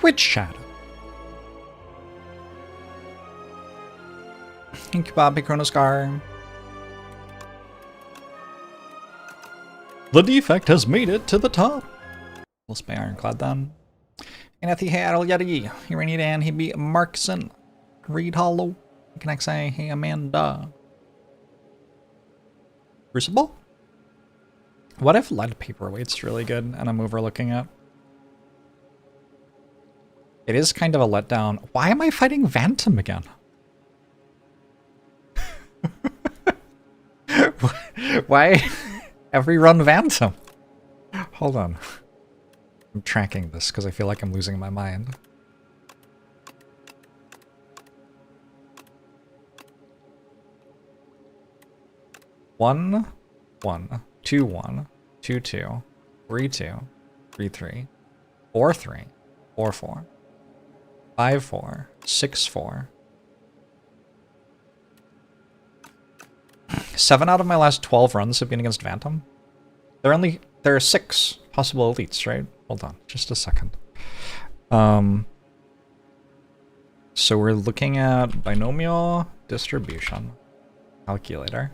Twitch chat. Thank you, Bobby Chronoscar. The defect has made it to the top. We'll spy Ironclad then. Anathy Haddle Yeti. Irani Dan, he be Markson. Reed Hollow. Can I say, hey Amanda? Crucible? What if lead paperweight's really good and I'm overlooking it? It is kind of a letdown. Why am I fighting Vantum again? Why every run Vantum? Hold on. I'm tracking this because I feel like I'm losing my mind. One, 2 1, 2 2, 3 2, 3 3, 4 3, 4 4, 5 4, 6 4. 7 out of my last 12 runs have been against Vantum. There are 6 possible elites, right? Hold on, just a second. So we're looking at binomial distribution calculator.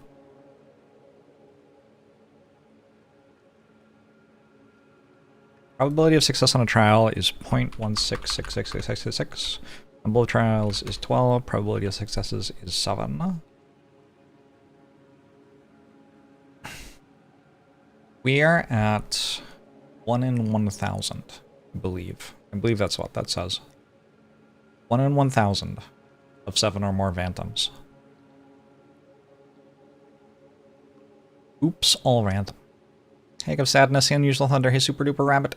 Probability of success on a trial is 0.16666666. Number of trials is 12. Probability of successes is 7. We are at 1 in 1,000, I believe. I believe that's what that says. 1 in 1,000 of 7 or more Vantums. Oops, all random. Hey, of sadness, hey, unusual thunder, hey, super duper rabbit.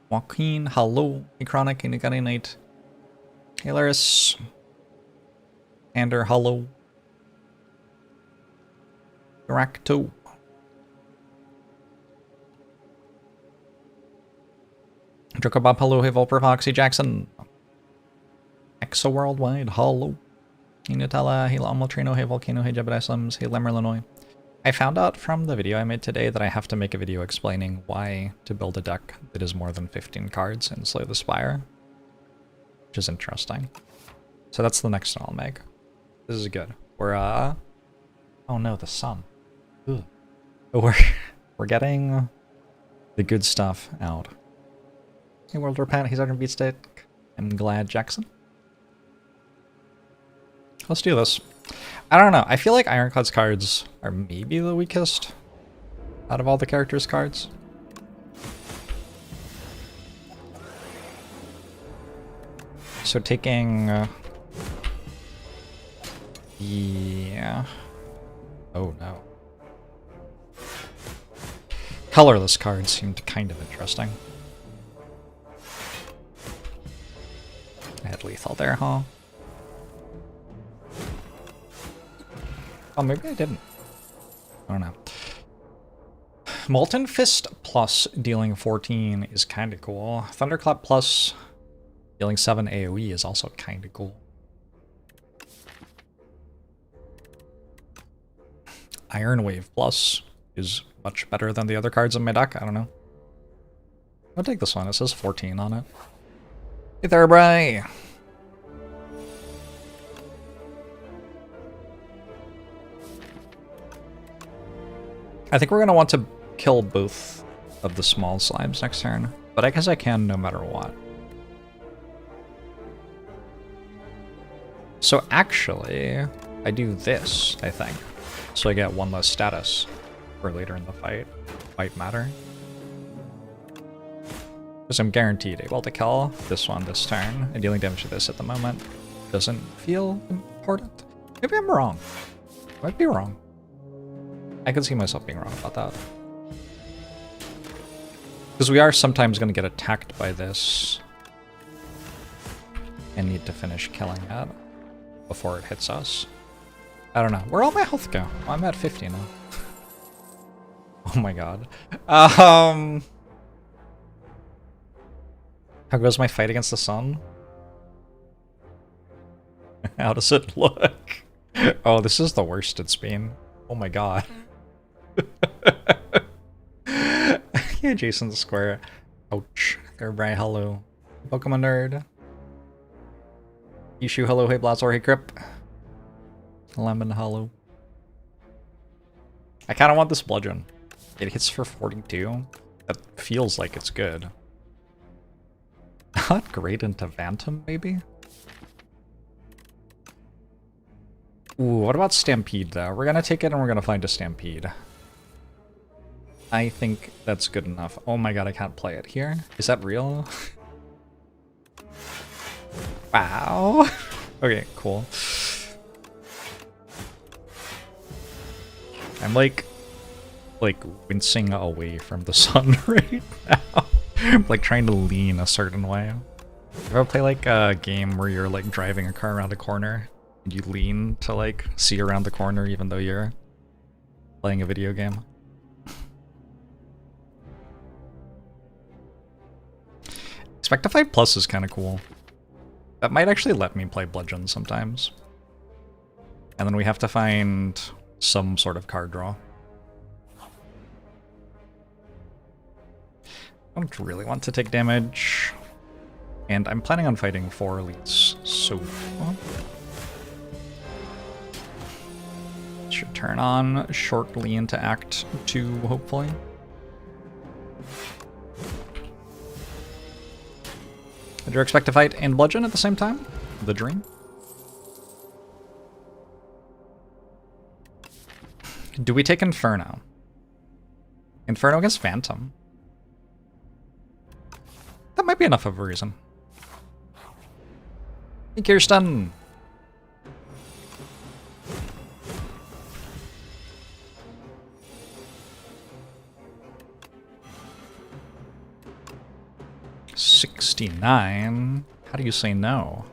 Joaquin, hello. Hey, Chronic, hey, Nigani Knight. Hey, Laris. Ander, hello. Directo. Jokobob, hello. Hey, Volper, Foxy Jackson. Exo Worldwide, hello. Hey, Nutella, hey, Lamotrino, hey, Volcano, hey, Jebediah Slims, hey, Lemmerlinoy. I found out from the video I made today that I have to make a video explaining why to build a deck that is more than 15 cards in Slay the Spire, which is interesting. So that's the next one I'll make. This is good. We're, oh no, the sun. Ugh. We're getting the good stuff out. Hey, World Repent, he's Sergeant Beatstick. I'm glad, Jackson. Let's do this. I don't know. I feel like Ironclad's cards are maybe the weakest out of all the characters' cards. So taking... yeah. Oh no. Colorless cards seemed kind of interesting. I had lethal there, huh? Oh, maybe I didn't. I don't know. Molten Fist plus dealing 14 is kind of cool. Thunderclap plus dealing 7 AoE is also kind of cool. Iron Wave plus is much better than the other cards in my deck. I don't know. I'll take this one. It says 14 on it. Hey there, Bray! I think we're going to want to kill both of the small slimes next turn, but I guess I can no matter what. So actually, I do this, I think. So I get 1 less status for later in the fight. Might matter. Because I'm guaranteed able to kill this one this turn, and dealing damage to this at the moment doesn't feel important. Maybe I'm wrong. I might be wrong. I could see myself being wrong about that. Because we are sometimes going to get attacked by this and need to finish killing it before it hits us. I don't know. Where'd all my health go? Oh, I'm at 50 now. Oh my god. How goes my fight against the sun? How does it look? Oh, this is the worst it's been. Oh my god. Yeah, Jason's square. Ouch. They're very hello. Pokemon nerd. Ishu hello, hey Blazor, hey Crip. Lemon hello. I kinda want this bludgeon. It hits for 42. That feels like it's good. Not great into Phantom, maybe? Ooh, what about Stampede, though? We're gonna take it and we're gonna find a Stampede. I think that's good enough. Oh my god, I can't play it here. Is that real? Wow. Okay, cool. I'm like wincing away from the sun right now. I'm like trying to lean a certain way. You ever play like a game where you're like driving a car around a corner and you lean to like see around the corner even though you're playing a video game? Expectify Plus is kind of cool. That might actually let me play Bludgeon sometimes. And then we have to find some sort of card draw. I don't really want to take damage. And I'm planning on fighting 4 elites, so... should turn on shortly into Act 2, hopefully. Did you expect to fight and Bludgeon at the same time? The dream? Do we take Inferno? Inferno against Phantom. That might be enough of a reason. Hey, Kirsten! $69? How do you say no?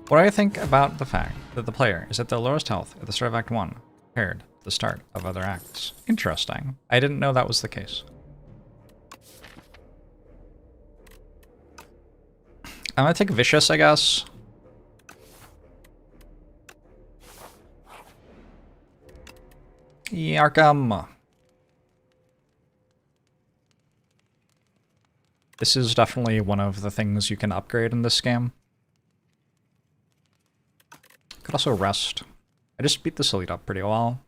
What do I think about the fact that the player is at the lowest health at the start of Act 1 compared to the start of other acts? Interesting. I didn't know that was the case. I'm gonna take Vicious, I guess. Arkham. This is definitely one of the things you can upgrade in this game. Could also rest. I just beat this elite up pretty well.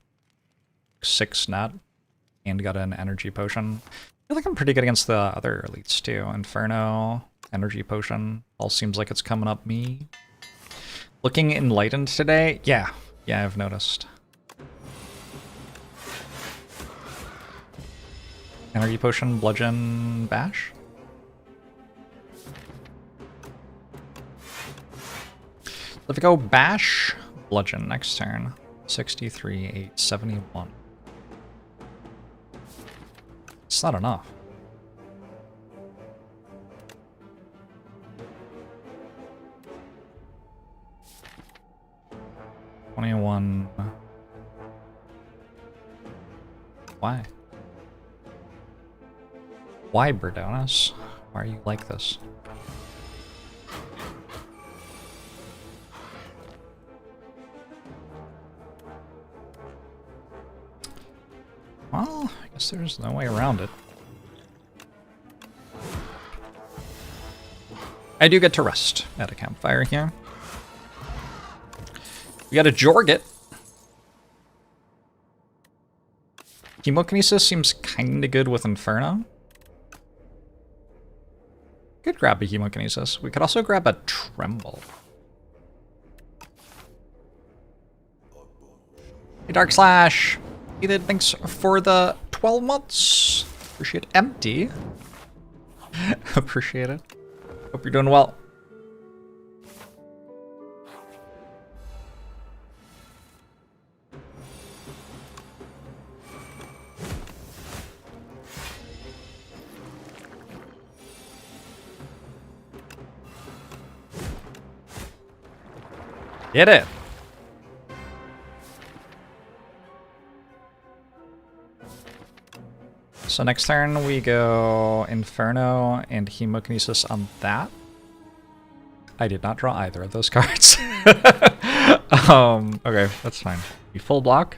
6 net. And got an energy potion. I feel like I'm pretty good against the other elites too. Inferno, energy potion. All seems like it's coming up me. Looking enlightened today? Yeah. Yeah, I've noticed. Energy potion, bludgeon, bash? Let me go bash, bludgeon next turn. 63, 8, 71. It's not enough. $21. Why? Why, Berdonis? Why are you like this? Well, I guess there's no way around it. I do get to rest at a campfire here. We got a Jorget. Chemokinesis seems kinda good with Inferno. Could grab a Chemokinesis. We could also grab a Tremble. Hey, Dark Slash! Ethan, thanks for the 12 months. Appreciate empty. Appreciate it. Hope you're doing well. Get it. So next turn we go Inferno and Hemokinesis on that. I did not draw either of those cards. Okay, that's fine. We full block.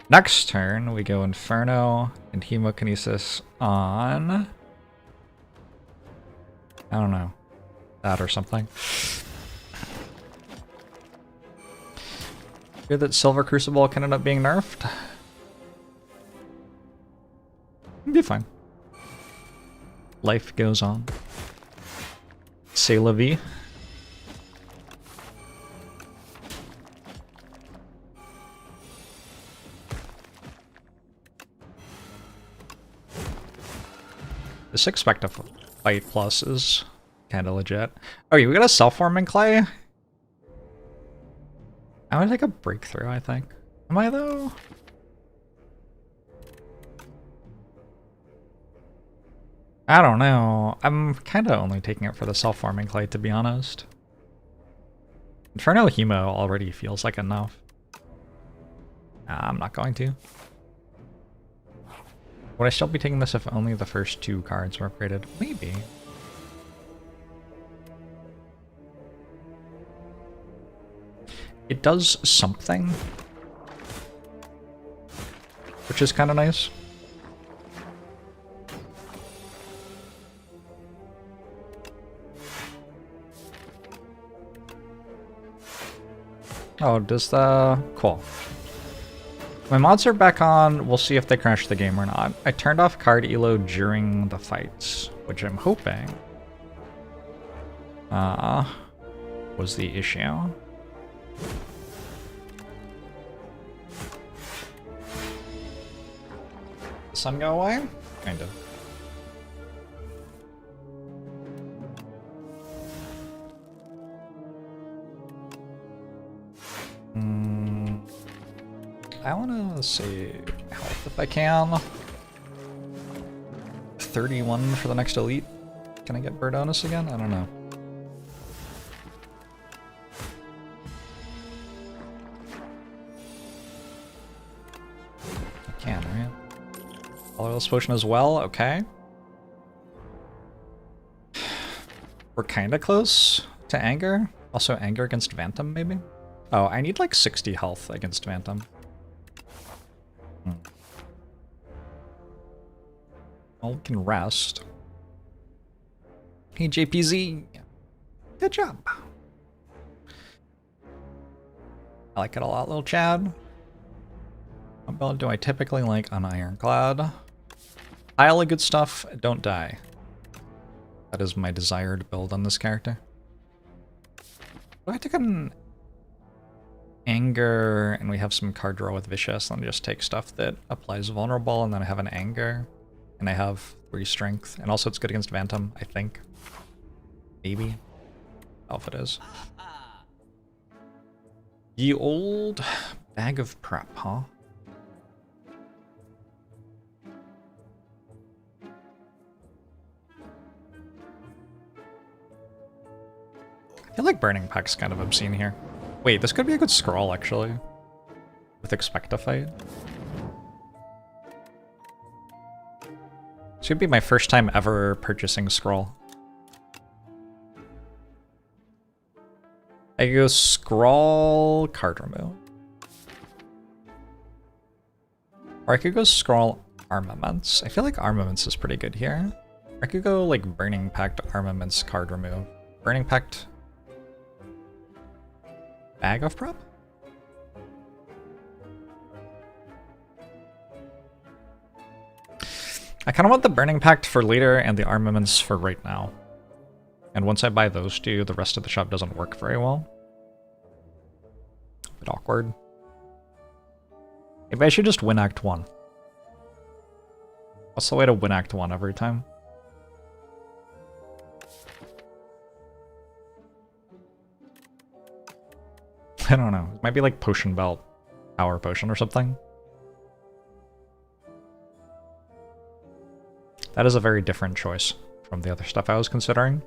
Next turn we go Inferno and Hemokinesis on... I don't know. That or something. Fear that Silver Crucible can end up being nerfed. It'll be fine. Life goes on. C'est la vie. The 6 Spectre Fight Plus is kind of legit. Oh, we got a self-forming clay? I'm gonna take a breakthrough, I think. Am I, though? I don't know. I'm kind of only taking it for the self-forming clay, to be honest. Inferno Hemo already feels like enough. I'm not going to. Would I still be taking this if only the first 2 cards were upgraded? Maybe. It does something, which is kind of nice. Oh, does the... Cool. My mods are back on. We'll see if they crash the game or not. I turned off card elo during the fights, which I'm hoping was the issue. The sun go away? Kind of. I want to save health if I can. 31 for the next elite. Can I get Birdonis again? I don't know. I can, right? Colorless Potion as well, okay. We're kind of close to Anger. Also Anger against Phantom, maybe? Oh, I need like 60 health against Phantom. Well, we can rest. Hey, JPZ. Good job. I like it a lot, little Chad. What build do I typically like on Ironclad? Pile of good stuff, don't die. That is my desired build on this character. Do I take an Anger, and we have some card draw with Vicious, and just take stuff that applies Vulnerable, and then I have an Anger, and I have 3 Strength, and also it's good against Phantom, I think. Maybe. Oh, if it is. Ye old bag of prep, huh? I feel like Burning Pack's kind of obscene here. Wait, this could be a good scroll, actually. With Expect a Fight. This could be my first time ever purchasing scroll. I go scroll, card remove. Or I could go scroll armaments. I feel like armaments is pretty good here. Or I could go like Burning Pact armaments, card remove. Burning Pact bag of prep? I kind of want the Burning Pact for later and the armaments for right now. And once I buy those 2, the rest of the shop doesn't work very well. A bit awkward. Maybe I should just win Act 1. What's the way to win Act 1 every time? I don't know. It might be like Potion Belt, Power Potion or something. That is a very different choice from the other stuff I was considering.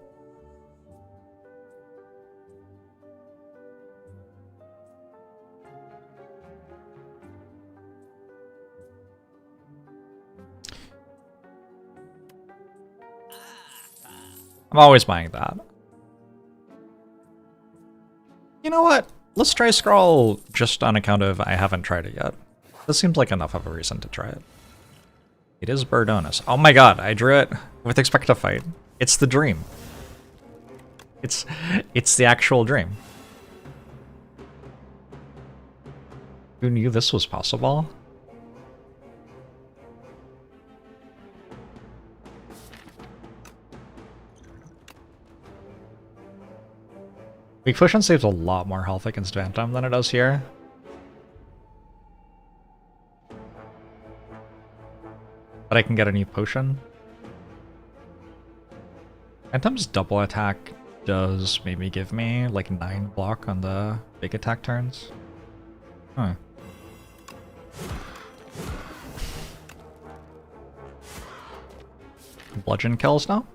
I'm always buying that. You know what? Let's try Scroll just on account of I haven't tried it yet. This seems like enough of a reason to try it. It is Burdonus. Oh my god, I drew it with Expect to Fight. It's the dream. It's the actual dream. Who knew this was possible? Weak Potion saves a lot more health against Phantom than it does here. But I can get a new potion. Phantom's double attack does maybe give me like 9 block on the big attack turns. Huh. Bludgeon kills now?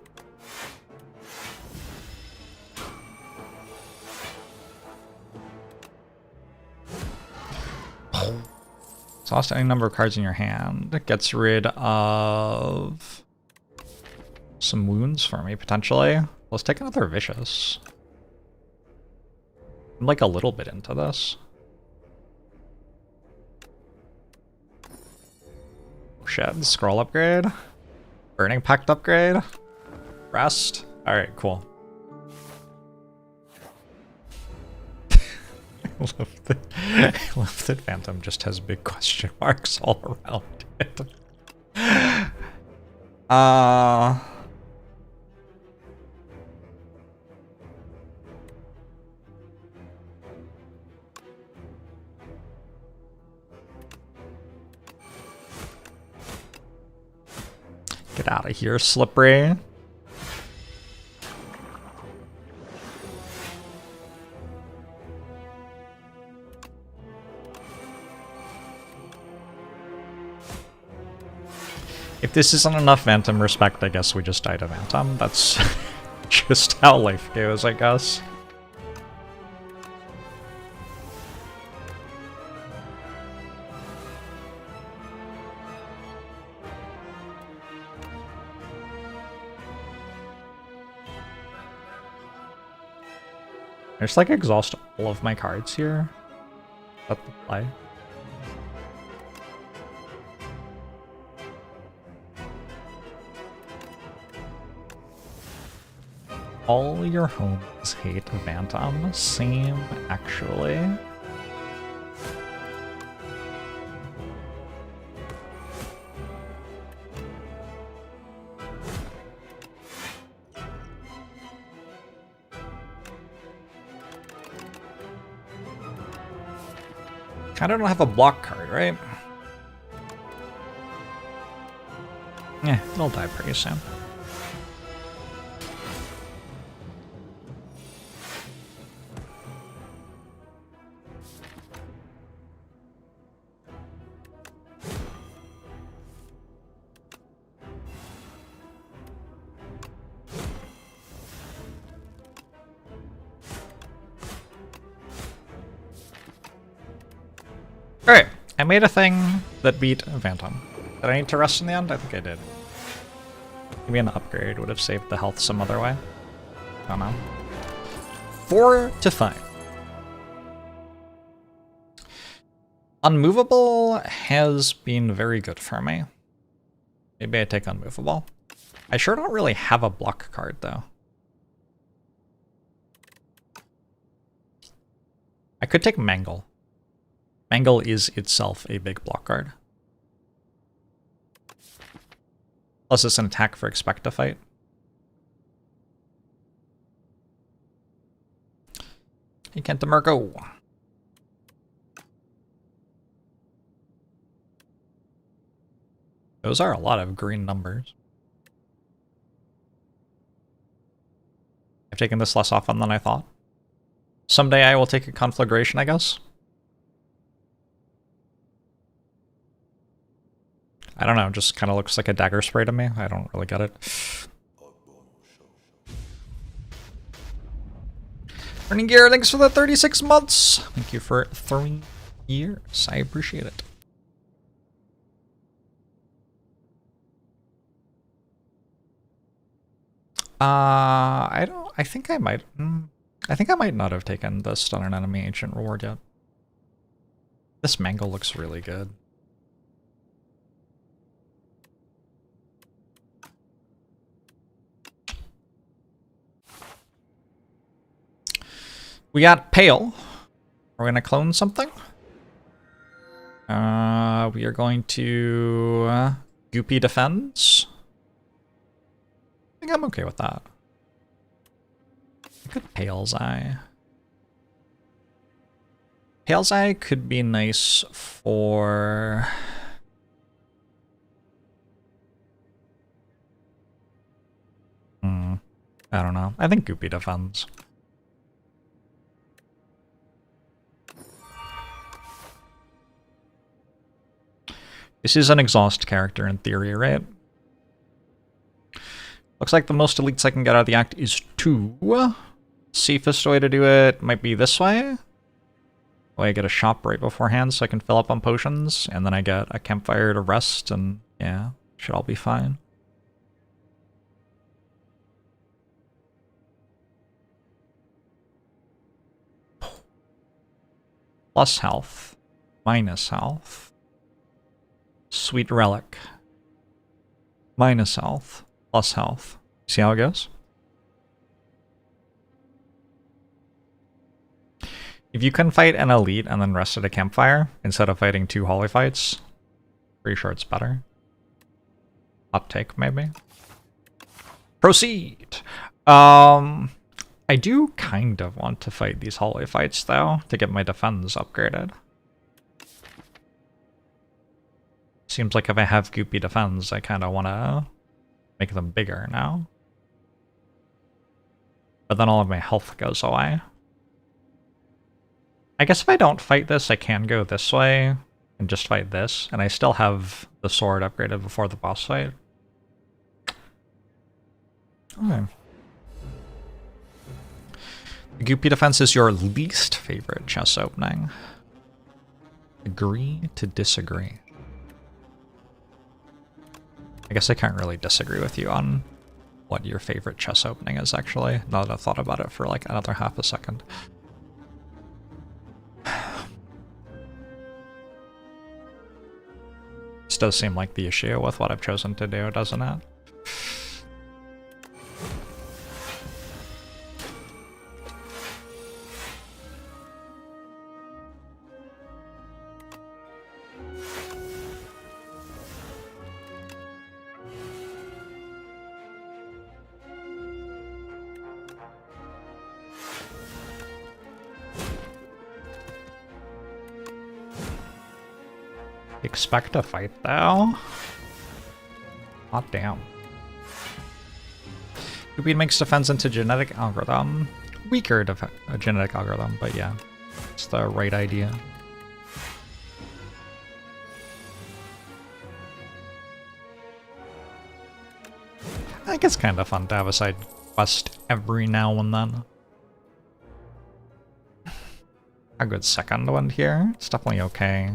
Exhaust any number of cards in your hand. It gets rid of some wounds for me, potentially. Let's take another Vicious. I'm like a little bit into this. Oh shit, Scroll upgrade. Burning Pact upgrade. Rest. Alright, cool. I love that Phantom just has big question marks all around it. Get out of here, Slippery. If this isn't enough Phantom respect, I guess we just die to Phantom. That's just how life goes, I guess. I just like exhaust all of my cards here. Is that the play? All your homes hate Phantom. Same, actually. I don't have a block card, right? Yeah, it'll die pretty soon. Alright, I made a thing that beat Phantom. Did I need to rest in the end? I think I did. Maybe an upgrade would have saved the health some other way. I don't know. 4 to 5. Unmovable has been very good for me. Maybe I take Unmovable. I sure don't really have a block card, though. I could take Mangle. Mangle is itself a big block card. Plus it's an attack for Expect to Fight. You can't Demergo. Those are a lot of green numbers. I've taken this less often than I thought. Someday I will take a Conflagration, I guess. I don't know, just kind of looks like a dagger spray to me. I don't really get it. Burning Gear, thanks for the 36 months. Thank you for 3 years. I appreciate it. I don't. I think I might. I think I might not have taken the stun an enemy ancient reward yet. This mango looks really good. We got pale. We're gonna clone something. We are going to Goopy defends. I think I'm okay with that. Good Pale's Eye. Pale's Eye could be nice for... I don't know. I think Goopy defends. This is an exhaust character in theory, right? Looks like the most elites I can get out of the act is 2. Safest way to do it might be this way. I get a shop right beforehand so I can fill up on potions, and then I get a campfire to rest, and yeah, should all be fine. Plus health. Minus health. Sweet relic. Minus health. Plus health. See how it goes? If you can fight an elite and then rest at a campfire, instead of fighting 2 holy fights, pretty sure it's better. Hot take, maybe. Proceed! I do kind of want to fight these holy fights, though, to get my defense upgraded. Seems like if I have Goopy defense, I kind of want to make them bigger now. But then all of my health goes away. I guess if I don't fight this, I can go this way and just fight this, and I still have the sword upgraded before the boss fight. Okay. The Goopy defense is your least favorite chest opening. Agree to disagree. I guess I can't really disagree with you on what your favorite chest opening is, actually, now that I've thought about it for like another half a second. This does seem like the issue with what I've chosen to do, doesn't it? Expect a fight, though? Hot damn. Goopy makes defense into genetic algorithm. Weaker genetic algorithm, but yeah. It's the right idea. I think it's kind of fun to have a side quest every now and then. A good second one here. It's definitely okay.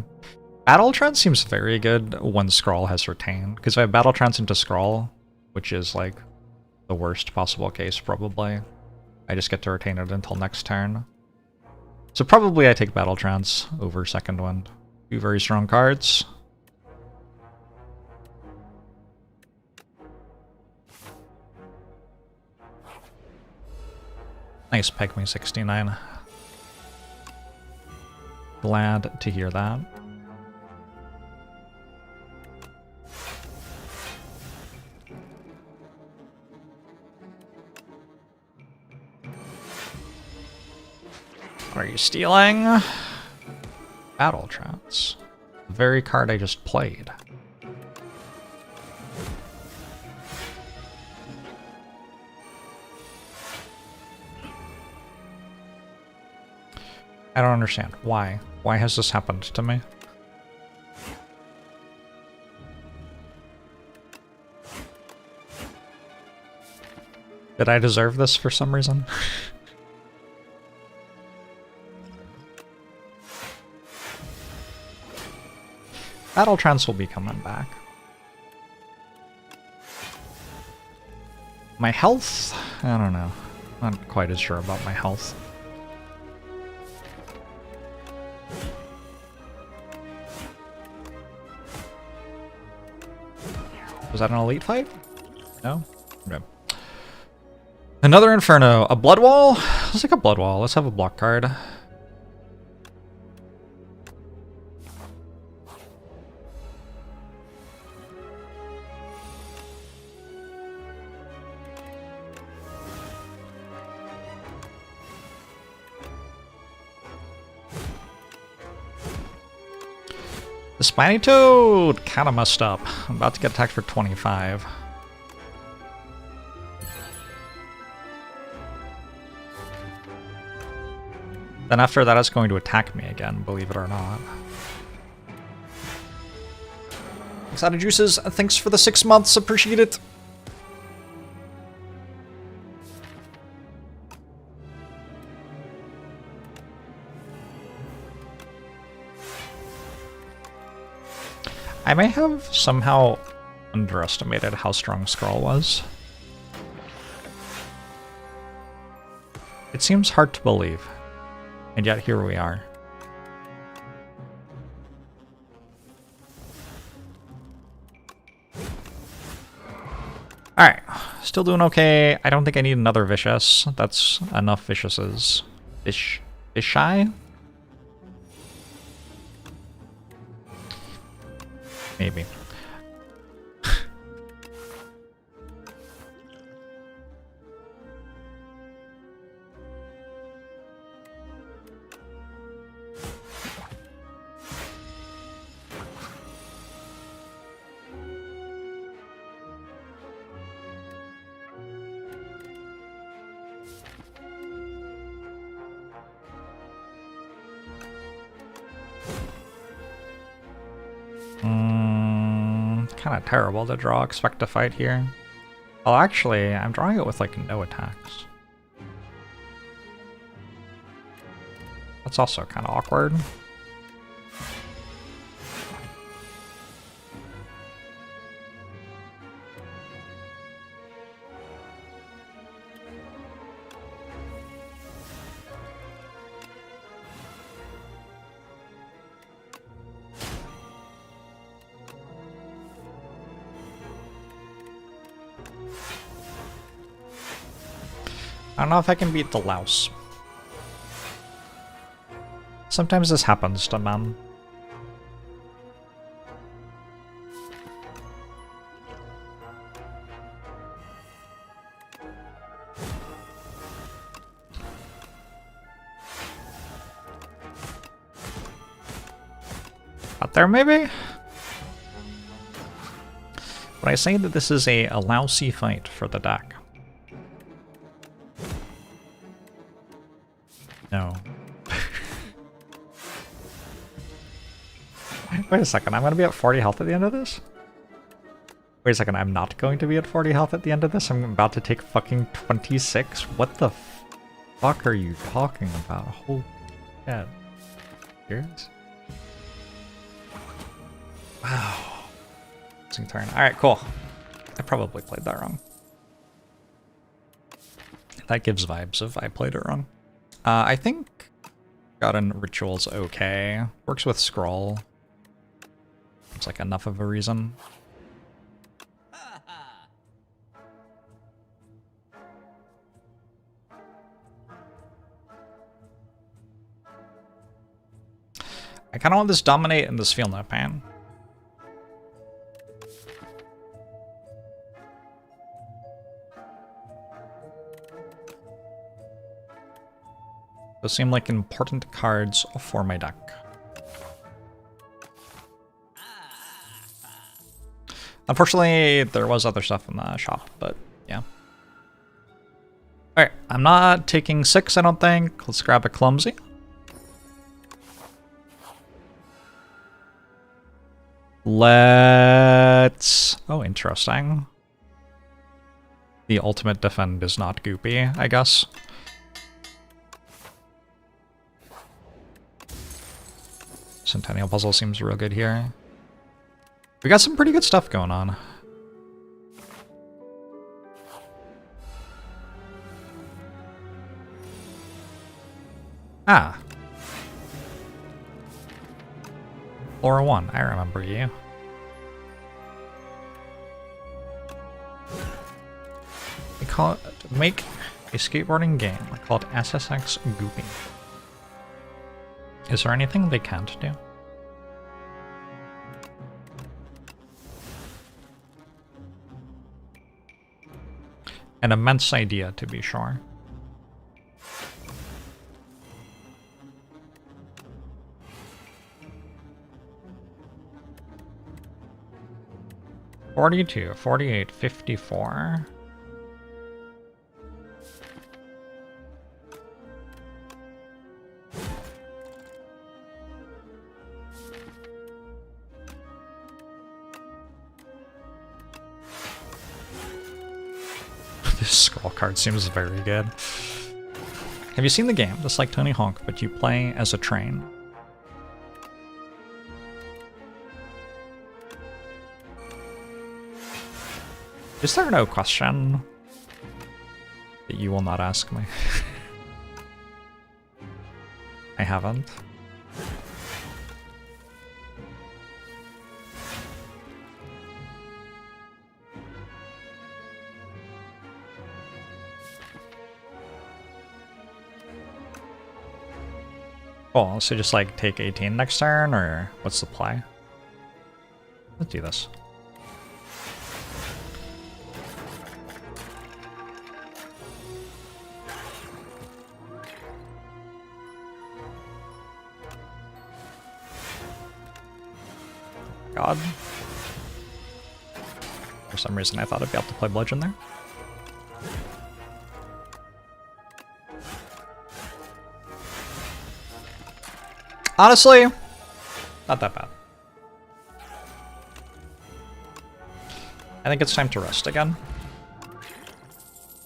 Battle Trance seems very good when Scrawl has Retain, because if I have Battle Trance into Scrawl, which is like the worst possible case probably, I just get to retain it until next turn. So probably I take Battle Trance over Second Wind. 2 very strong cards. Nice Pegme 69. Glad to hear that. What are you stealing? Battle Trance. The very card I just played. I don't understand. Why? Why has this happened to me? Did I deserve this for some reason? Battle Trance will be coming back. My health? I don't know. Not quite as sure about my health. Was that an elite fight? No? Okay. Another Inferno. A blood wall? Let's take a blood wall. Let's have a block card. The Spiny Toad! Kinda messed up. I'm about to get attacked for 25. Then after that it's going to attack me again, believe it or not. Excited Juices, thanks for the 6 months, appreciate it! I may have somehow underestimated how strong Skrull was. It seems hard to believe, and yet here we are. Alright, still doing okay. I don't think I need another Vicious. That's enough Viciouses. Vishai? Maybe. Kind of terrible to draw Expect to Fight here. Well, actually, I'm drawing it with like no attacks. That's also kind of awkward. I don't know if I can beat the louse. Sometimes this happens to men. Out there, maybe? When I say that this is a lousy fight for the deck. No. Wait a second, I'm gonna be at 40 health at the end of this? Wait a second, I'm not going to be at 40 health at the end of this? I'm about to take fucking 26? What the fuck are you talking about? Holy shit. Serious? Wow. Losing turn. Alright, cool. I probably played that wrong. That gives vibes if I played it wrong. I think Gotten Ritual's okay. Works with Scroll. It's like enough of a reason. I kind of want this Dominate and this Feel No Pain. Those seem like important cards for my deck. Unfortunately, there was other stuff in the shop, but yeah. Alright, I'm not taking 6, I don't think. Let's grab a Clumsy. Let's... Oh, interesting. The ultimate defend is not goopy, I guess. Centennial Puzzle seems real good here. We got some pretty good stuff going on. Ah. Laura 1, I remember you. We call it, make a skateboarding game called SSX Goopy. Is there anything they can't do? An immense idea, to be sure. $42, $48, $54. This scroll card seems very good. Have you seen the game? Just like Tony Hawk, but you play as a train. Is there no question that you will not ask me? I haven't. Cool, so just like take 18 next turn, or what's the play? Let's do this. God. For some reason I thought I'd be able to play Bludgeon there. Honestly, not that bad. I think it's time to rest again.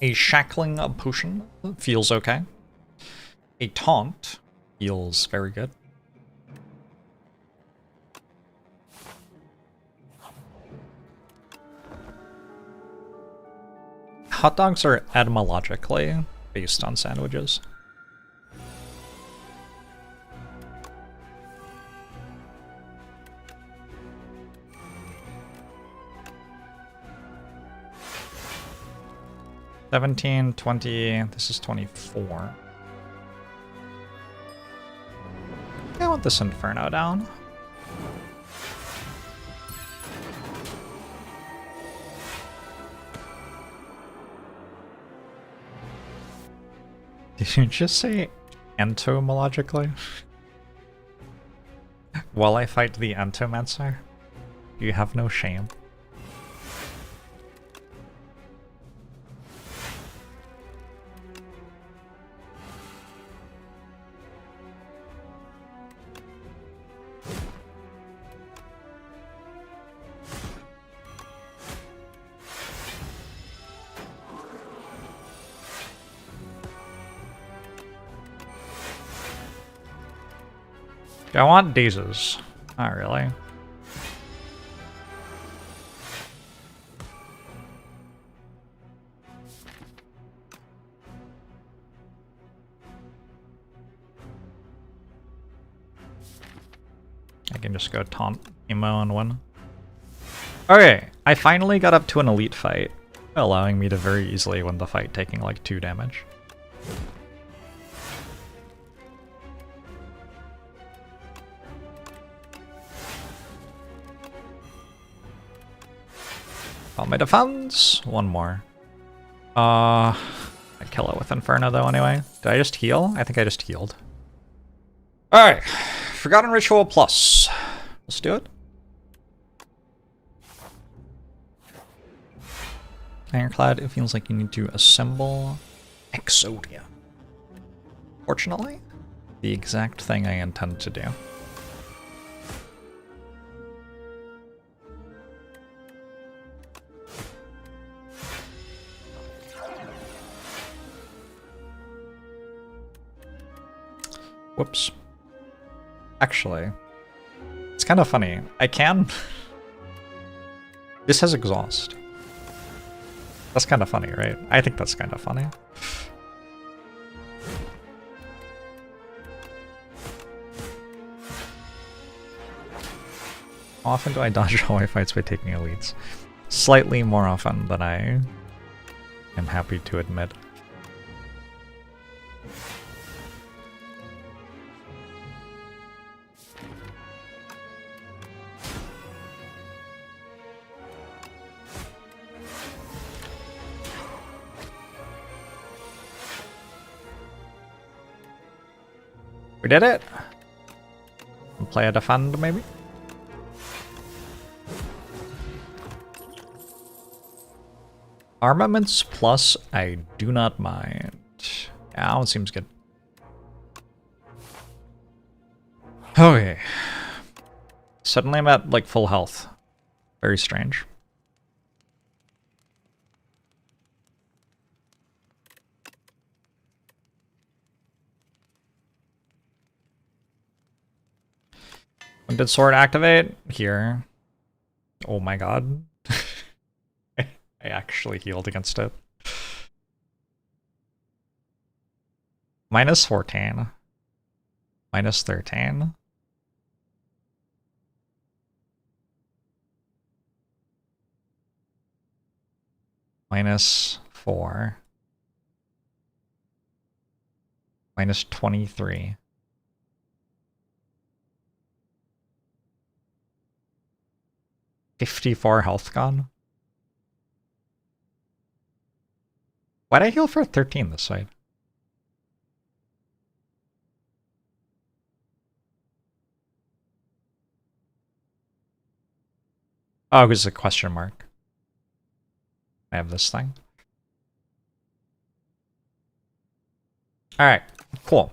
A shackling potion feels okay. A taunt feels very good. Hot dogs are etymologically based on sandwiches. $17, $20, this is $24. I want this Inferno down. Did you just say entomologically? While I fight the Entomancer? You have no shame. I want daisies. Not really. I can just go taunt emo and win. Okay, I finally got up to an elite fight, allowing me to very easily win the fight, taking like 2 damage. On my defense, one more. I'd kill it with Inferno though anyway. Did I just heal? I think I just healed. Alright, Forgotten Ritual Plus. Let's do it. Ironclad, it feels like you need to assemble Exodia. Fortunately, the exact thing I intend to do. Whoops. Actually, it's kind of funny. I can... This has exhaust. That's kind of funny, right? I think that's kind of funny. How often do I dodge hallway fights by taking elites? Slightly more often than I am happy to admit. We did it! Play a defend, maybe? Armaments plus, I do not mind. Yeah, that one seems good. Okay. Suddenly I'm at, like, full health. Very strange. When did sword activate? Here. Oh my god. I actually healed against it. Minus 14. Minus 13. Minus 4. Minus 23. $54 health gone. Why'd I heal for 13 this side? Oh, it was a question mark. I have this thing. Alright, cool.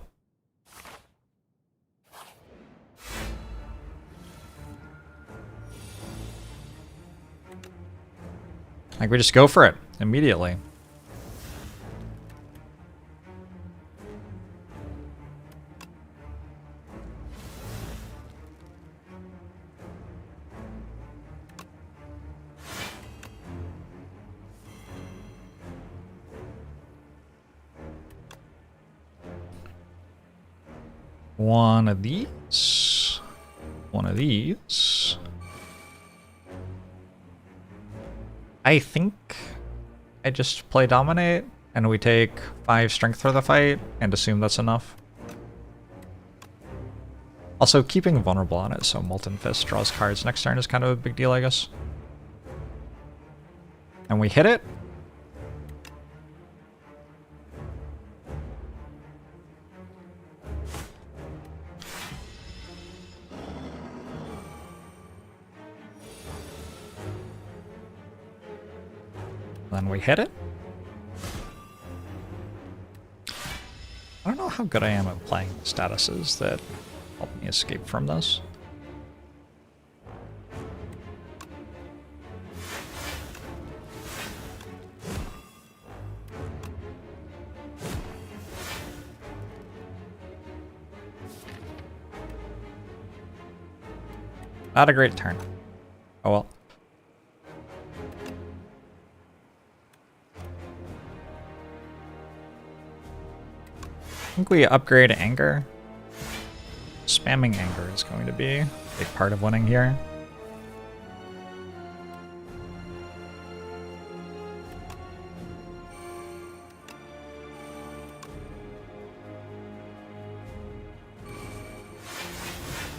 Like, we just go for it immediately. One of these. One of these. I think I just play dominate and we take 5 strength for the fight and assume that's enough. Also, keeping vulnerable on it so Molten Fist draws cards next turn is kind of a big deal, I guess. And we hit it. Then we hit it. I don't know how good I am at playing statuses that help me escape from this. Not a great turn. Oh well. I think we upgrade anger. Spamming anger is going to be a big part of winning here.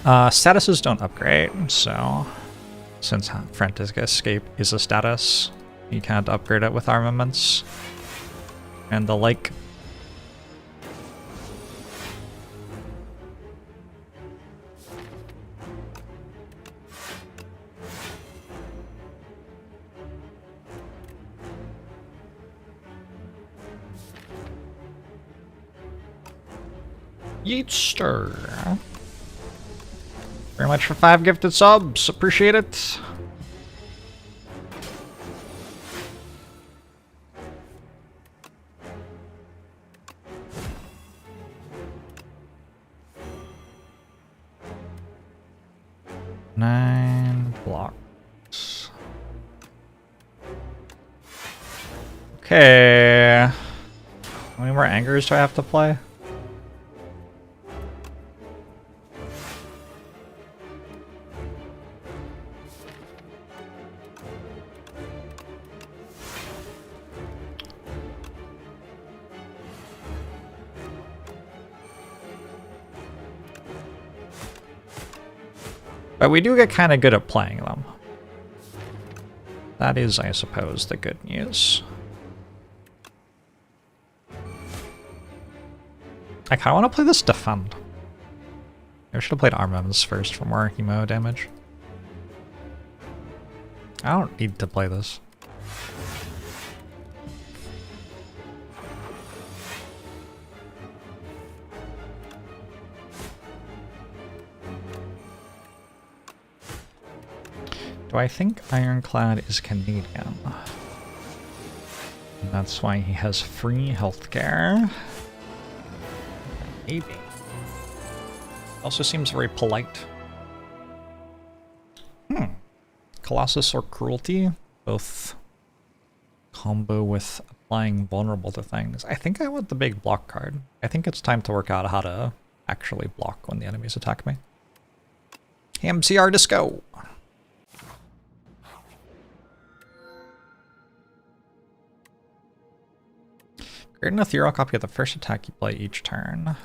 Statuses don't upgrade, so since Frantic Escape is a status, you can't upgrade it with armaments and the like. Yeetster. Very much for 5 gifted subs. Appreciate it. Nine blocks. Okay. How many more angers do I have to play? But we do get kind of good at playing them. That is, I suppose, the good news. I kind of want to play this defend. I should have played armaments first for more hemo damage. I don't need to play this. Do I think Ironclad is Canadian? And that's why he has free healthcare. Maybe. Also seems very polite. Colossus or Cruelty? Both combo with applying vulnerable to things. I think I want the big block card. I think it's time to work out how to actually block when the enemies attack me. MCR Disco! Create an ethereal copy of the first attack you play each turn.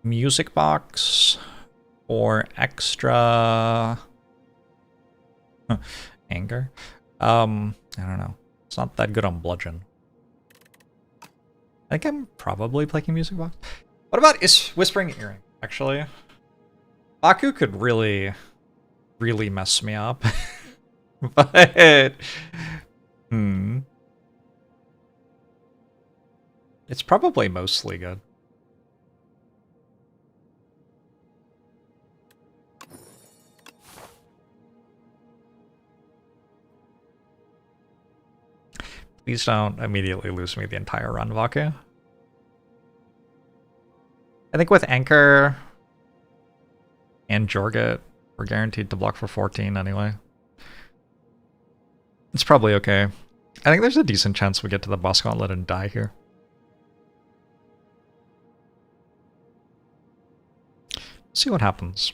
Music box or extra anger. I don't know. It's not that good on bludgeon. I think I'm probably playing music box. What about Whispering Earring? Actually, Baku could really mess me up. But it's probably mostly good. Please don't immediately lose me the entire run, Vaku. I think with Anchor and Jorget, we're guaranteed to block for 14 anyway. It's probably okay. I think there's a decent chance we get to the boss gauntlet and die here. See what happens.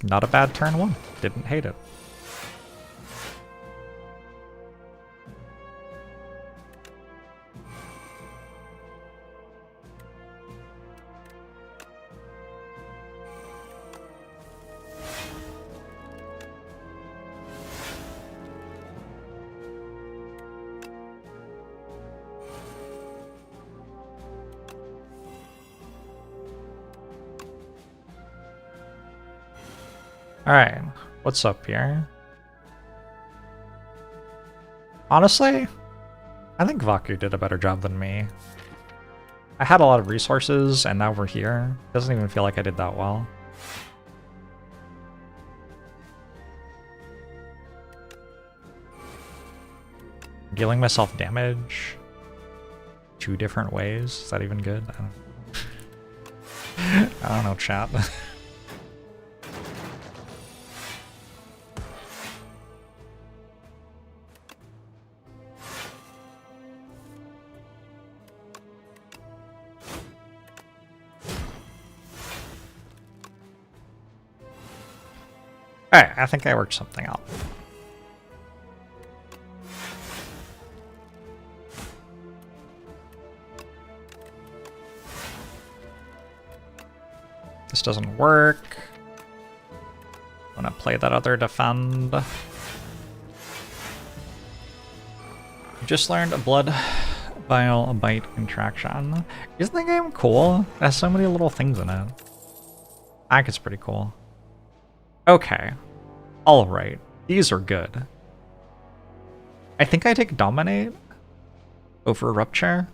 Not a bad turn one. Didn't hate it. Alright, what's up here? Honestly, I think Vaku did a better job than me. I had a lot of resources, and now we're here. Doesn't even feel like I did that well. Dealing myself damage 2 different ways. Is that even good? I don't know, chat. Alright, I think I worked something out. This doesn't work. I'm gonna play that other defend. You just learned a blood bile bite contraction. Isn't the game cool? It has so many little things in it. I think it's pretty cool. Okay. Alright. These are good. I think I take Dominate over Rupture.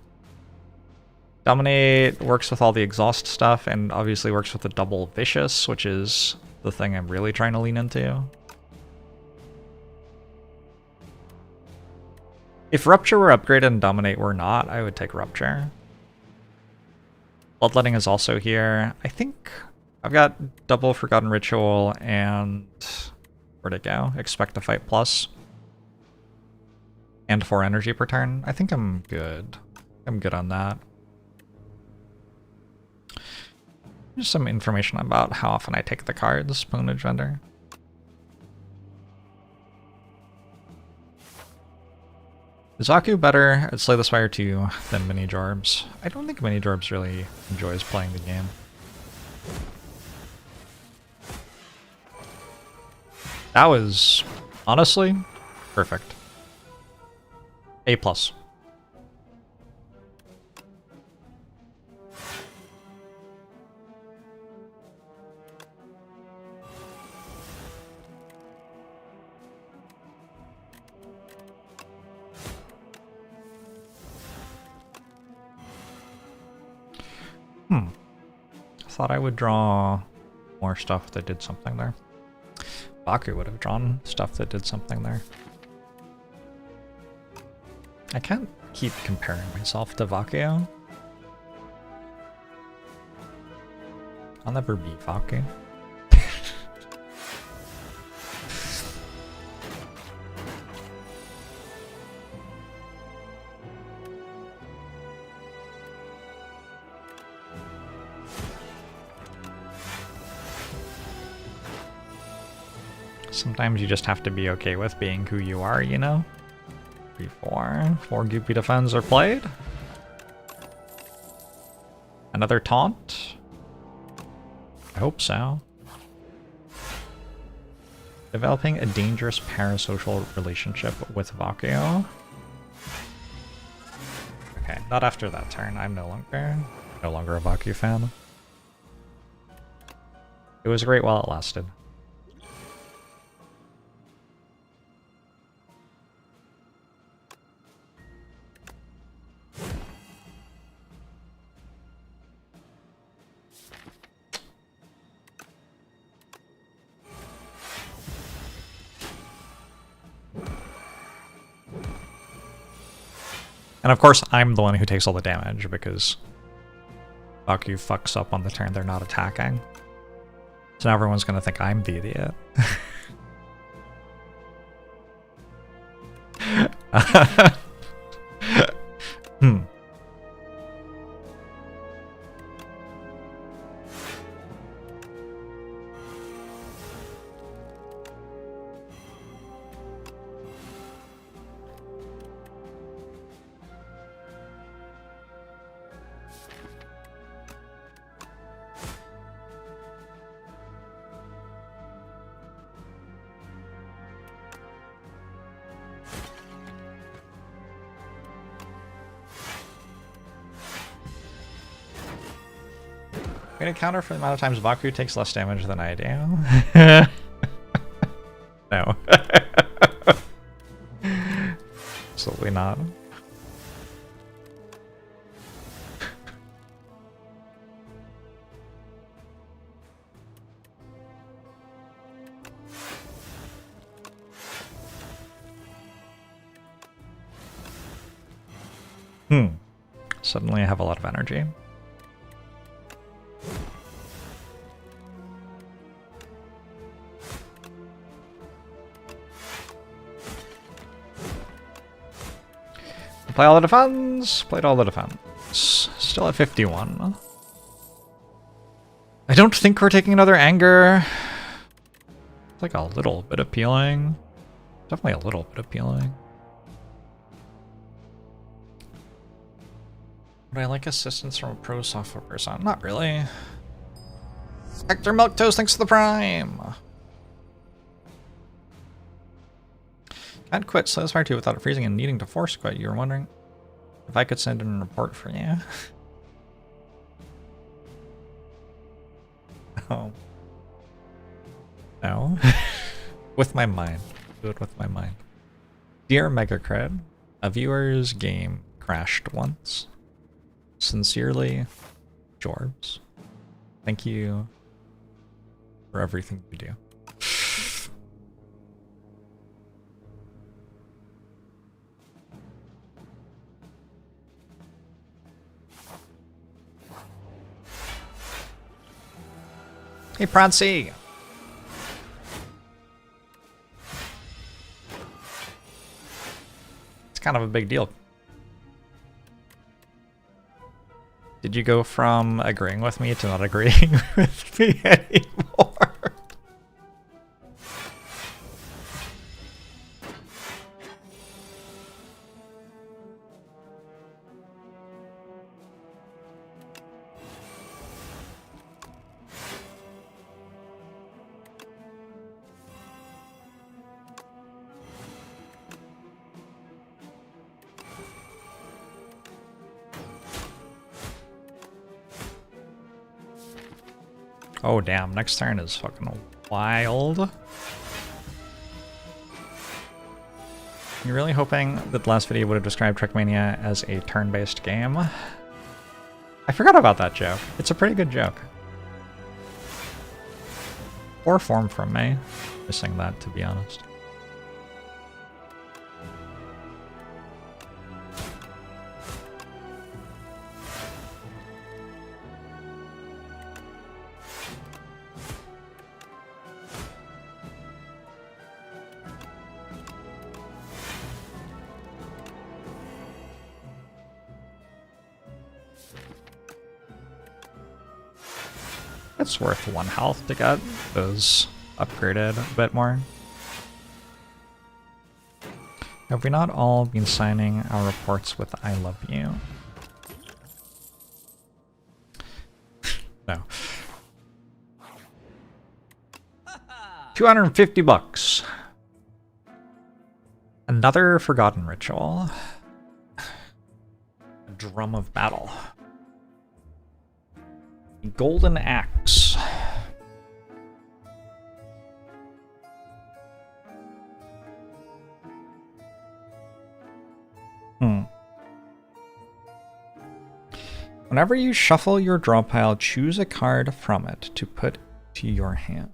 Dominate works with all the exhaust stuff and obviously works with the double Vicious, which is the thing I'm really trying to lean into. If Rupture were upgraded and Dominate were not, I would take Rupture. Bloodletting is also here. I think I've got double Forgotten Ritual and where'd it go? Expect to Fight Plus. And 4 energy per turn. I think I'm good. I'm good on that. Just some information about how often I take the cards, Ponage Vendor. Is Aku better at Slay the Spire 2 than Mini Jorbs? I don't think Mini Jorbs really enjoys playing the game. That was, honestly, perfect. A+. Thought I would draw more stuff that did something there. Baku would have drawn stuff that did something there. I can't keep comparing myself to Vaku. I'll never beat Vaku. Sometimes you just have to be okay with being who you are, you know? 3-4. 4 Goopy defends are played. Another taunt? I hope so. Developing a dangerous parasocial relationship with Vaku. Okay, not after that turn. I'm no longer a Vaku fan. It was great while it lasted. And of course, I'm the one who takes all the damage because Baku fucks up on the turn they're not attacking. So now everyone's gonna think I'm the idiot. I'm gonna counter for the amount of times Baku takes less damage than I do. No. Absolutely not. Suddenly I have a lot of energy. Play all the defense. Played all the defense. Still at 51. I don't think we're taking another anger. It's like a little bit appealing. Definitely a little bit appealing. Would I like assistance from a pro software person? Not really. Hector Milktoast, thanks for the prime. Can't quit Slay the Spire 2 without it freezing and needing to force quit. You were wondering if I could send in a report for you. Oh. No. With my mind. Do it with my mind. Dear Megacred, a viewer's game crashed once. Sincerely, Jorbs. Thank you for everything you do. Hey, Prancy! It's kind of a big deal. Did you go from agreeing with me to not agreeing with me anymore? Oh damn, next turn is fucking wild. You're really hoping that the last video would have described Trickmania as a turn-based game? I forgot about that joke. It's a pretty good joke. Poor form from me. Missing that, to be honest. It's worth 1 health to get those upgraded a bit more. Have we not all been signing our reports with I love you? No. 250 bucks. Another forgotten ritual. A drum of battle. Golden axe. Whenever you shuffle your draw pile, choose a card from it to put to your hand.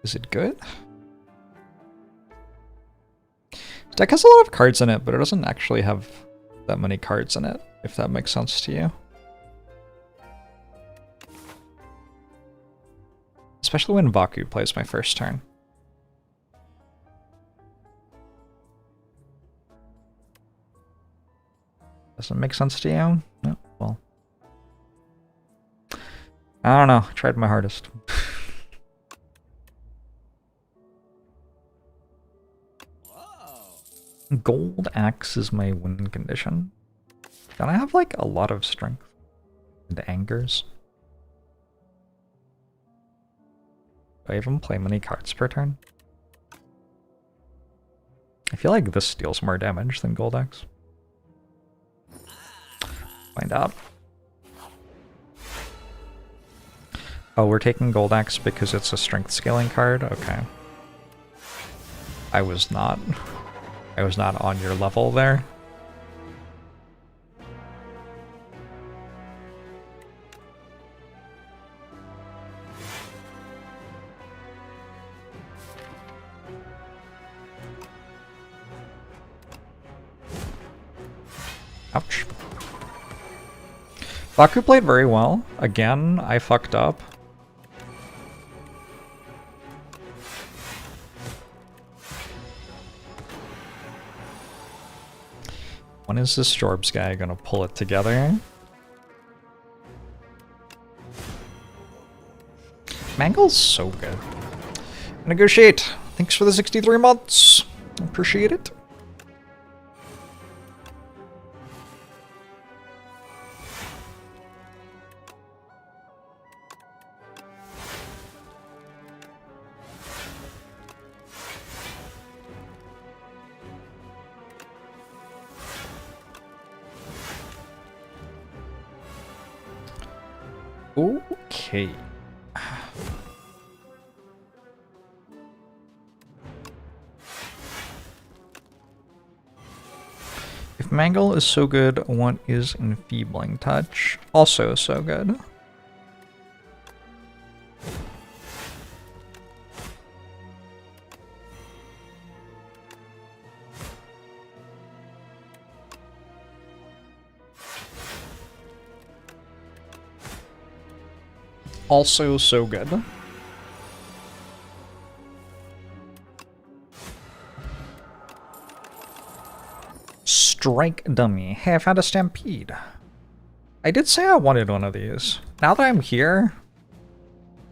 Is it good? This deck has a lot of cards in it, but it doesn't actually have that many cards in it, if that makes sense to you. Especially when Vaku plays my first turn. Doesn't make sense to you? No, well. I don't know. I tried my hardest. Gold axe is my win condition. Don't I have like a lot of strength and angers? Do I even play many cards per turn? I feel like this deals more damage than Gold Axe. Find out. Oh, we're taking Gold Axe because it's a strength scaling card? Okay. I was not on your level there. Ouch. Baku played very well. Again, I fucked up. When is this Jorbs guy gonna pull it together? Mangle's so good. Negotiate. Thanks for the 63 months. Appreciate it. Okay. If Mangle is so good, what is Enfeebling Touch? Also so good. Also so good. Strike Dummy. Hey, I found a Stampede. I did say I wanted one of these. Now that I'm here,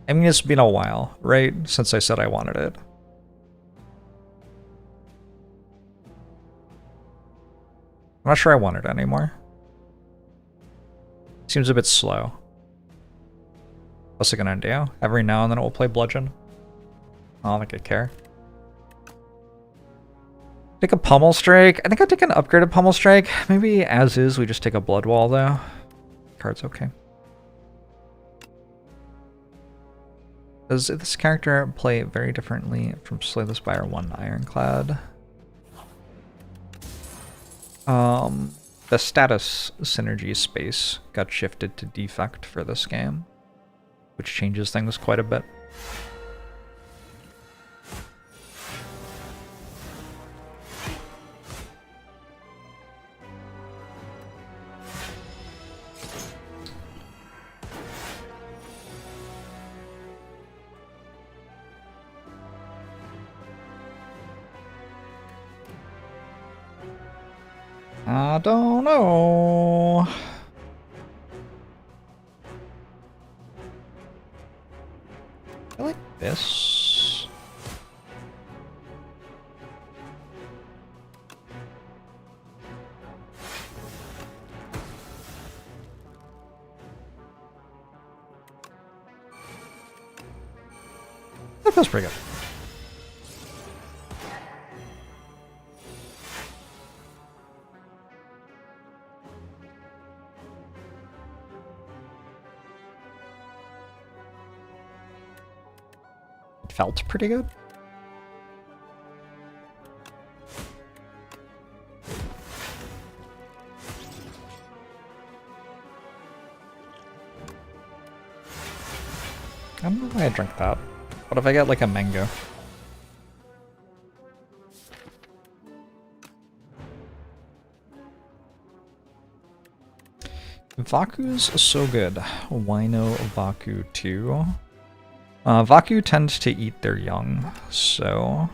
I mean, it's been a while, right? Since I said I wanted it. I'm not sure I want it anymore. Seems a bit slow. What's it gonna do? Every now and then it will play Bludgeon. I don't think I care. Take a Pummel Strike. I think I'd take an upgraded Pummel Strike. Maybe as is, we just take a Blood Wall though. Card's okay. Does this character play very differently from Slay the Spire 1 Ironclad? The status synergy space got shifted to defect for this game, which changes things quite a bit. I don't know. I like this. That feels pretty good. Felt pretty good. I don't know why I drank that. What if I get like a mango? Vaku's so good. Why no Vaku 2? Vaku tends to eat their young, so...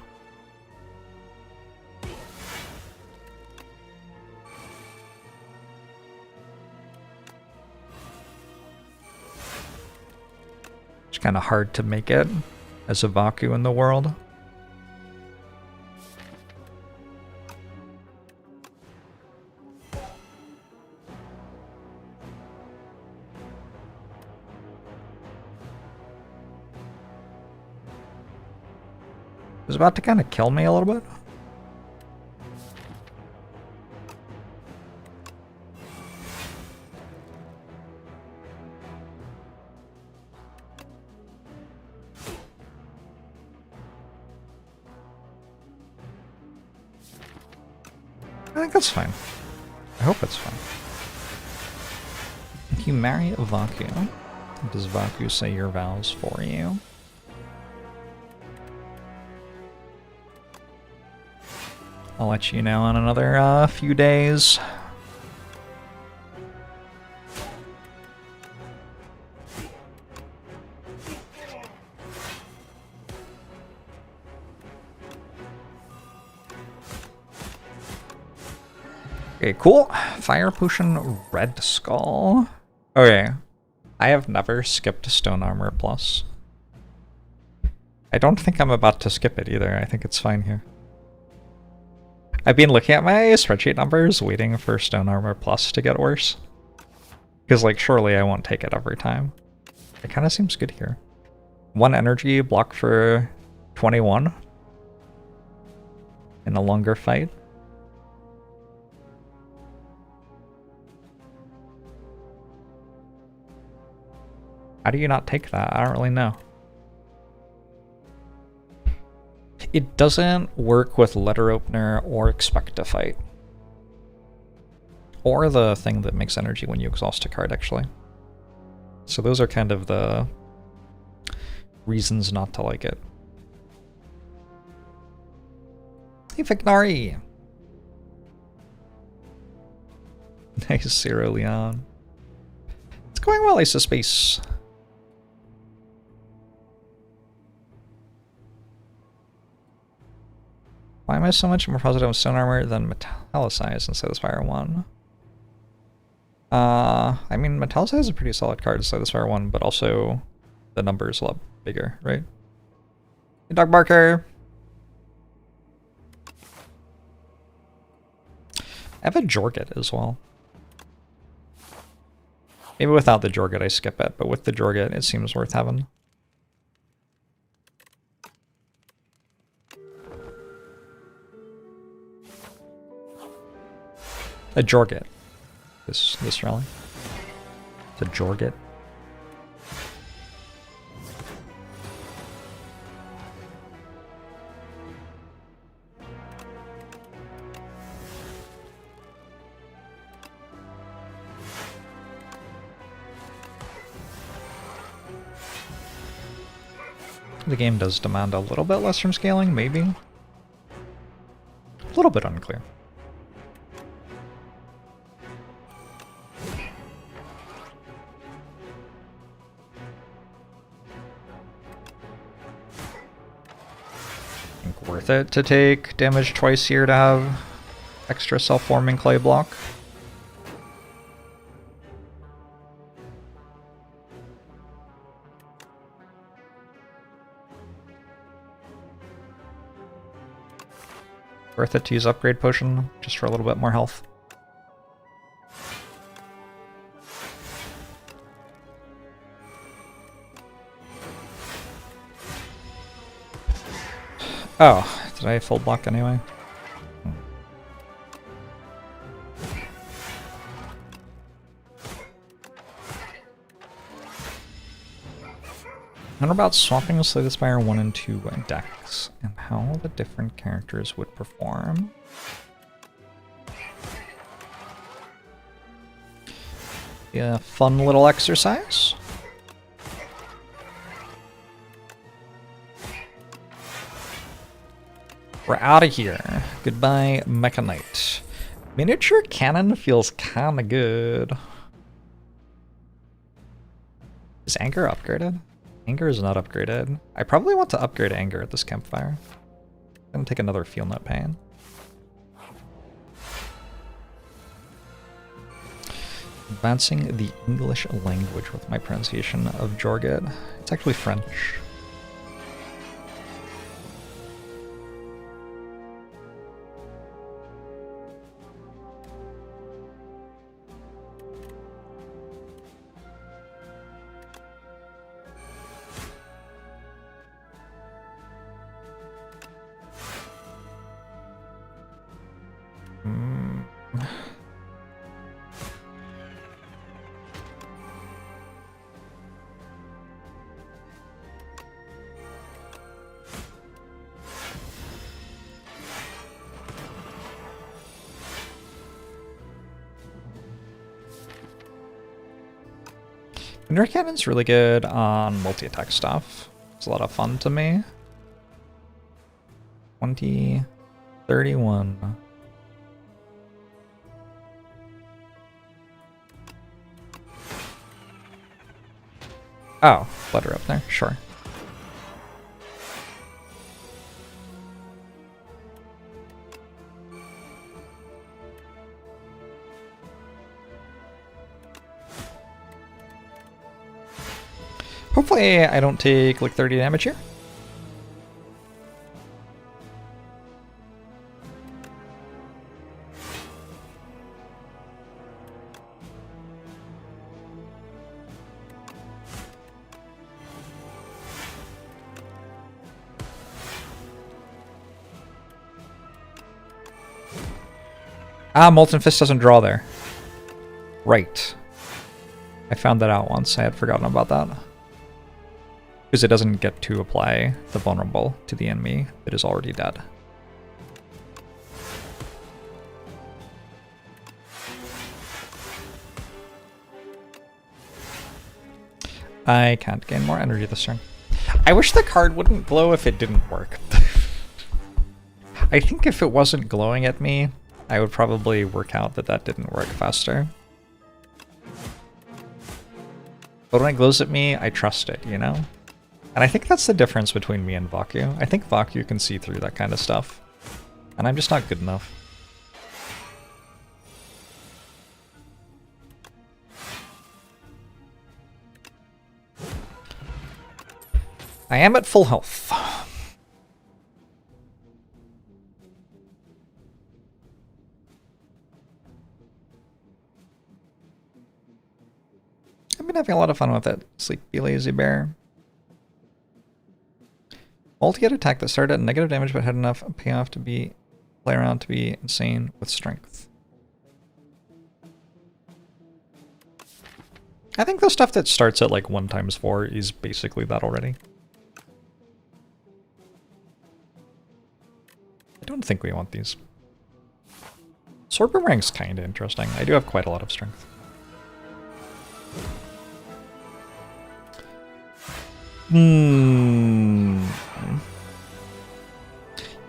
It's kind of hard to make it as a Vaku in the world. It was about to kind of kill me a little bit. I think that's fine. I hope it's fine. If you marry a Vaku, does Vaku say your vows for you? I'll let you know in another few days. Okay, cool. Fire Potion Red Skull. Okay. I have never skipped Stone Armor Plus. I don't think I'm about to skip it either. I think it's fine here. I've been looking at my spreadsheet numbers, waiting for Stone Armor Plus to get worse. Because, like, surely I won't take it every time. It kind of seems good here. 1 energy, block for 21. In a longer fight. How do you not take that? I don't really know. It doesn't work with Letter Opener or Expect to Fight. Or the thing that makes energy when you exhaust a card, actually. So those are kind of the reasons not to like it. Hey, Fignari! Nice, Zero Leon. It's going well, Ace of Space. Why am I so much more positive on Stone Armor than Metallicize instead of Spire 1? I mean, Metallicize is a pretty solid card instead of Spire 1, but also the number is a lot bigger, right? Hey, Dog Barker! I have a Jorget as well. Maybe without the Jorget I skip it, but with the Jorget it seems worth having. A Jorget. This rally. It's a Jorget. The game does demand a little bit less from scaling, maybe. A little bit unclear. I think worth it to take damage twice here to have extra self-forming clay block. Worth it to use upgrade potion, just for a little bit more health. Oh, did I full block anyway? I wonder about swapping Slay the Spire 1 and 2 decks, and how the different characters would perform. Yeah, fun little exercise. We're out of here. Goodbye, Mecha Knight. Miniature cannon feels kinda good. Is Anger upgraded? Anger is not upgraded. I probably want to upgrade Anger at this campfire. I'm gonna take another Feel No Pain. Advancing the English language with my pronunciation of Jorget. It's actually French. Thunder Cannon's really good on multi-attack stuff. It's a lot of fun to me. 20, 31. Oh, let her up there, sure. Hopefully I don't take like 30 damage here. Ah, Molten Fist doesn't draw there. Right. I found that out once. I had forgotten about that. Because it doesn't get to apply the vulnerable to the enemy that is already dead. I can't gain more energy this turn. I wish the card wouldn't glow if it didn't work. I think if it wasn't glowing at me, I would probably work out that that didn't work faster. But when it glows at me, I trust it, you know? And I think that's the difference between me and Vaku. I think Vaku can see through that kind of stuff. And I'm just not good enough. I am at full health. I've been having a lot of fun with it. Sleepy Lazy Bear. Multi-hit attack that started at negative damage but had enough payoff to play around to be insane with strength. I think the stuff that starts at like 1x4 is basically that already. I don't think we want these. Sword Boomerang's kind of interesting. I do have quite a lot of strength.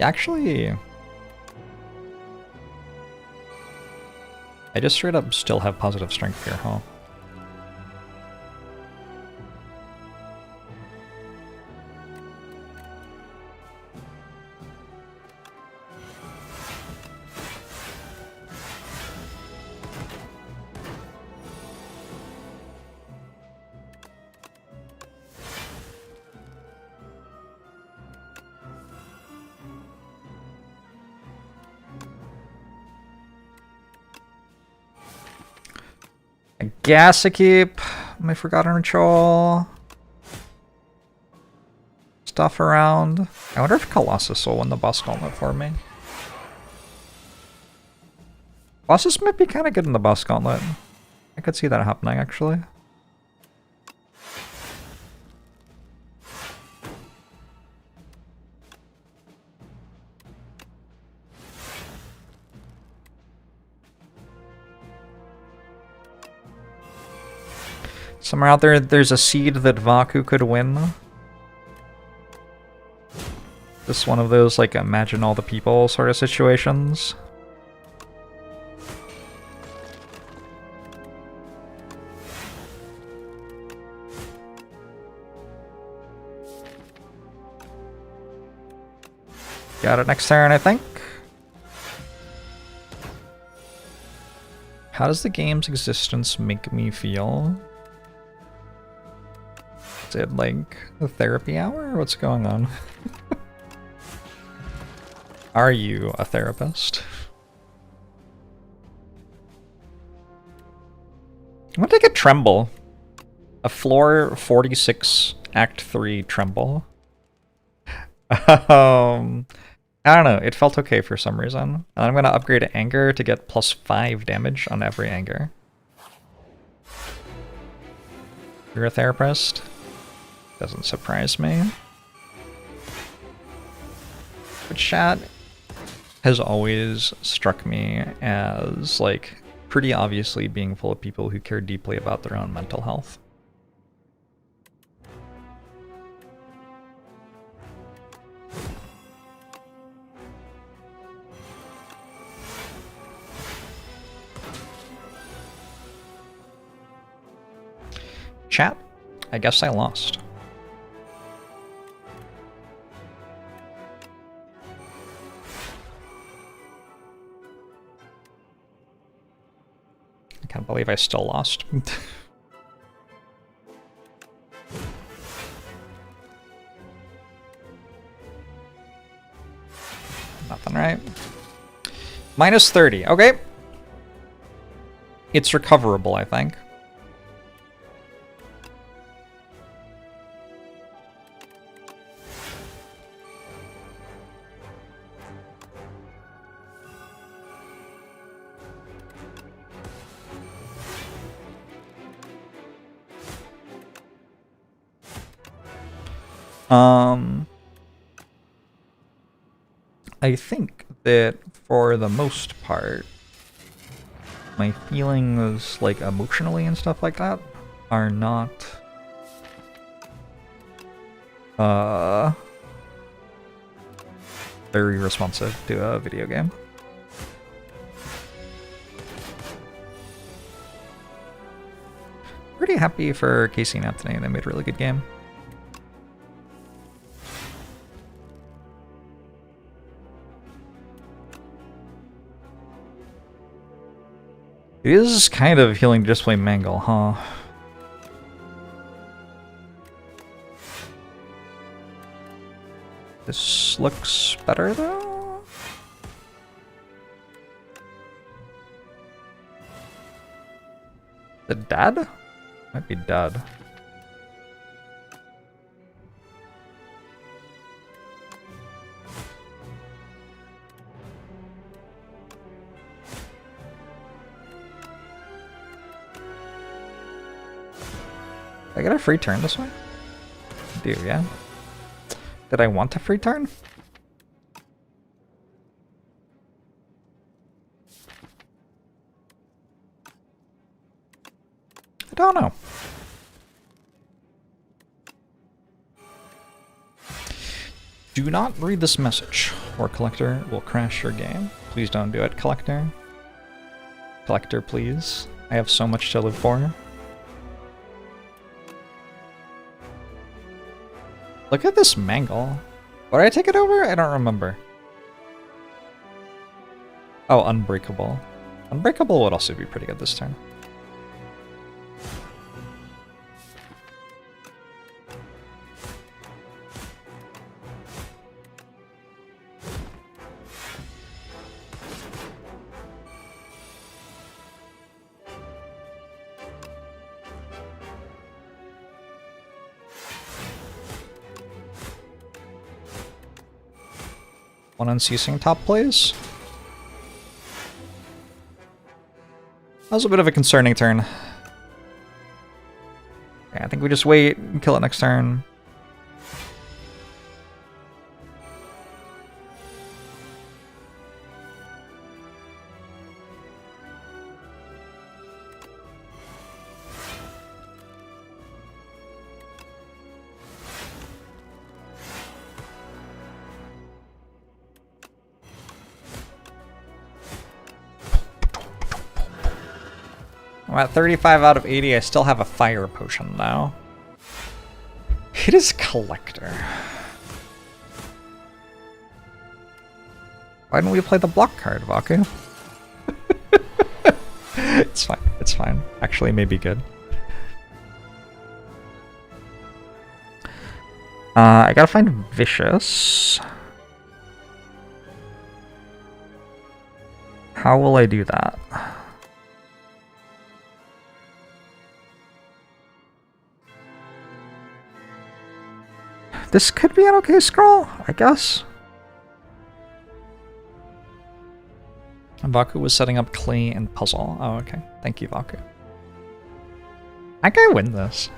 Actually, I just straight up still have positive strength here, huh? Gas keep my forgotten ritual stuff around. I wonder if Colossus will win the boss gauntlet for me. Colossus might be kind of good in the boss gauntlet. I could see that happening actually. Somewhere out there, there's a seed that Vaku could win. Just one of those, like, imagine all the people sort of situations. Got it next turn, I think. How does the game's existence make me feel? Is it like a therapy hour or what's going on? Are you a therapist? I'm gonna take a Tremble. A floor 46 Act 3 Tremble. I don't know, it felt okay for some reason. I'm gonna upgrade to Anger to get +5 damage on every Anger. You're a therapist? Doesn't surprise me. But chat has always struck me as, like, pretty obviously being full of people who care deeply about their own mental health. Chat, I guess I lost. I can't believe I still lost. Nothing, right? -30, okay. It's recoverable, I think. I think that for the most part, my feelings, like emotionally and stuff like that, are not very responsive to a video game. Pretty happy for Casey and Anthony. They made a really good game. It is kind of healing to just play Mangle, huh? This looks better, though? The dad? Might be dead. Did I get a free turn this way? I do, yeah. Did I want a free turn? I don't know. Do not read this message, or Collector will crash your game. Please don't do it, Collector. Collector, please. I have so much to live for. Look at this mangle. What did I take it over? I don't remember. Oh, Unbreakable. Unbreakable would also be pretty good this turn. One unceasing top plays. That was a bit of a concerning turn. Okay, I think we just wait and kill it next turn. I'm at 35 out of 80. I still have a fire potion now. It is Collector. Why didn't we play the block card, Vaku? It's fine. It's fine. Actually, maybe good. I gotta find Vicious. How will I do that? This could be an okay scroll, I guess. Vaku was setting up clay and puzzle. Oh, okay. Thank you, Vaku. I can win this.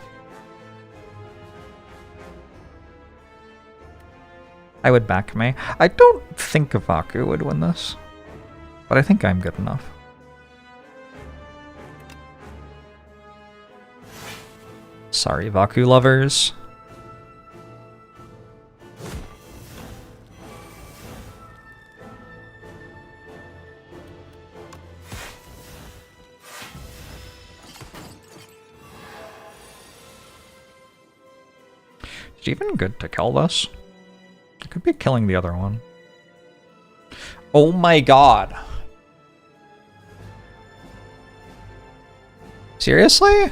I would back me. I don't think Vaku would win this, but I think I'm good enough. Sorry, Vaku lovers. It's even good to kill this. I could be killing the other one. Oh my god. Seriously?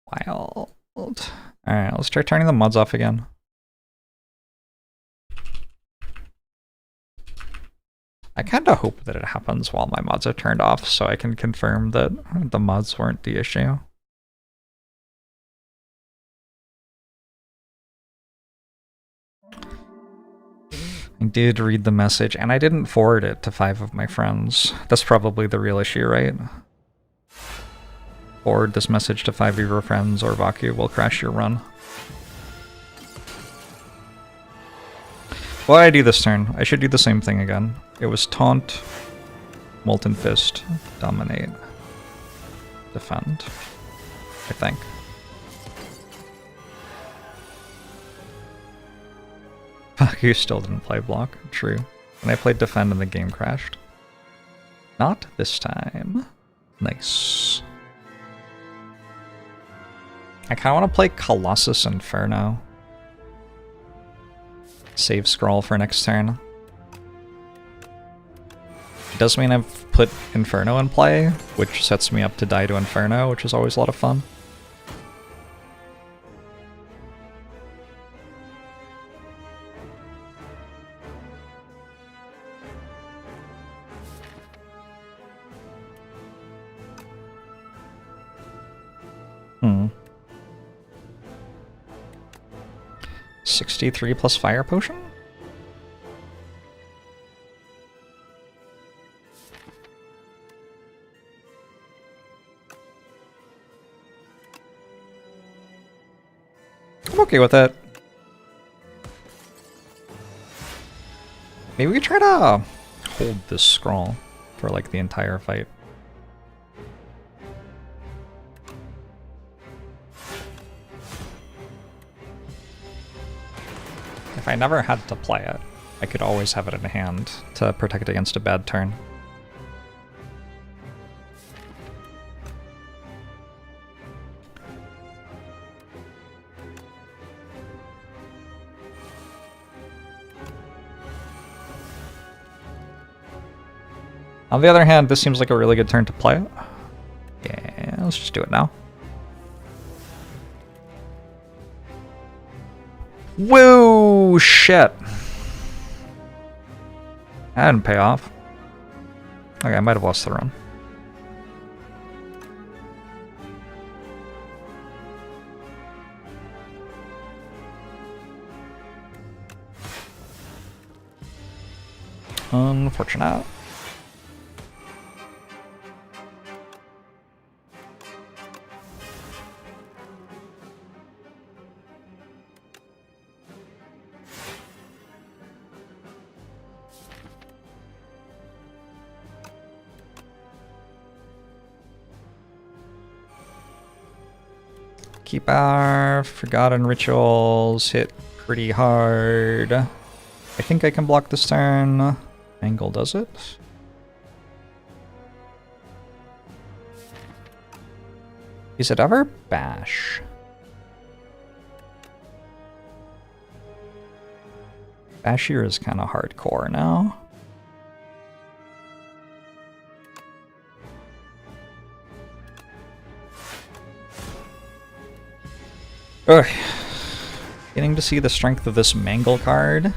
Wild. Alright, let's try turning the mods off again. I kind of hope that it happens while my mods are turned off so I can confirm that the mods weren't the issue. I did read the message, and I didn't forward it to 5 of my friends. That's probably the real issue, right? Forward this message to 5 of your friends, or Vaku will crash your run. What did I do this turn? I should do the same thing again. It was Taunt, Molten Fist, Dominate, Defend, I think. Vaku still didn't play block, true. And I played Defend and the game crashed. Not this time. Nice. I kind of want to play Colossus Inferno. Save scroll for next turn. It does mean I've put Inferno in play, which sets me up to die to Inferno, which is always a lot of fun. Hmm. 63 plus fire potion? I'm okay with it. Maybe we try to hold this scroll for like the entire fight. If I never had to play it, I could always have it in hand to protect against a bad turn. On the other hand, this seems like a really good turn to play it. Yeah, let's just do it now. Whoa, shit. That didn't pay off. Okay, I might have lost the run. Unfortunate. Keep our Forgotten Rituals hit pretty hard. I think I can block this turn. Angle does it. Is it ever bash? Bashir is kind of hardcore now. Ugh. Getting to see the strength of this Mangle card.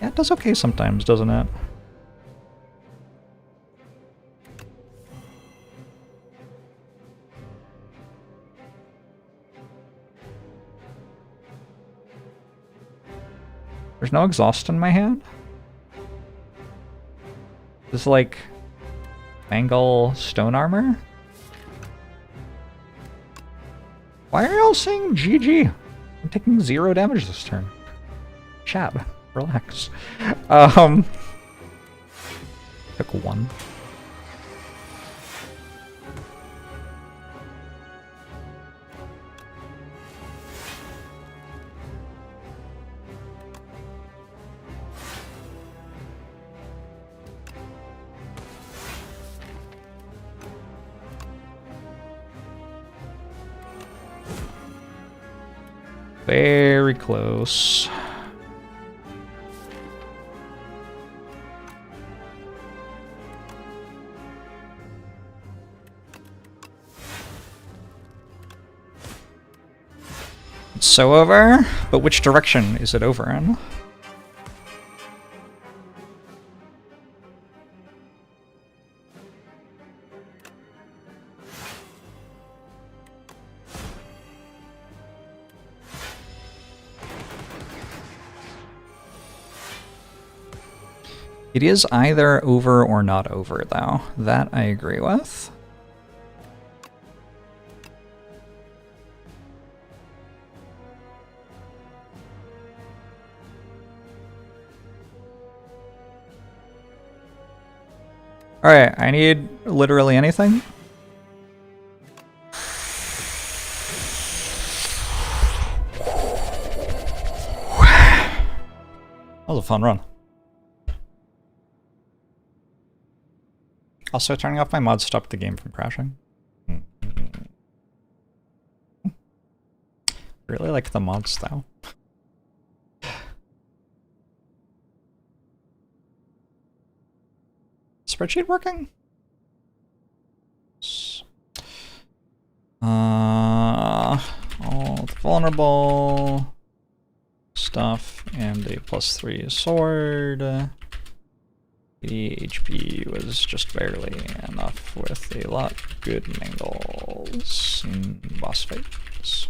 Yeah, it does okay sometimes, doesn't it? There's no exhaust in my hand? This is like Mangle Stone Armor? Why are y'all saying GG? I'm taking 0 damage this turn. Chat, relax. Took 1. Very close. It's so over, but which direction is it over in? It is either over or not over, though. That I agree with. Alright, I need literally anything. That was a fun run. Also, turning off my mods stopped the game from crashing. Really like the mods, though. Spreadsheet working? All the vulnerable stuff and a +3 sword. The HP was just barely enough with a lot of good mangles in boss fights.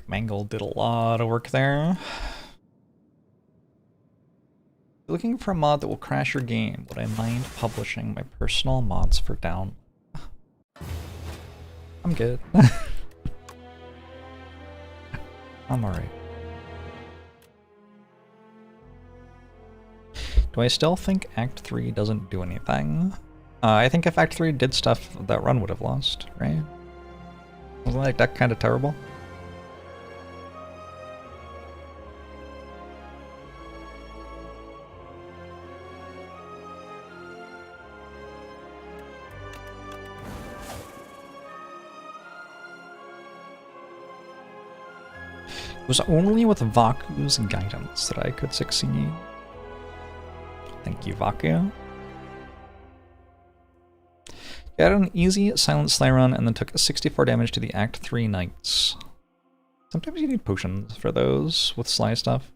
Mangle did a lot of work there. Looking for a mod that will crash your game, would I mind publishing my personal mods for download? I'm good. I'm alright. Do I still think Act 3 doesn't do anything? I think if Act 3 did stuff, that run would have lost, right? Wasn't like that kind of terrible? It was only with Vaku's guidance that I could succeed. Thank you, Vaku. Got an easy silent sleigh run and then took 64 damage to the Act 3 knights. Sometimes you need potions for those with sly stuff.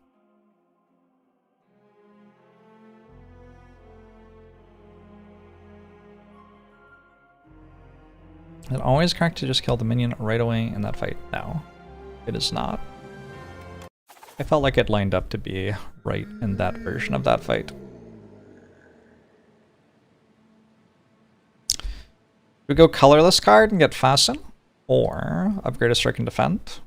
It always correct to just kill the minion right away in that fight. No, it is not. I felt like it lined up to be right in that version of that fight. We go colorless card and get Fasten, or upgrade a Strike and Defend.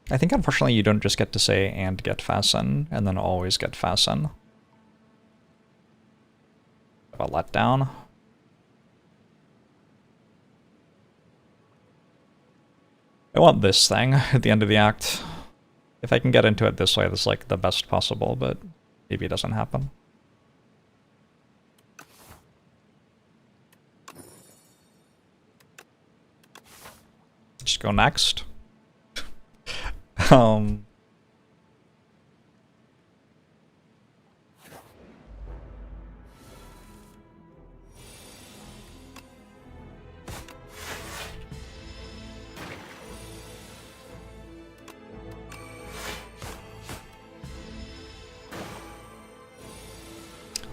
I think unfortunately you don't just get to say and get Fasten, and then always get Fasten. A letdown. I want this thing at the end of the act. If I can get into it this way, that's like the best possible, but maybe it doesn't happen. Just go next. Have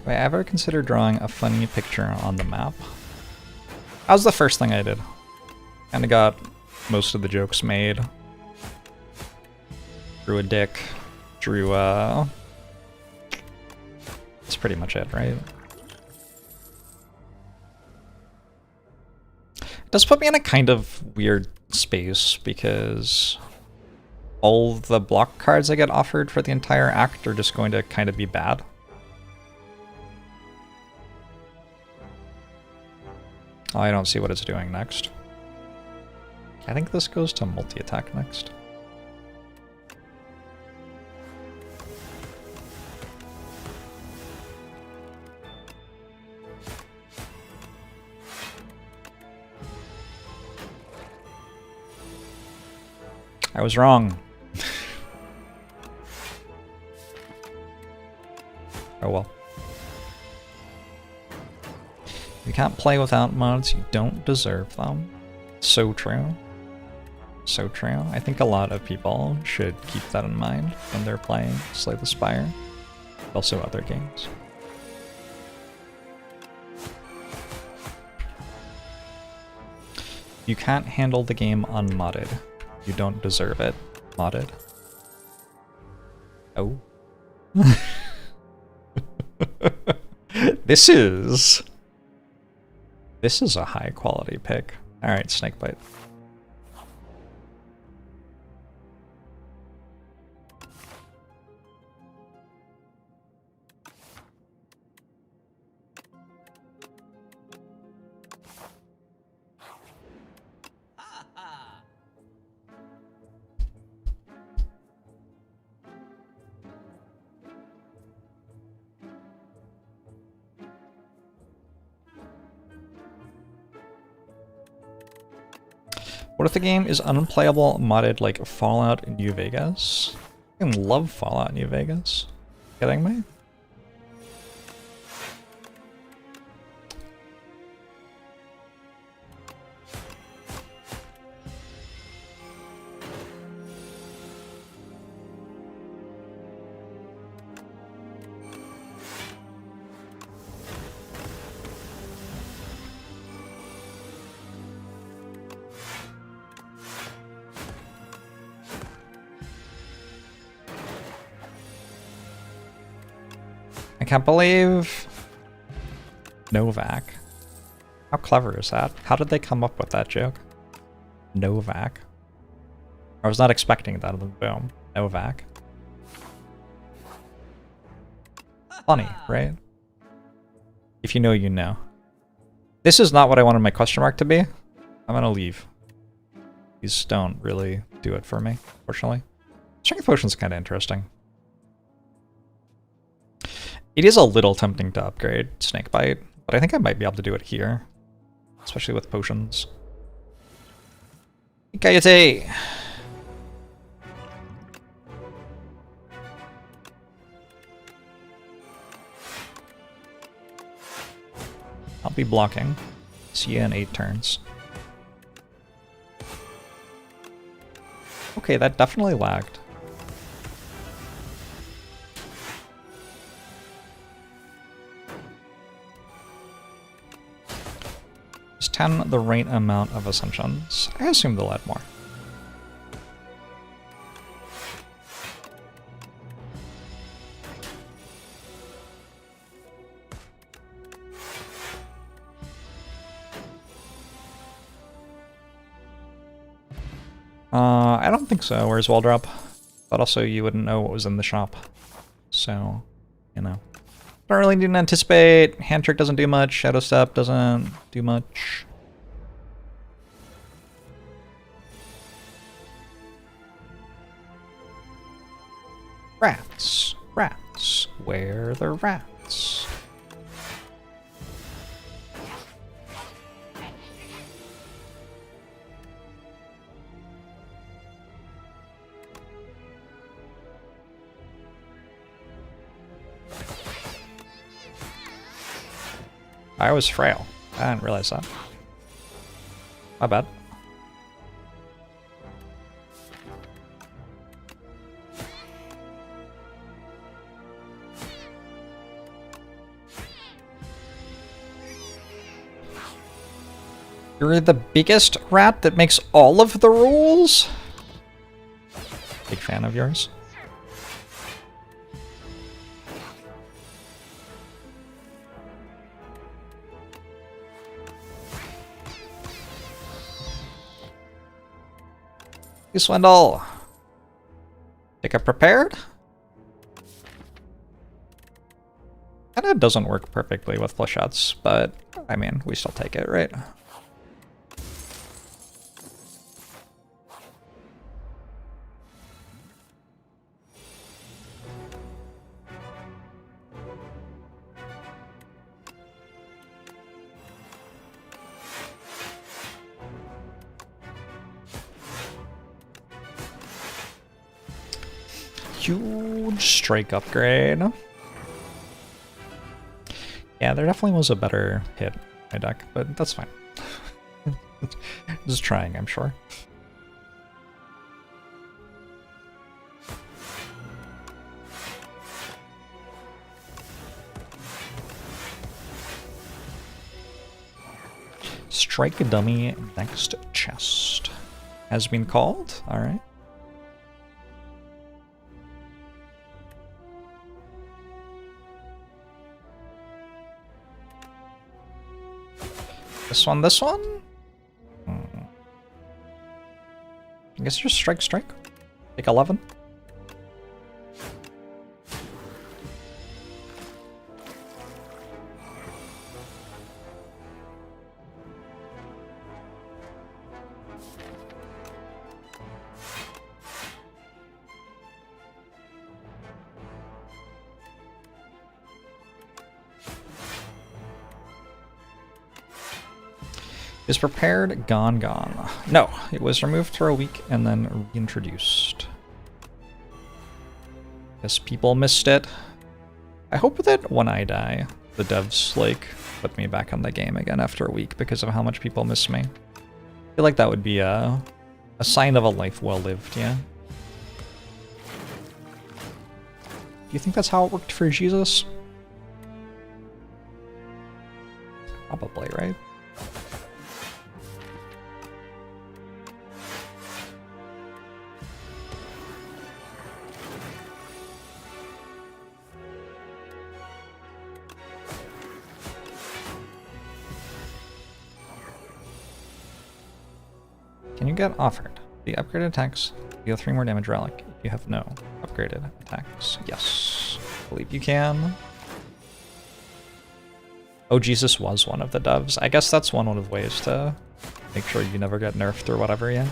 I ever considered drawing a funny picture on the map? That was the first thing I did. Kinda got most of the jokes made. Drew a dick. Drew that's pretty much it, right? It does put me in a kind of weird space because all the block cards I get offered for the entire act are just going to kind of be bad. Oh, I don't see what it's doing next. I think this goes to multi-attack next. I was wrong. Oh well. You can't play without mods, you don't deserve them. So true. So true. I think a lot of people should keep that in mind when they're playing Slay the Spire. Also other games. You can't handle the game unmodded. You don't deserve it modded. Oh. This is a high quality pick. Alright, Snakebite. What if the game is unplayable modded like Fallout New Vegas? I love Fallout New Vegas. Kidding me? I can't believe Novak. How clever is that? How did they come up with that joke? Novak. I was not expecting that. Boom. No vac. Funny, right? If you know, you know. This is not what I wanted my question mark to be. I'm gonna leave. These don't really do it for me, fortunately. Strength potion's kind of interesting. It is a little tempting to upgrade Snakebite, but I think I might be able to do it here. Especially with potions. Ikayate! I'll be blocking. See you in 8 turns. Okay, that definitely lagged. Is 10 the right amount of ascensions? I assume they'll add more. I don't think so. Where's wall drop? But also you wouldn't know what was in the shop. So, you know. Don't really need to anticipate. Hand trick doesn't do much. Shadow step doesn't do much. Rats. Rats. Where are the rats? I was frail. I didn't realize that. My bad. You're the biggest rat that makes all of the rules? Big fan of yours. You swindle. Pick up prepared? Kinda doesn't work perfectly with flechettes, but I mean, we still take it, right? Huge strike upgrade. Yeah, there definitely was a better hit in my deck, but that's fine. Just trying, I'm sure. Strike a dummy next chest. Has been called, alright. This one, this one? I guess just strike. Take 11. Is prepared, gone. No, it was removed for a week and then reintroduced. Guess people missed it. I hope that when I die, the devs, like, put me back on the game again after a week because of how much people miss me. I feel like that would be a sign of a life well lived, yeah? Do you think that's how it worked for Jesus? Probably, right? Can you get offered? The upgraded attacks Deal 3 more damage relic. You have no upgraded attacks. Yes. I believe you can. Oh, Jesus was one of the doves. I guess that's one of the ways to make sure you never get nerfed or whatever, yeah.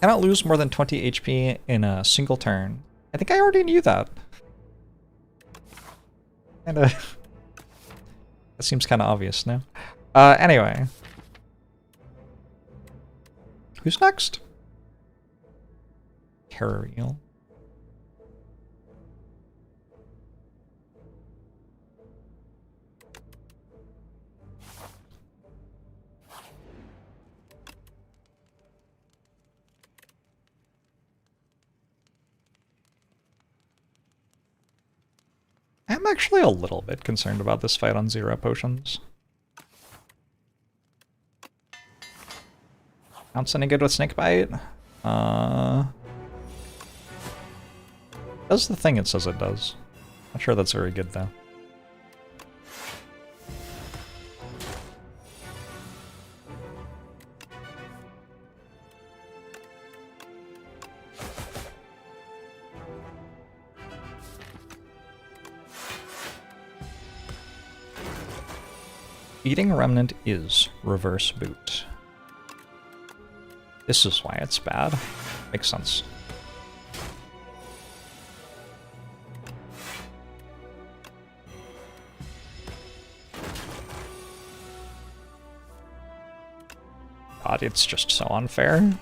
Cannot lose more than 20 HP in a single turn. I think I already knew that. Kinda. That seems kind of obvious now. Anyway. Who's next? Terror Eel. I'm actually a little bit concerned about this fight on 0 potions. Sounds any good with Snakebite? Does the thing it says it does. Not sure that's very good though. Eating Remnant is reverse boot. This is why it's bad. Makes sense. God, it's just so unfair.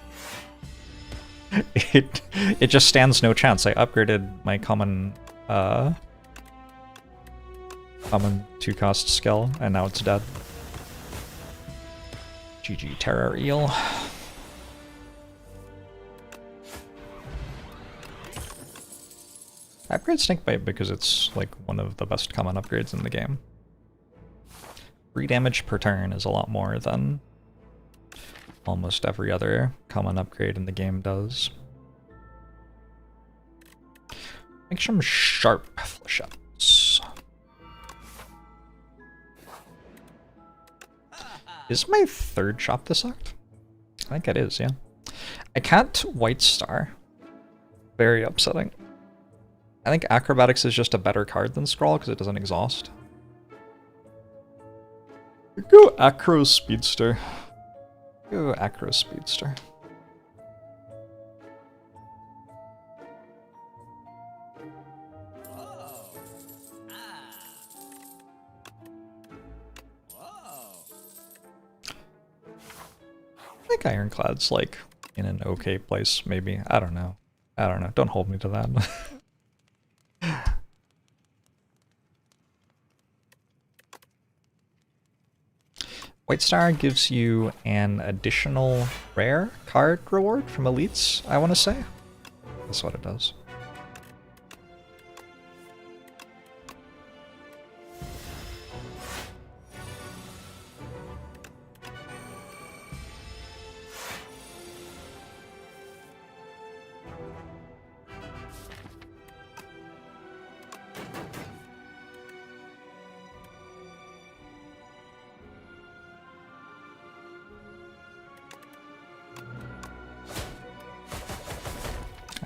It just stands no chance. I upgraded my common 2-cost skill, and now it's dead. GG Terror Eel. I upgrade Snakebite because it's like one of the best common upgrades in the game. 3 damage per turn is a lot more than almost every other common upgrade in the game does. Make some sharp flesh-ups. Is my 3rd shop this act? I think it is, yeah. I can't White Star. Very upsetting. I think Acrobatics is just a better card than Scroll because it doesn't exhaust. Go Acro Speedster. Go Acro Speedster. I think Ironclad's like in an okay place, maybe. I don't know. I don't know. Don't hold me to that. White Star gives you an additional rare card reward from elites, I want to say. That's what it does.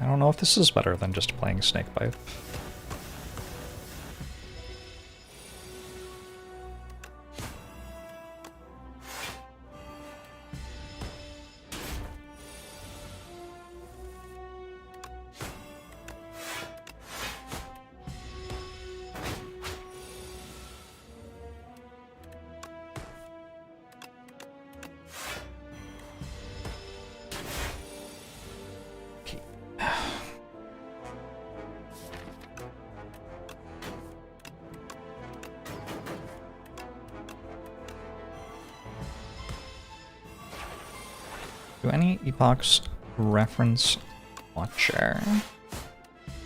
I don't know if this is better than just playing Snakebite. Do any epochs reference Watcher?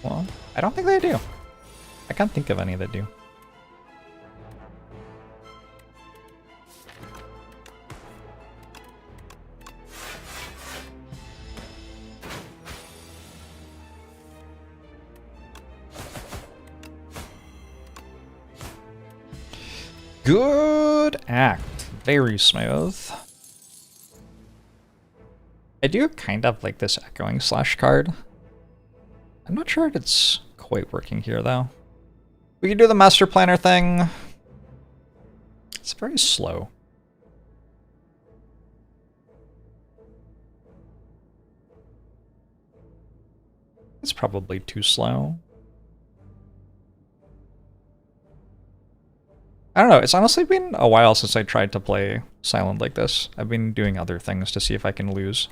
Well, I don't think they do. I can't think of any that do. Good act. Very smooth. I do kind of like this echoing slash card. I'm not sure if it's quite working here though. We can do the master planner thing. It's very slow. It's probably too slow. I don't know, it's honestly been a while since I tried to play Silent like this. I've been doing other things to see if I can lose.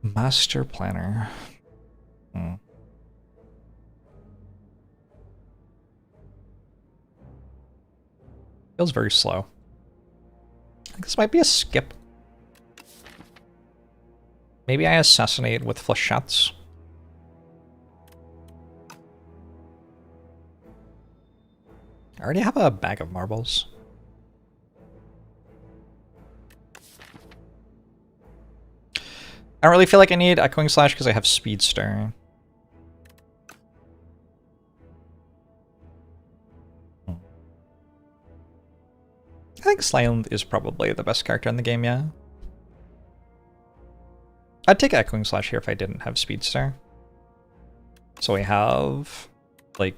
Master Planner. Feels very slow. I think this might be a skip. Maybe I assassinate with flechettes. I already have a bag of marbles. I don't really feel like I need Echoing Slash because I have Speedster. I think Silent is probably the best character in the game, yeah. I'd take Echoing Slash here if I didn't have Speedster. So we have, like,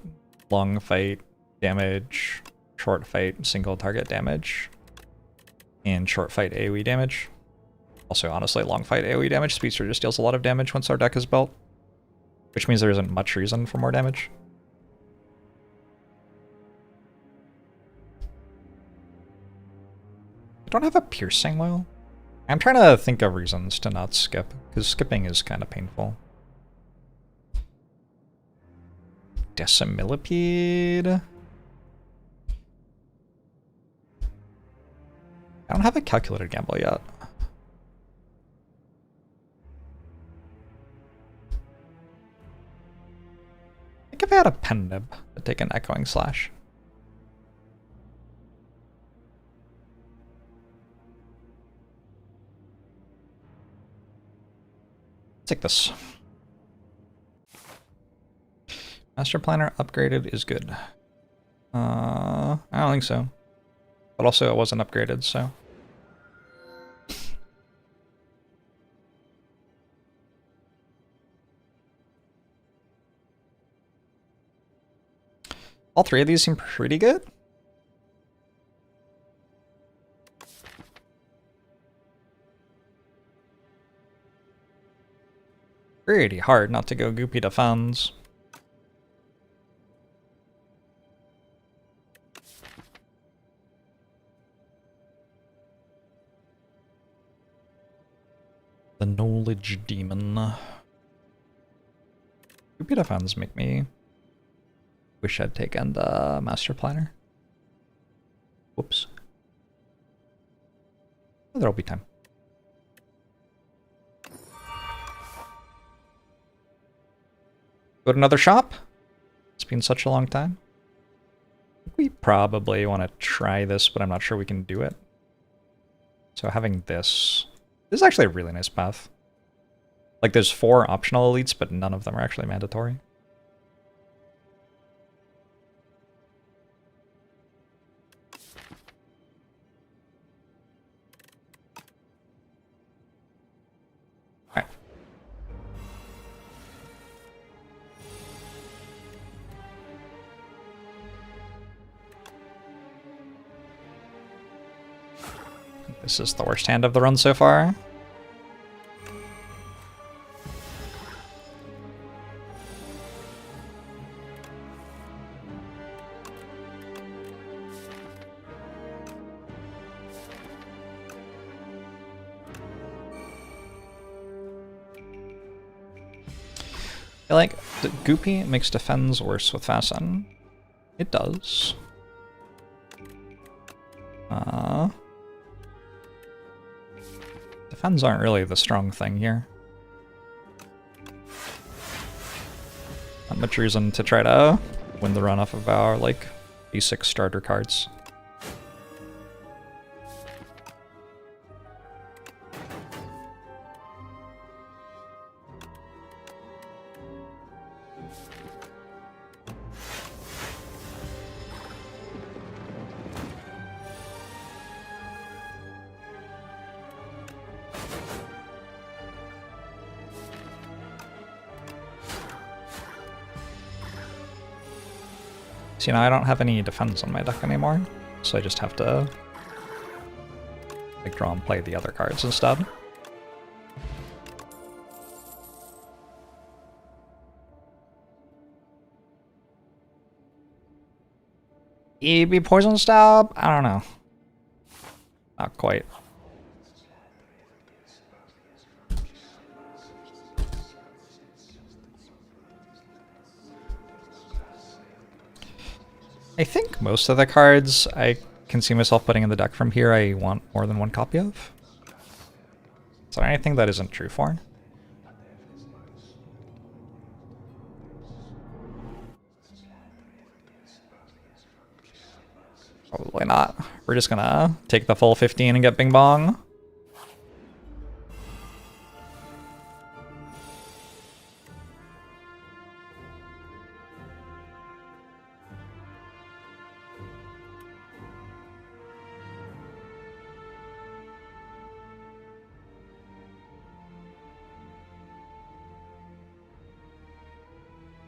long fight damage, short fight single target damage, and short fight AoE damage. Also, honestly, long fight AoE damage. Speedster just deals a lot of damage once our deck is built, which means there isn't much reason for more damage. I don't have a piercing though. I'm trying to think of reasons to not skip, because skipping is kind of painful. Decimillipede. I don't have a calculated gamble yet. I think if I had a pen nib, I'd take an Echoing Slash. Take this. Master Planner upgraded is good. I don't think so. But also it wasn't upgraded, so. All three of these seem pretty good. Pretty hard not to go Goopy to Funds. The Knowledge Demon. Goopy to Funds make me wish I'd taken the Master Planner. Whoops. Oh, there'll be time. Go to another shop? It's been such a long time. We probably want to try this, but I'm not sure we can do it. So having this is actually a really nice path. Like there's 4 optional elites, but none of them are actually mandatory. Alright. This is the worst hand of the run so far. I feel like the Goopy makes defense worse with Fasten. It does. Defense aren't really the strong thing here. Not much reason to try to win the run off of our, like, basic starter cards. you know, I don't have any defense on my deck anymore, so I just have to like draw and play the other cards instead. EB Poison Stab? I don't know. Not quite. I think most of the cards I can see myself putting in the deck from here I want more than one copy of. Is there anything that isn't true for? Probably not. We're just gonna take the full 15 and get bing bong.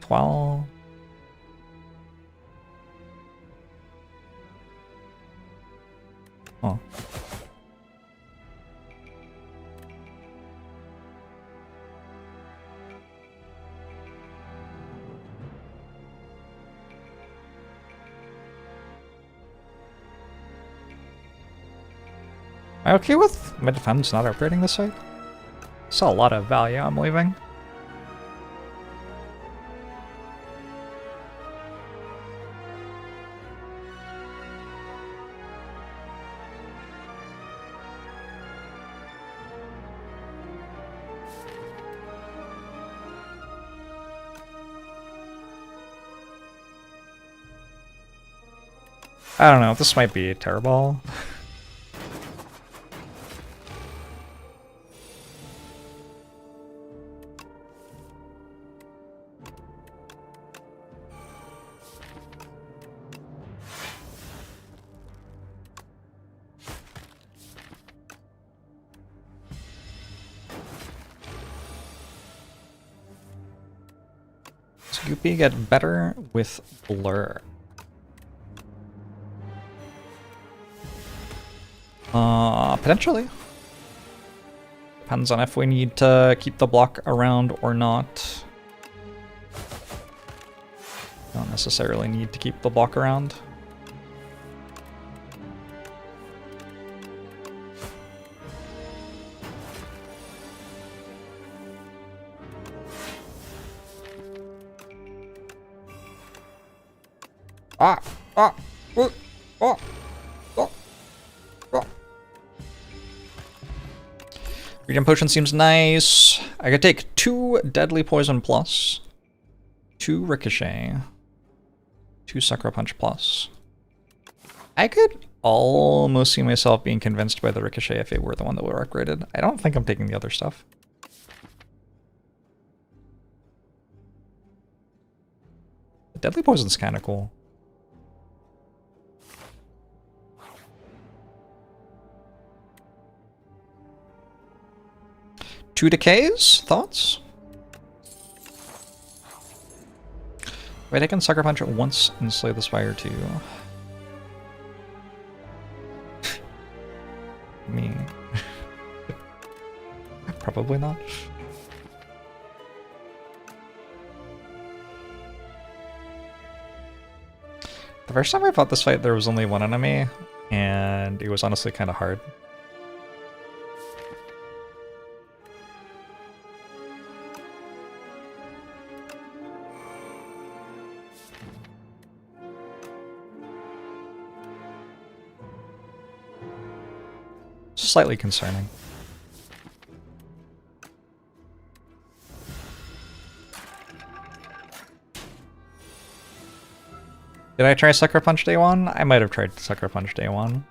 Well, oh. Am I okay with my defense not upgrading this side? Saw a lot of value I'm leaving. I don't know, this might be terrible. Does Goopy get better with Blur? Potentially. Depends on if we need to keep the block around or not. Don't necessarily need to keep the block around. Regen Potion seems nice. I could take 2 Deadly Poison plus, 2 Ricochet, 2 Sucker Punch plus. I could almost see myself being convinced by the Ricochet if it were the one that were upgraded. I don't think I'm taking the other stuff. The Deadly Poison's kind of cool. Two Decays? Thoughts? Wait, I can Sucker Punch it once and Slay the Spire too. Me. Probably not. The first time I fought this fight, there was only one enemy, and it was honestly kind of hard. Slightly concerning. Did I try Sucker Punch day one? I might have tried Sucker Punch day one.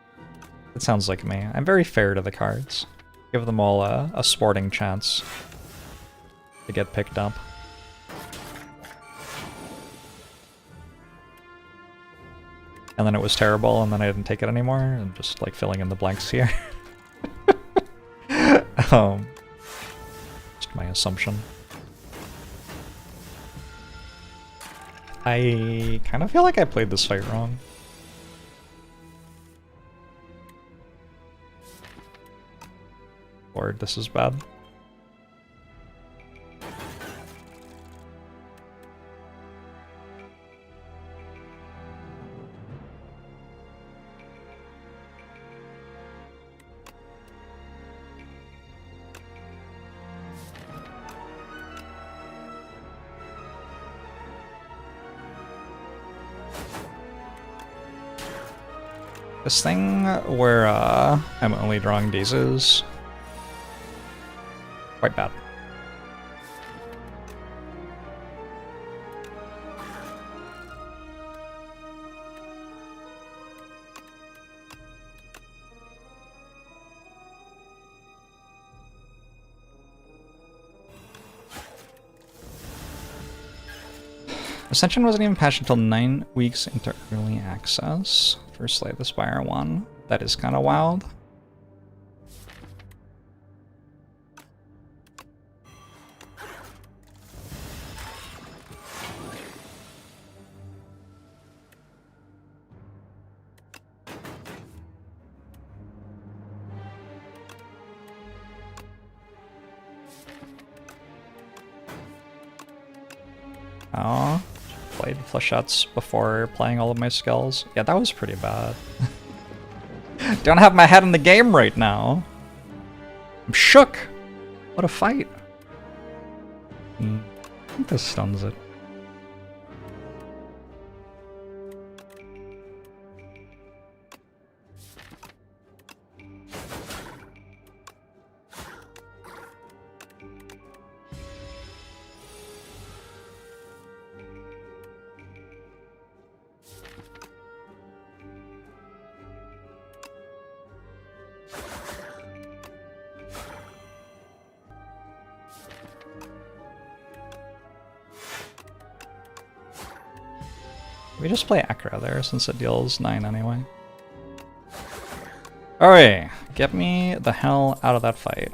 It sounds like me. I'm very fair to the cards. Give them all a sporting chance to get picked up. And then it was terrible, and then I didn't take it anymore. I'm just like filling in the blanks here. Just my assumption. I kind of feel like I played this fight wrong. Lord, this is bad. This thing where I'm only drawing these is quite bad. Ascension wasn't even patched until 9 weeks into early access for Slay the Spire 1. That is kind of wild. Oh, played flesh shots before playing all of my skills. Yeah, that was pretty bad. Don't have my head in the game right now. I'm shook. What a fight. I think this stuns it. We just play Acra there since it deals 9 anyway. Alright, get me the hell out of that fight.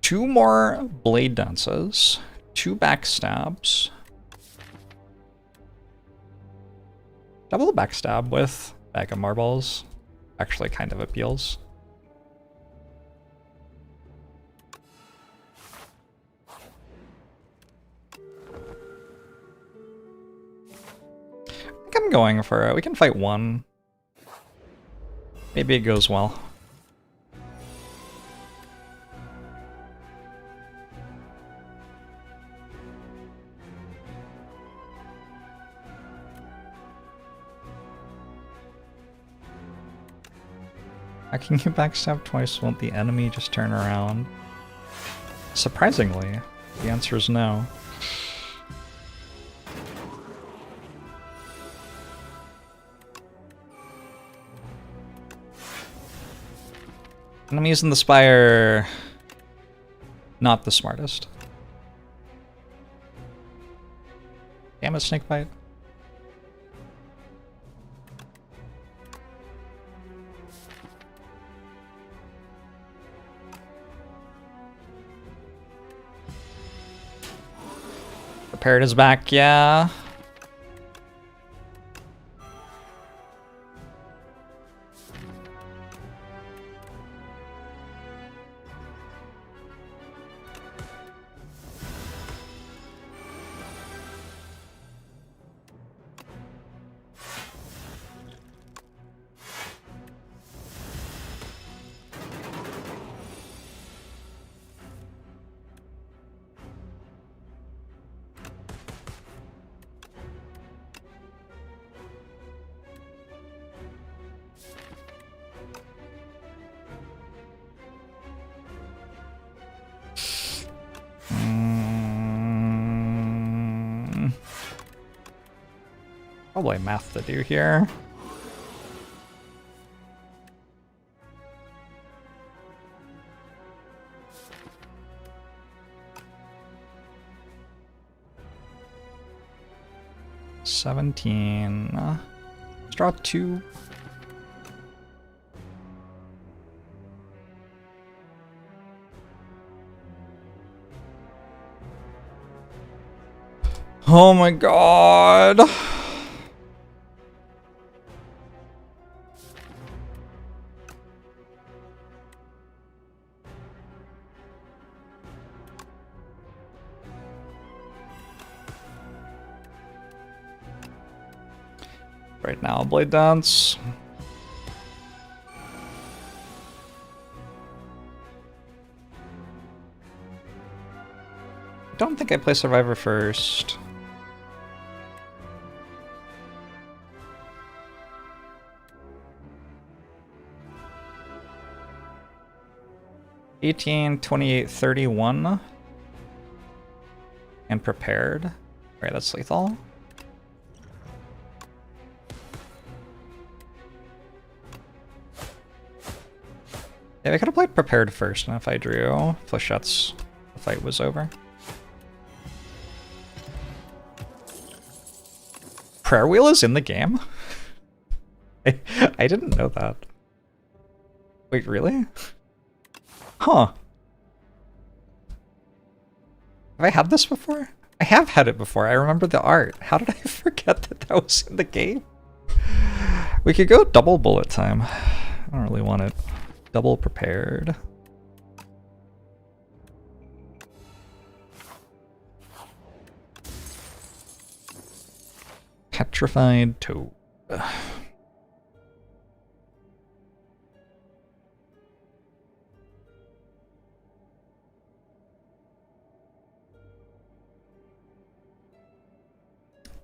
Two more blade dances, 2 backstabs. Double backstab with bag of marbles actually kind of appeals. I think I'm going for it. We can fight 1. Maybe it goes well. How can you backstab twice? Won't the enemy just turn around? Surprisingly, the answer is no. Enemies in the spire, not the smartest. Damn it, snakebite. Prepared is back, yeah. Probably math to do here. $17. Let's draw 2. Oh my god. Right now, Blade Dance. I don't think I play Survivor first. $18, $28, $31. And prepared. Alright, that's lethal. Yeah, I could have played prepared first, and if I drew flechettes, the fight was over. Prayer Wheel is in the game? I didn't know that. Wait, really? Huh. Have I had this before? I have had it before. I remember the art. How did I forget that that was in the game? We could go double bullet time. I don't really want it. Double prepared. Petrified Toad.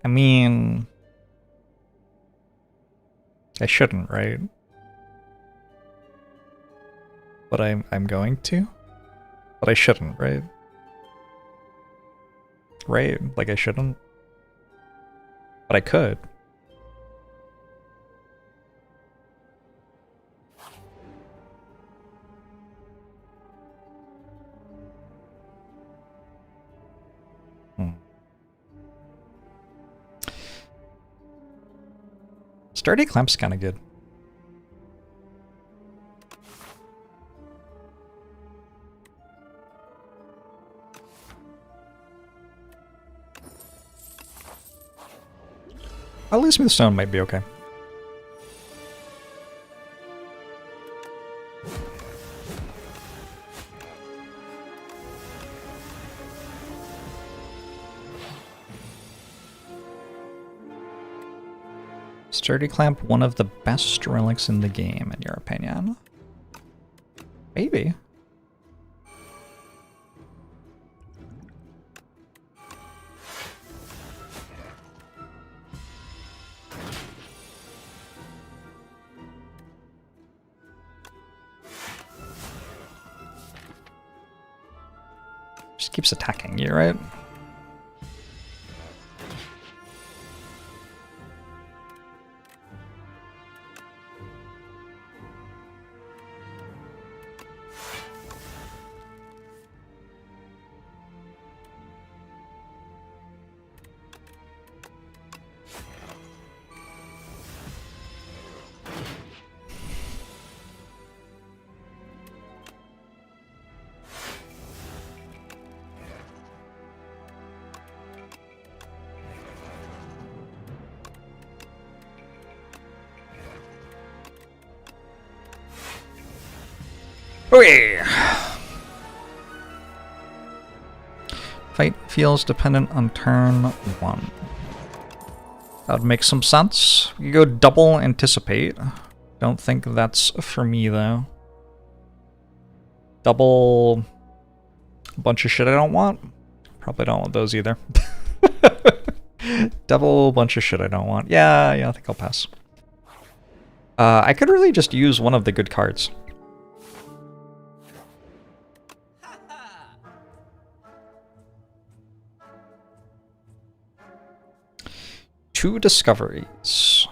I mean, I shouldn't, right? But I'm going to. But I shouldn't, right? Right? Like I shouldn't. But I could. Sturdy Clamp's kind of good. At least Smooth Stone might be okay. Sturdy Clamp, one of the best relics in the game, in your opinion? Maybe. Just keeps attacking you, right? Okay. Fight feels dependent on turn 1. That would make some sense. You go double anticipate. Don't think that's for me though. Double a bunch of shit I don't want. Probably don't want those either. Double bunch of shit I don't want. Yeah, I think I'll pass. I could really just use one of the good cards. Two discoveries.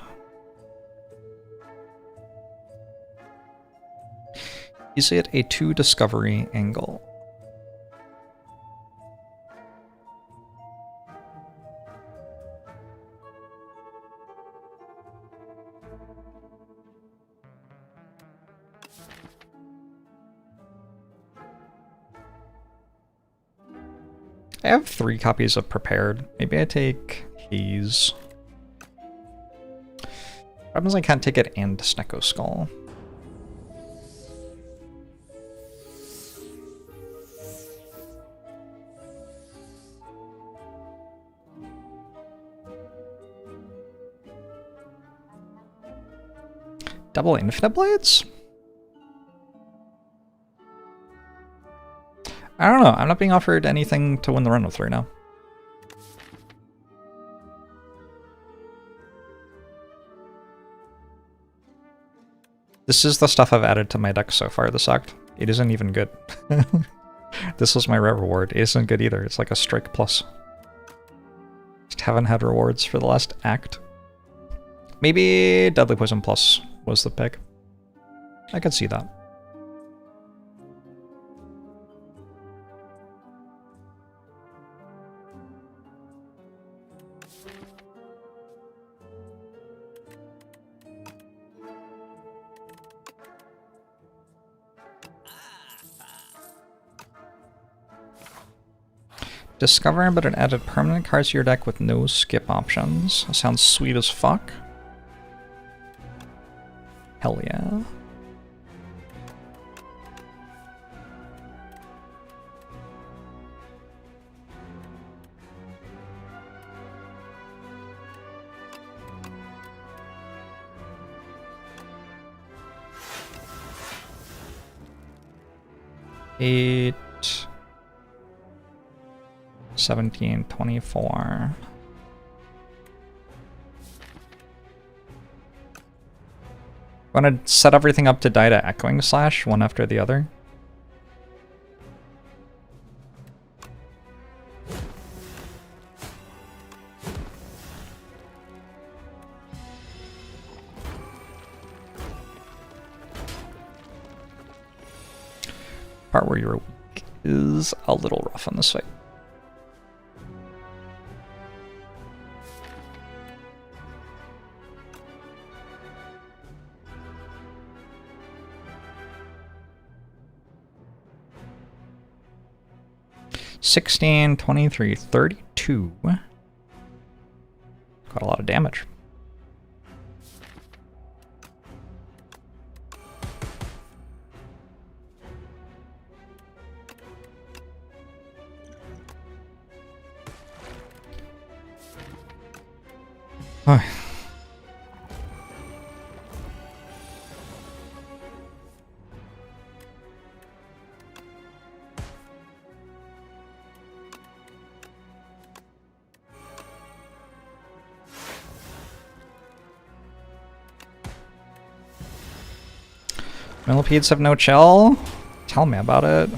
Is it a 2 discovery angle? I have 3 copies of Prepared. Maybe I take Haze. Problem is I can't take it and Snecko Skull. Double Infinite Blades? I don't know. I'm not being offered anything to win the run with right now. This is the stuff I've added to my deck so far this act. It isn't even good. This was my rare reward. It isn't good either. It's like a strike plus. Just haven't had rewards for the last act. Maybe Deadly Poison Plus was the pick. I could see that. Discover but it added permanent cards to your deck with no skip options. That sounds sweet as fuck. Hell yeah. Eight, 17, 24. Want to set everything up to die to Echoing Slash, one after the other? Part where you're weak is a little rough on this fight. $16, 23, 32. Got a lot of damage. Oh. Millipedes have no chill? Tell me about it.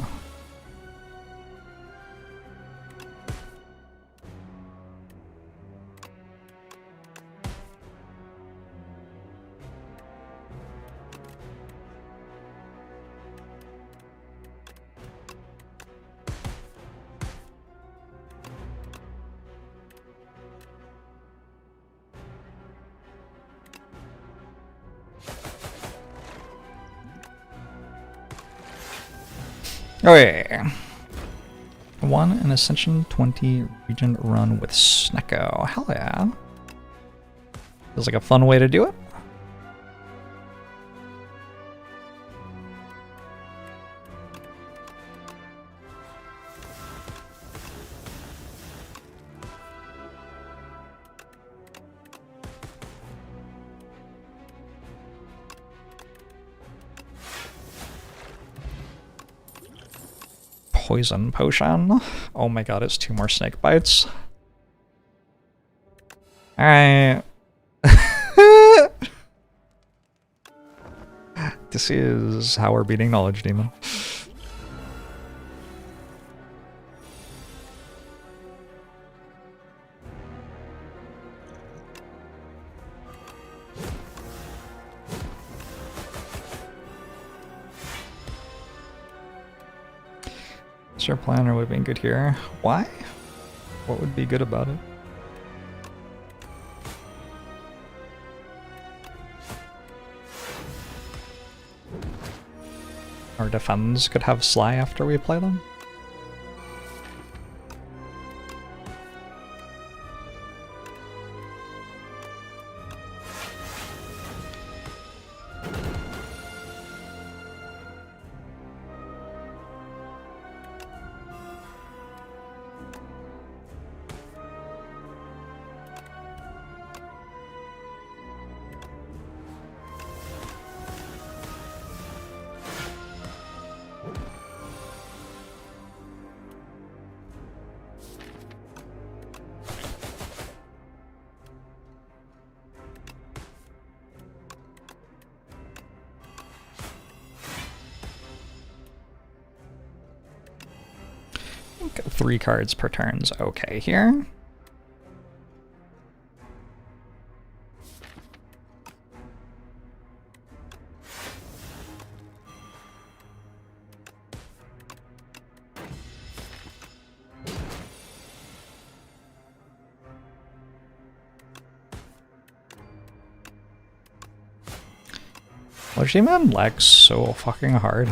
Okay. 1 an Ascension 20 Regent run with Snecko. Hell yeah. Feels like a fun way to do it. Poison potion. Oh my god, it's 2 more snake bites. Alright. This is how we're beating Knowledge Demon. Your planner would have been good here. Why? What would be good about it? Our defense could have Sly after we play them. 3 cards per turn's okay here. Legiman lags so fucking hard.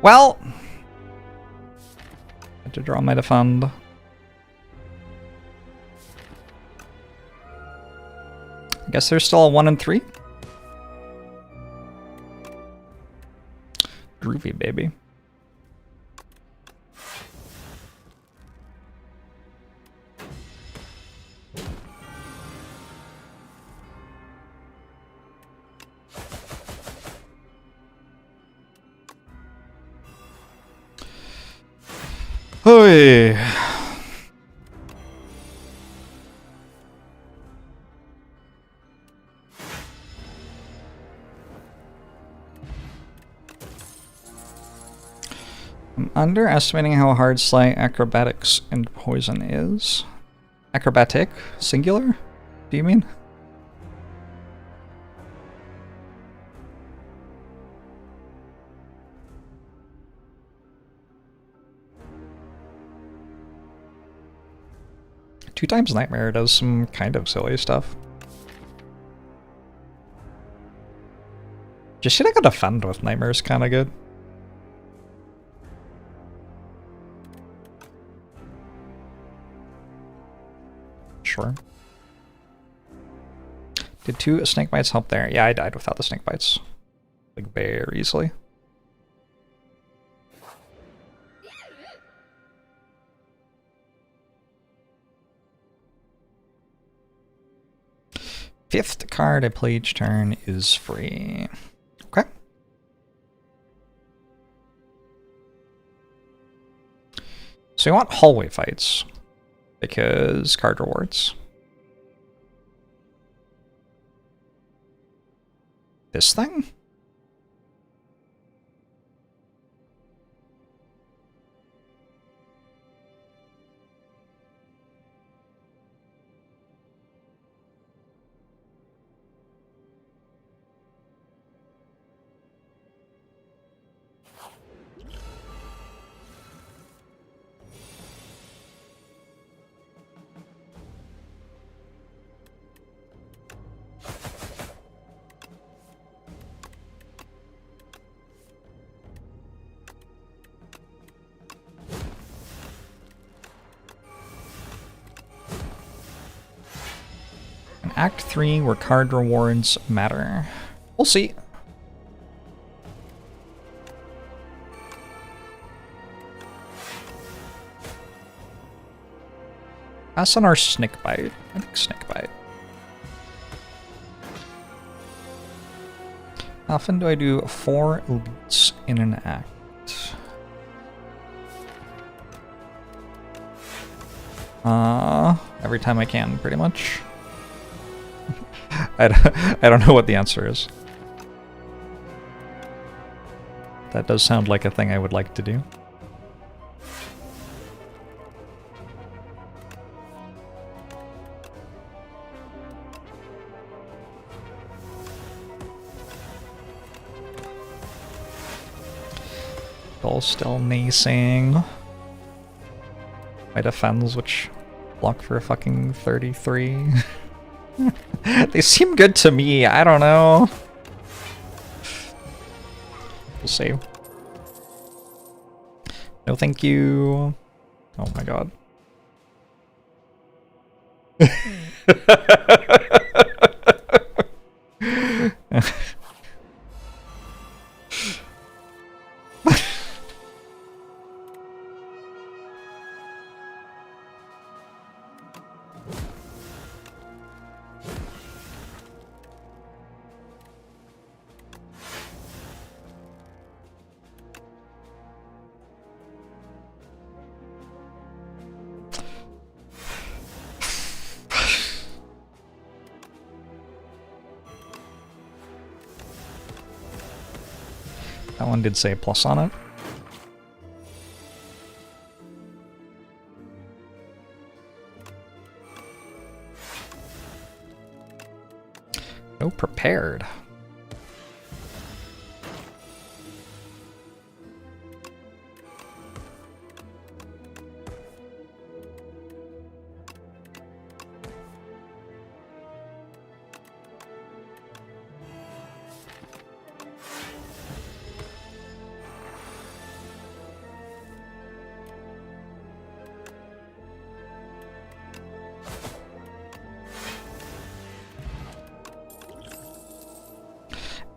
Well, I had to draw my defend. I guess there's still a 1 and 3. Groovy, baby. Hey. I'm underestimating how hard sleight acrobatics and poison is. Acrobatic? Singular? Do you mean? Two times Nightmare does some kind of silly stuff. Just shit I could defend with Nightmare is kind of good. Sure. Did 2 snake bites help there? Yeah, I died without the snake bites. Like, very easily. Fifth card I play each turn is free. Okay. So you want hallway fights, because card rewards. This thing? Act 3, where card rewards matter. We'll see. Pass on our snake bite. I think snake bite. How often do I do 4 elites in an act? Every time I can, pretty much. I don't know what the answer is. That does sound like a thing I would like to do. All still naysaying. My defends, which block for a fucking 33. They seem good to me, I don't know. We'll see. No thank you. Oh my god. That one did say plus on it. No prepared.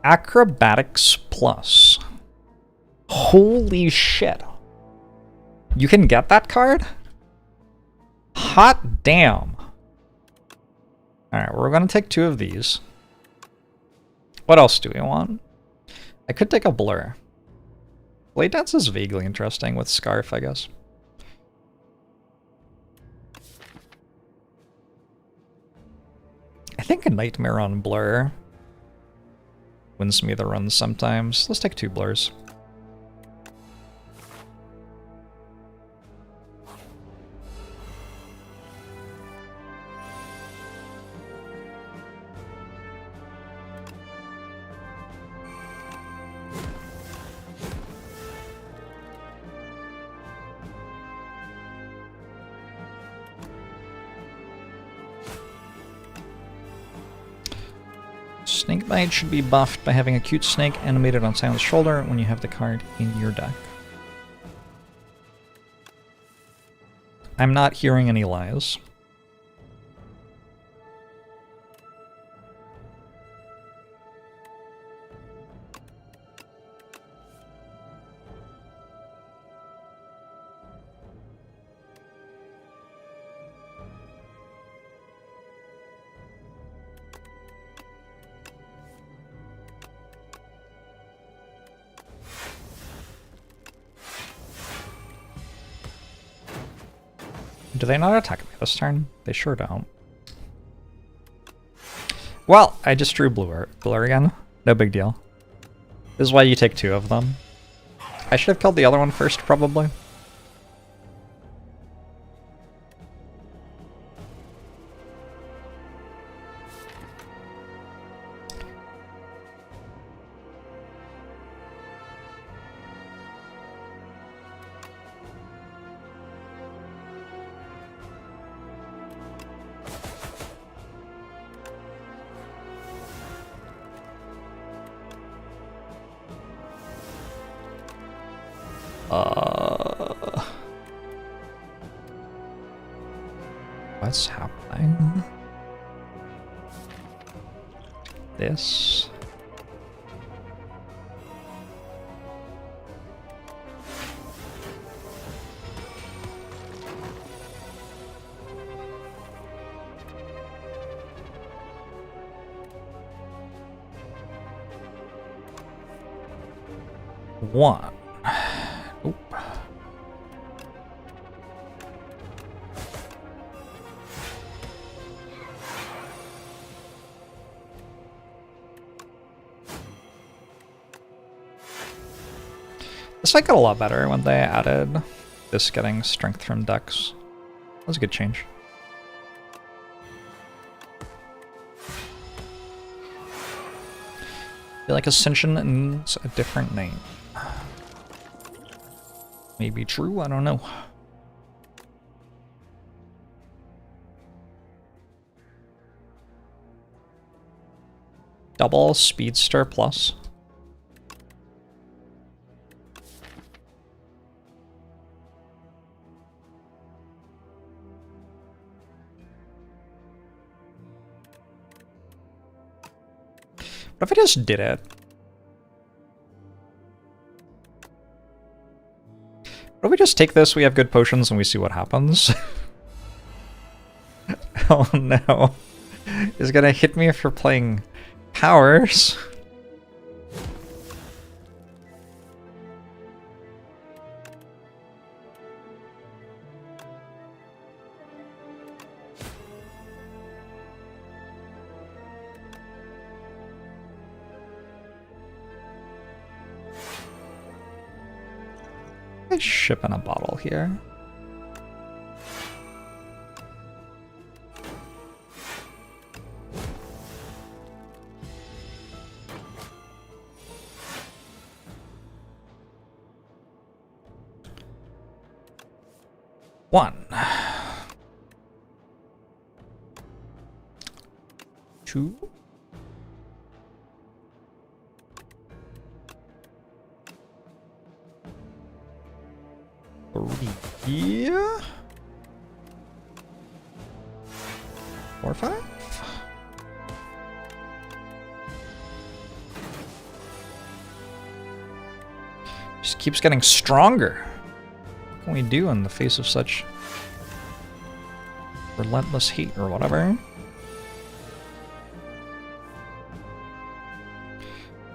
Acrobatics plus. Holy shit. You can get that card? Hot damn. Alright, we're gonna take 2 of these. What else do we want? I could take a blur. Blade Dance is vaguely interesting with Scarf, I guess. I think a Nightmare on Blur wins me the runs sometimes. Let's take 2 blurs. Snakebite should be buffed by having a cute snake animated on Silent's shoulder when you have the card in your deck. I'm not hearing any lies. Do they not attack me this turn? They sure don't. Well, I just drew blur again. No big deal. This is why you take 2 of them. I should have killed the other one first, probably. What's happening? This. One. Oop. This fight got a lot better when they added this getting strength from decks. That was a good change. I feel like Ascension needs a different name. Maybe true, I don't know. Double Speedster Plus. What if I just did it? What if we just take this, we have good potions, and we see what happens? Oh no. It's gonna hit me for playing powers. I ship in a bottle here. One. 2. 3. 4, 5. Just keeps getting stronger. What can we do in the face of such relentless hate or whatever?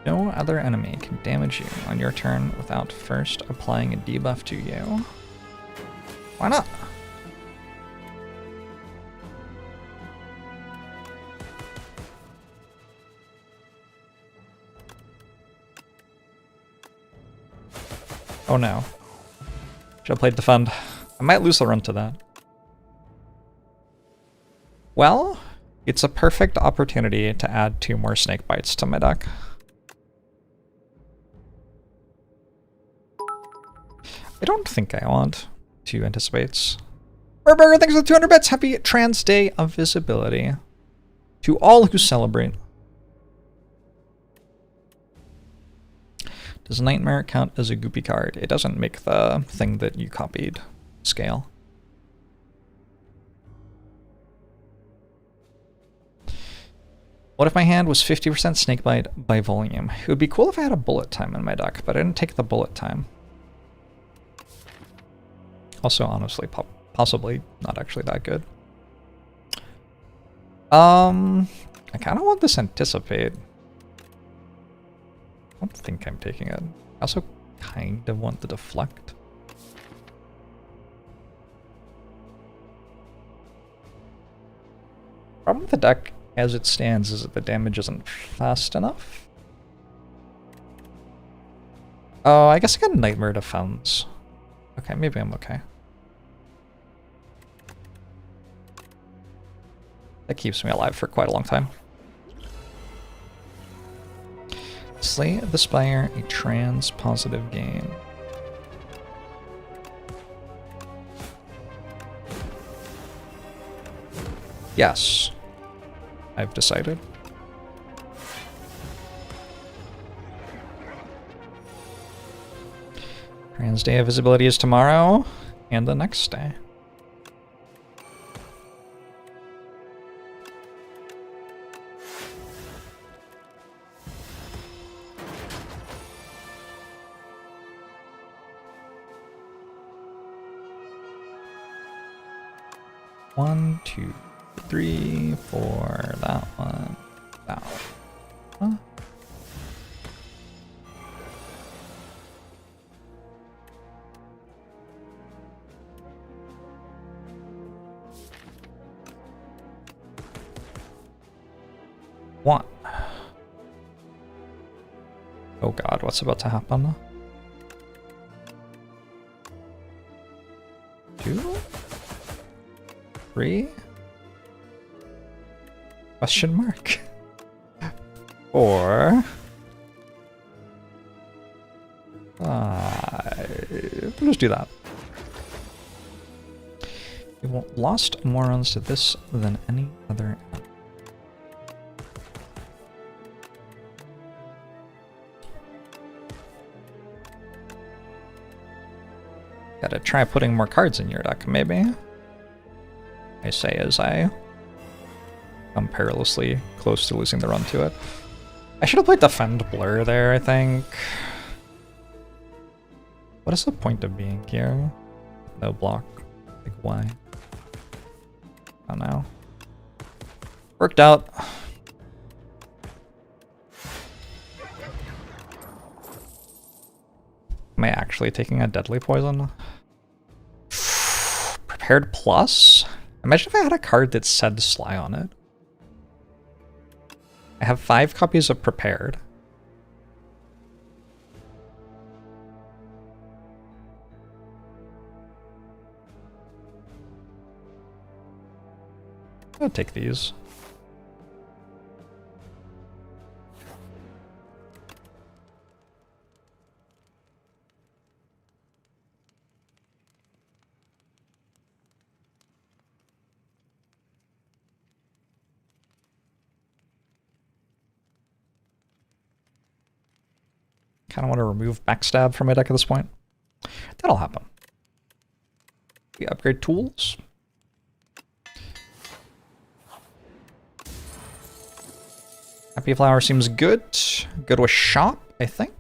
No other enemy can damage you on your turn without first applying a debuff to you. Why not? Oh no. Should have played Defend. I might lose the run to that. Well, it's a perfect opportunity to add 2 more snake bites to my deck. I don't think I want 2 anticipates. Burger, thanks for the 200 bits. Happy Trans Day of Visibility to all who celebrate. Does Nightmare count as a goopy card? It doesn't make the thing that you copied scale. What if my hand was 50% Snakebite by volume? It would be cool if I had a bullet time in my deck, but I didn't take the bullet time. Also, honestly, possibly not actually that good. I kind of want this Anticipate. I don't think I'm taking it. I also kind of want the Deflect. Problem with the deck as it stands is that the damage isn't fast enough. Oh, I guess I got Nightmare Defense. Okay, maybe I'm okay. That keeps me alive for quite a long time. Slay the Spire, a trans-positive game. Yes. I've decided. Trans Day of Visibility is tomorrow, and the next day. One, 2, 3, 4, that one, that one. Huh? One. Oh god, what's about to happen? 2? 3? Question mark? 4? 5? We'll just do that. We've lost more runs to this than any other. Gotta try putting more cards in your deck, maybe. I say as I come perilously close to losing the run to it. I should have played Defend Blur there, I think. What is the point of being here? No block. Like, why? I don't know. Worked out. Am I actually taking a Deadly Poison? Prepared Plus? Imagine if I had a card that said Sly on it. I have 5 copies of Prepared. I'll take these. Kind of want to remove backstab from my deck at this point. That'll happen. We upgrade tools. Happy Flower seems good. Go to a shop, I think.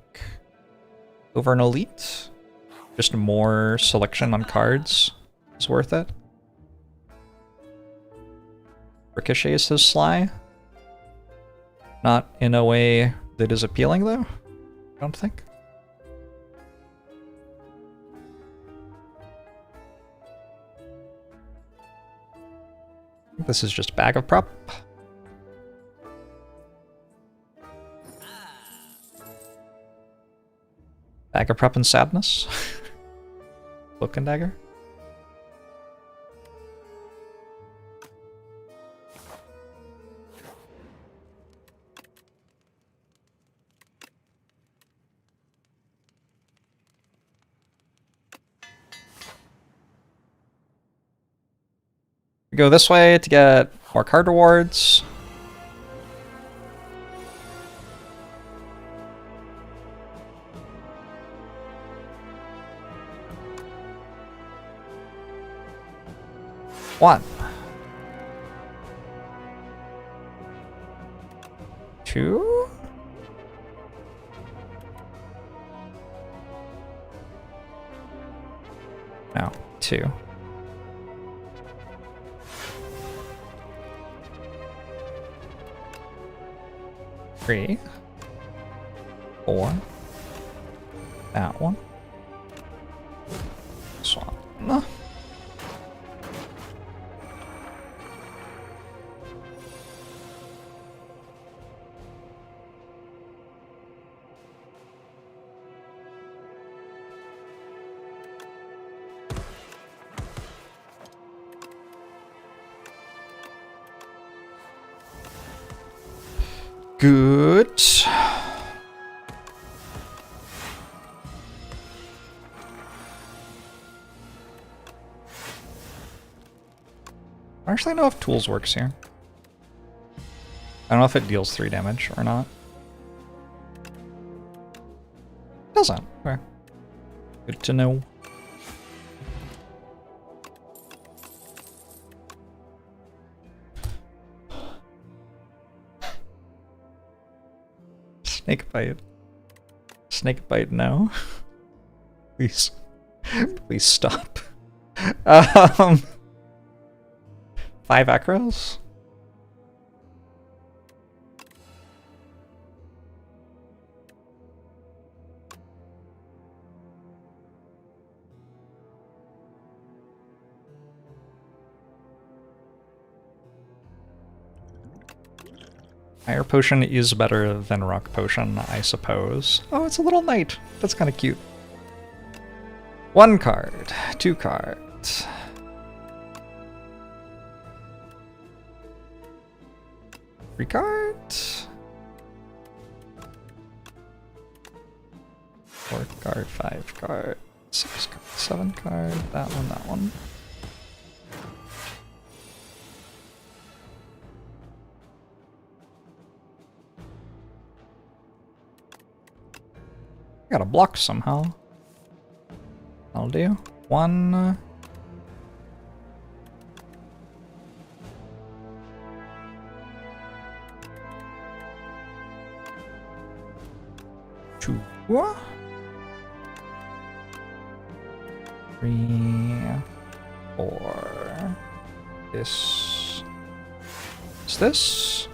Over an elite. Just more selection on cards is worth it. Ricochet is his sly. Not in a way that is appealing though, I don't think. This is just a bag of prop. Bag of prep and sadness. Cloak and dagger. We go this way to get more card rewards. One. Two. No, two. Three. Four. That one. This one. Good. I actually know if tools works here. I don't know if it deals 3 damage or not. Doesn't. Okay. Good to know. Snake bite. Snake bite, no. Please. Please stop. 5 acros? Fire potion is better than rock potion, I suppose. Oh, it's a little knight. That's kind of cute. 1 card, 2 cards. Three cards. 4 card, 5 card, 6 card, 7 card. That one, that one. Gotta block somehow. I'll do 1. 2. 3. 4. This. Is this?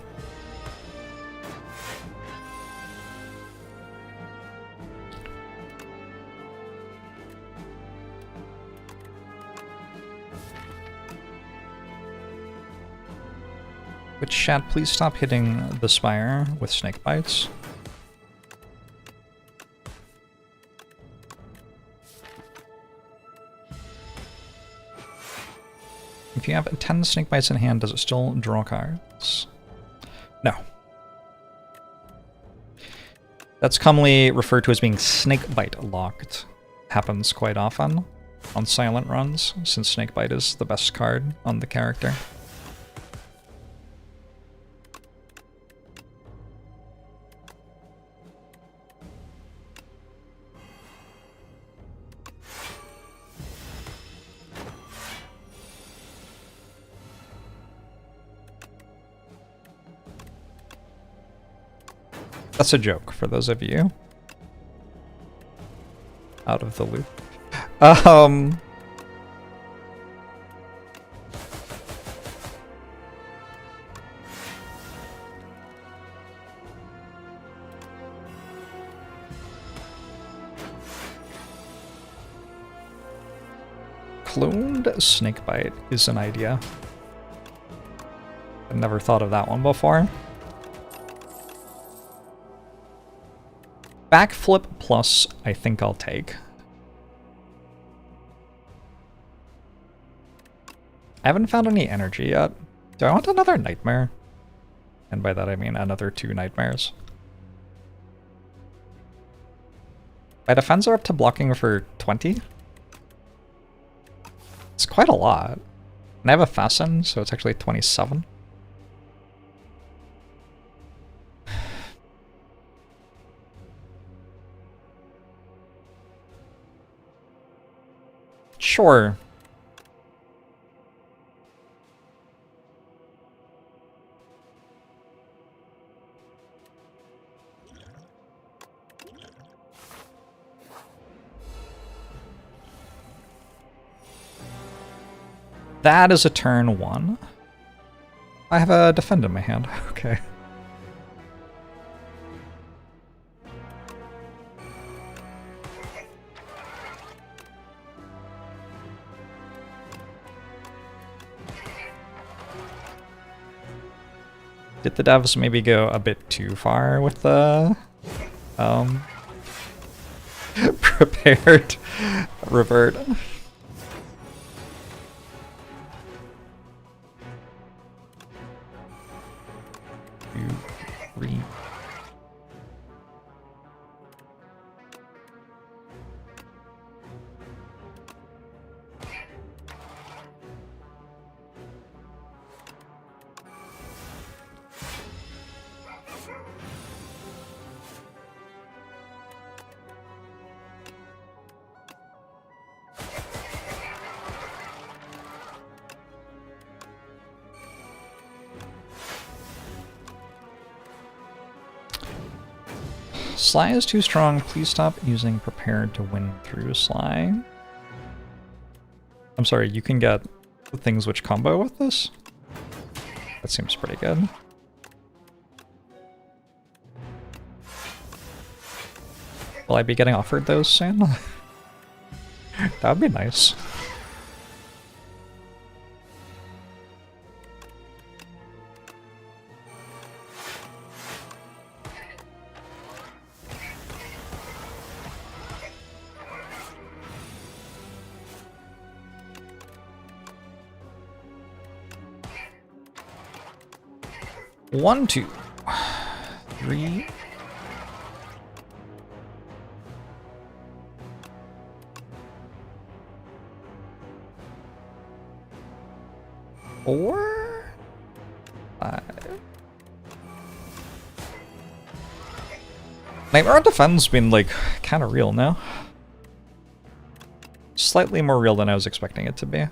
Which chat, please stop hitting the spire with snake bites. If you have 10 snake bites in hand, does it still draw cards? No. That's commonly referred to as being snake bite locked. Happens quite often on silent runs, since snake bite is the best card on the character. That's a joke for those of you out of the loop. Cloned snakebite is an idea. I've never thought of that one before. Backflip plus, I think I'll take. I haven't found any energy yet. Do I want another nightmare? And by that I mean another 2 nightmares. My defense are up to blocking for 20? It's quite a lot. And I have a fasten, so it's actually 27. Sure. That is a turn 1. I have a defend in my hand. Okay. Did the devs maybe go a bit too far with the prepared revert? 2, 3. Sly is too strong. Please stop using prepared to win through Sly. I'm sorry, you can get the things which combo with this? That seems pretty good. Will I be getting offered those soon? That would be nice. One, 2, 3. Four, 5. Nightmare on Defense been like kind of real now. Slightly more real than I was expecting it to be.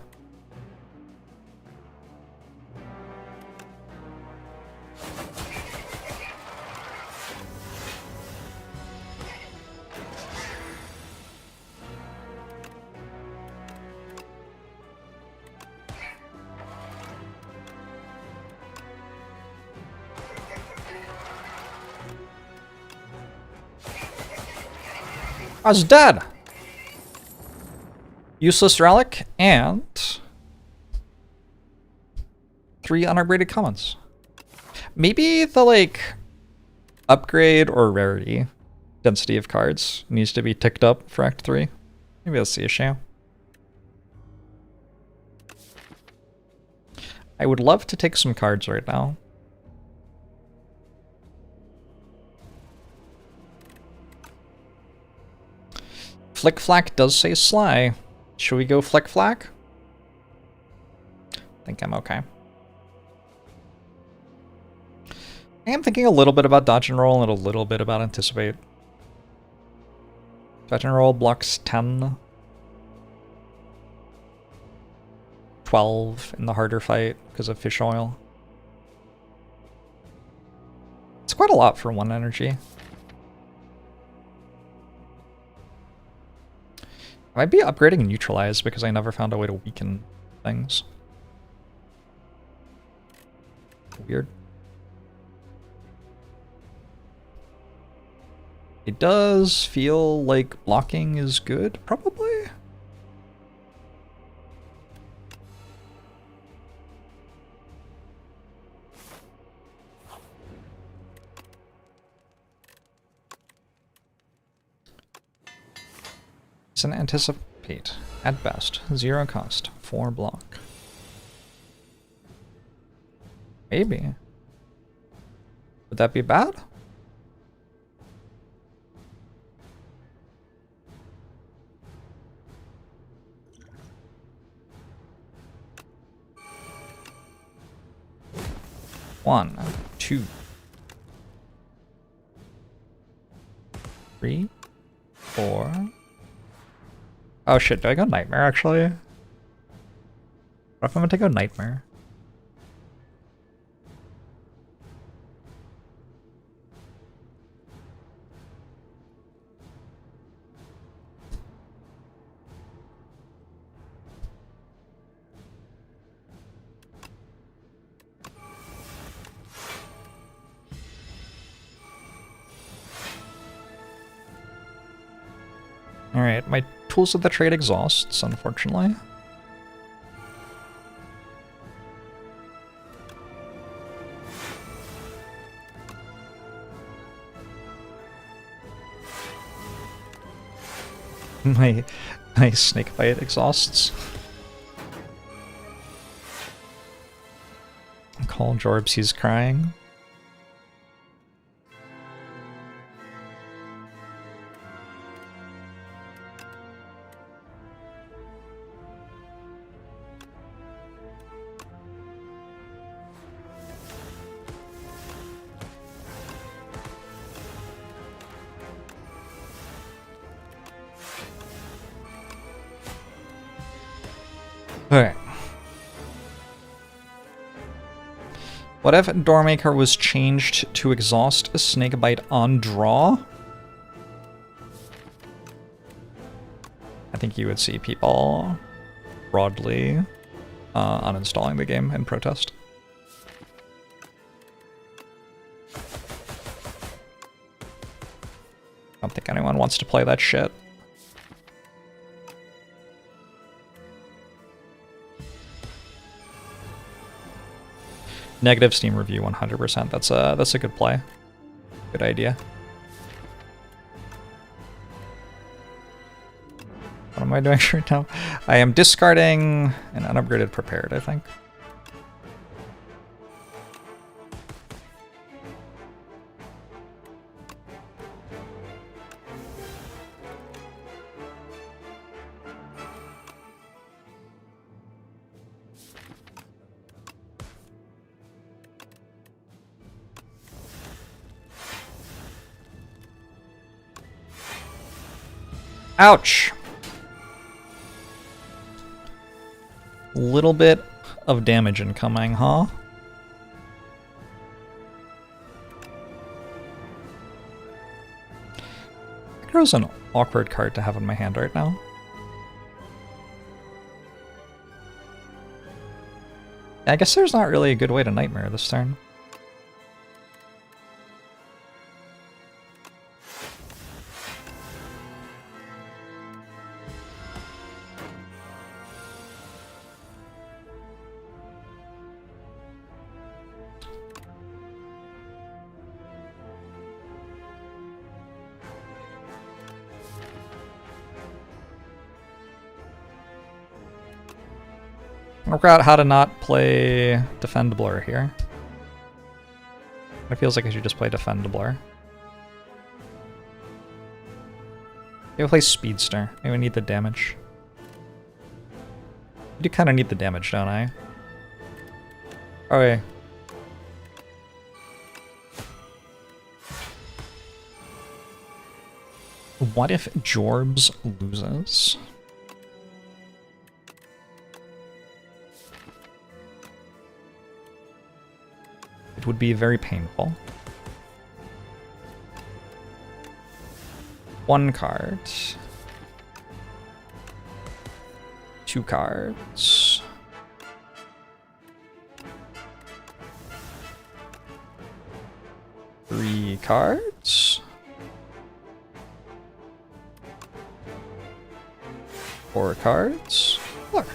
I was dead! Useless relic and 3 unupgraded commons. Maybe the like upgrade or rarity density of cards needs to be ticked up for Act 3. Maybe that's the issue. I would love to take some cards right now. Flick Flack does say Sly. Should we go Flick Flack? I think I'm okay. I am thinking a little bit about dodge and roll and a little bit about anticipate. Dodge and roll blocks 10. 12 in the harder fight because of fish oil. It's quite a lot for 1 energy. I might be upgrading neutralize because I never found a way to weaken things. Weird. It does feel like blocking is good, probably. It's an anticipate. At best. 0 cost. 4 block. Maybe. Would that be bad? One, 2, 3, 4. Oh shit, do I go Nightmare actually? What if I'm gonna go Nightmare? Alright, my tools of the trade exhausts, unfortunately. my snakebite exhausts. Call Jorbs, he's crying. Okay. What if Doormaker was changed to exhaust a snakebite on draw? I think you would see people broadly uninstalling the game in protest. I don't think anyone wants to play that shit. Negative Steam review 100%. That's a good play. Good idea. What am I doing right now? I am discarding an unupgraded prepared, I think. Ouch! Little bit of damage incoming, huh? Here's an awkward card to have in my hand right now. I guess there's not really a good way to Nightmare this turn. I forgot how to not play Defend Blur here. It feels like I should just play Defend Blur. Maybe I'll play Speedster. Maybe I need the damage. I do kind of need the damage, don't I? Oh, yeah. What if Jorbs loses? It would be very painful. One card. Two cards. Three cards. Four cards. Four.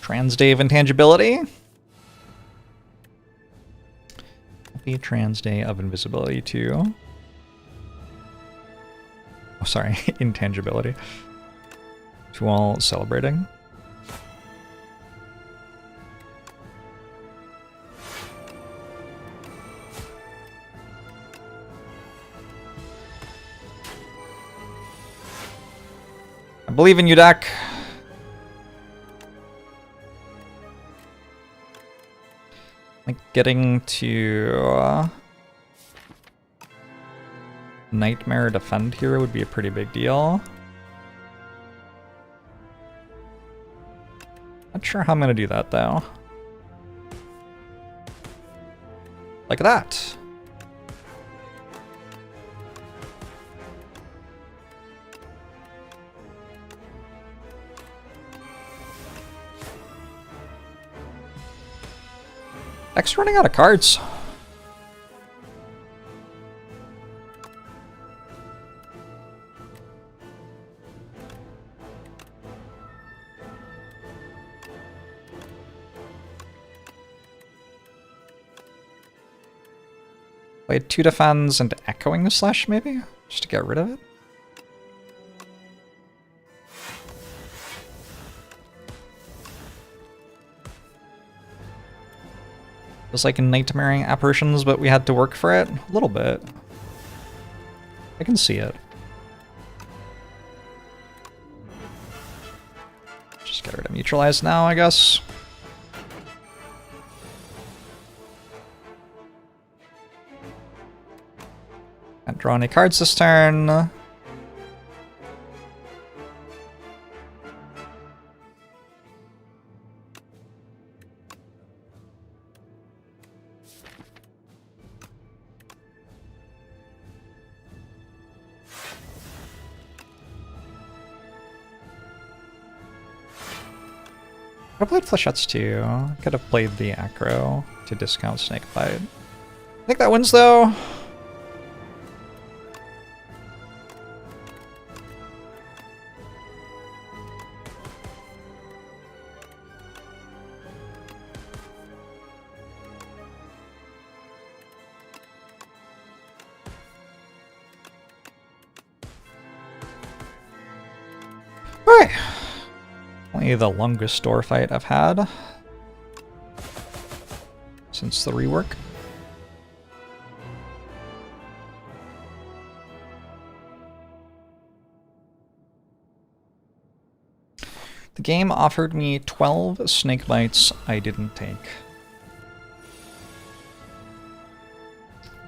Transday of Intangibility. The Transday of Invisibility too. Oh, sorry, Intangibility. To all celebrating. I believe in you, deck. Like getting to Nightmare Defend here would be a pretty big deal. Not sure how I'm gonna do that though. Like that. Deck's running out of cards. Played 2 defends and Echoing Slash maybe? Just to get rid of it? It was like Nightmaring Apparitions, but we had to work for it? A little bit. I can see it. Just get rid of Neutralize now, I guess. Can't draw any cards this turn. I played Flechettes too. Could have played the Acro to discount Snakebite. I think that wins though. Alright. Only the longest door fight I've had since the rework. The game offered me 12 snake bites I didn't take.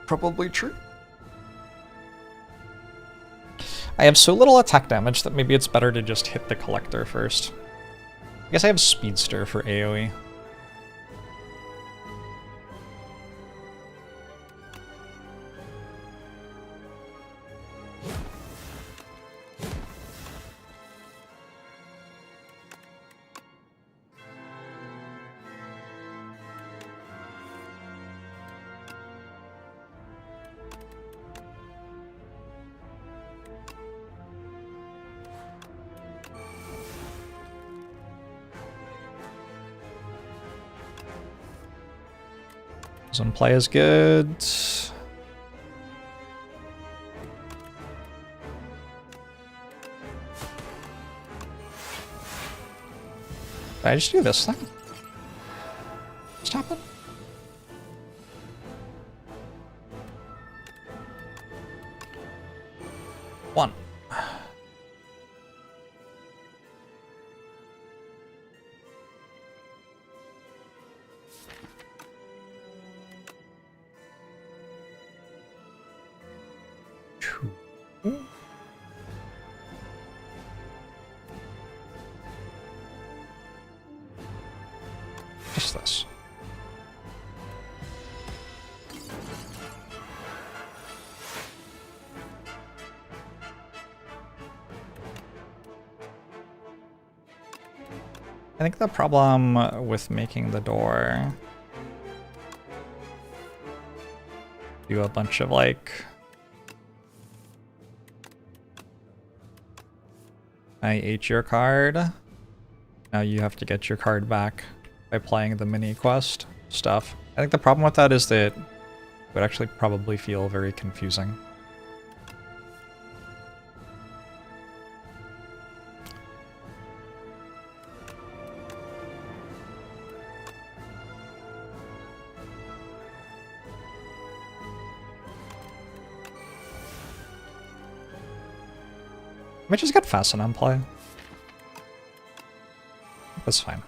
Probably true. I have so little attack damage that maybe it's better to just hit the collector first. I guess I have Speedster for AoE. Doesn't play as good. I just do this thing? Stop it. One. Two. Just this. I think the problem with making the door do a bunch of like I ate your card. Now you have to get your card back by playing the mini quest stuff. I think the problem with that is that it would actually probably feel very confusing. I might just get Fasten on play. That's fine.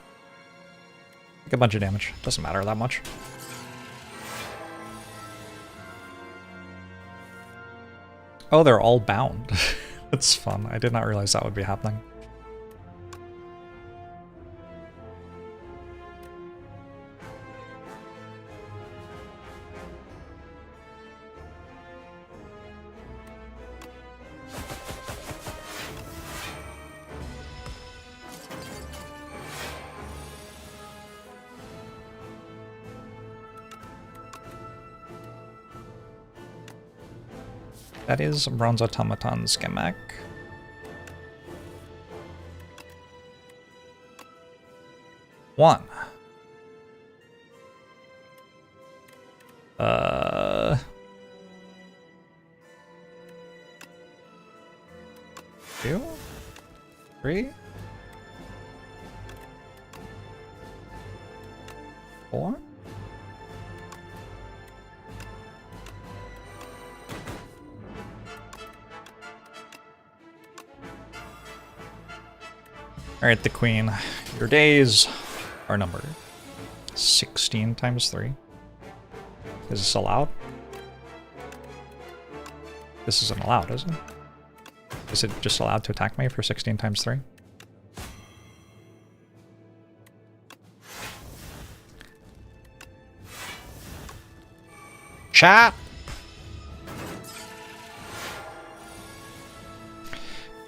Take a bunch of damage. Doesn't matter that much. Oh, they're all bound. That's fun. I did not realize that would be happening. That is Bronze Automaton Schematic. One. Two? Three? Four? Alright, the queen. Your days are numbered. 16 times 3. Is this allowed? This isn't allowed, is it? Is it just allowed to attack me for 16 times 3? Chat!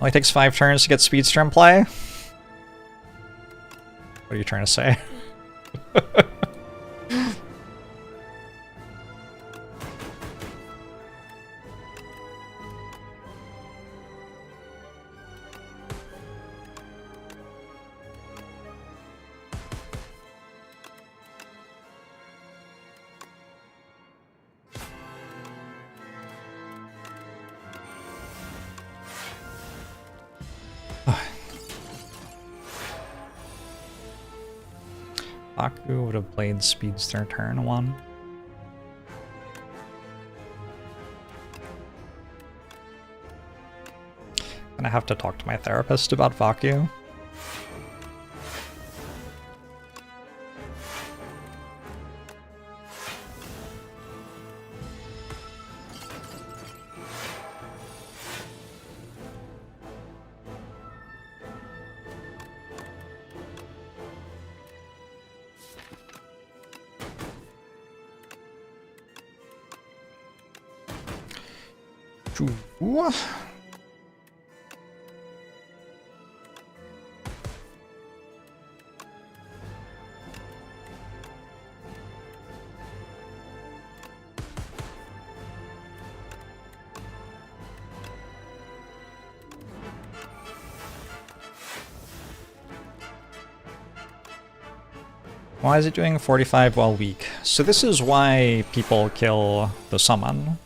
Only takes 5 turns to get Speedster in play. What are you trying to say? Baku would have played Speedster turn 1. Gonna have to talk to my therapist about Vaku. Ooh. Why is it doing 45 while weak? So this is why people kill the summon.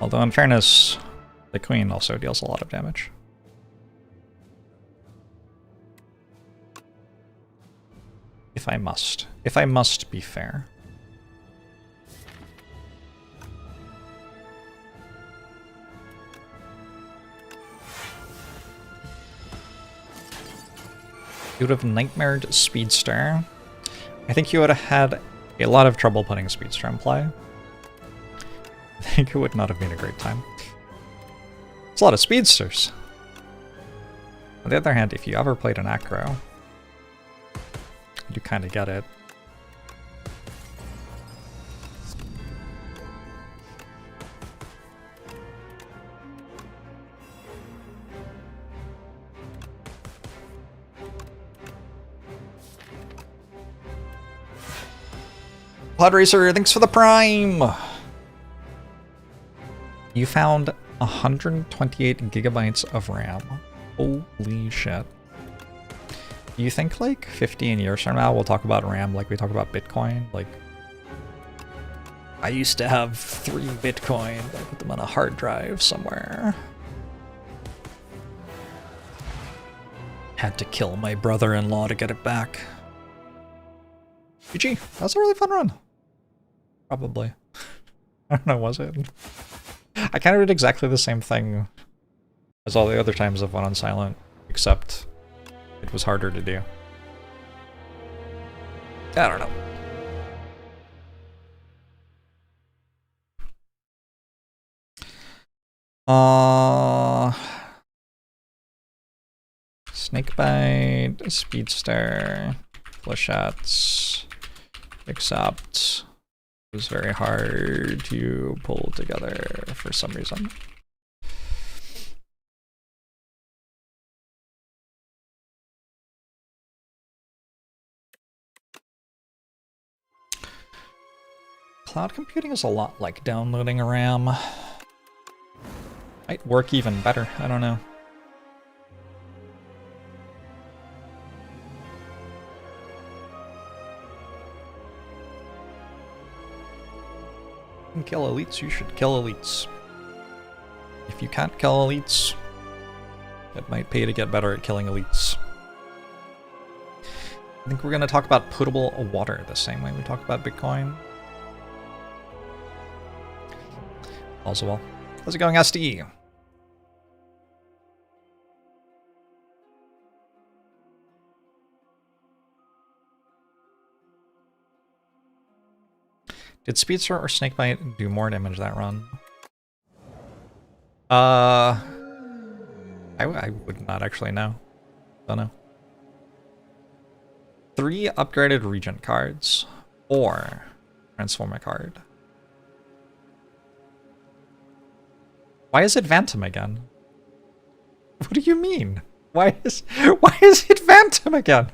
Although in fairness, the queen also deals a lot of damage. If I must. If I must be fair. You would have nightmared Speedster. I think you would have had a lot of trouble putting Speedster in play. I think it would not have been a great time. It's a lot of Speedsters. On the other hand, if you ever played an Acro, you kind of get it. Pod Racer, thanks for the Prime! You found 128 gigabytes of RAM. Holy shit. Do you think like 15 years from now we'll talk about RAM like we talk about Bitcoin? Like, I used to have 3 Bitcoin, I put them on a hard drive somewhere. Had to kill my brother-in-law to get it back. GG, that was a really fun run. Probably. I don't know, was it? I kind of did exactly the same thing as all the other times I've went on silent, except it was harder to do. I don't know. Snakebite, Speedster, Flechettes, except it was very hard to pull together for some reason. Cloud computing is a lot like downloading a RAM. Might work even better, I don't know. You can kill elites, you should kill elites. If you can't kill elites, it might pay to get better at killing elites. I think we're going to talk about potable water the same way we talk about Bitcoin. Also well. How's it going, SD? Did Speedster or Snakebite do more damage that run? I would not actually know. Don't know. 3 upgraded Regent cards, or Transform a card. Why is it Phantom again? What do you mean? Why is it Phantom again?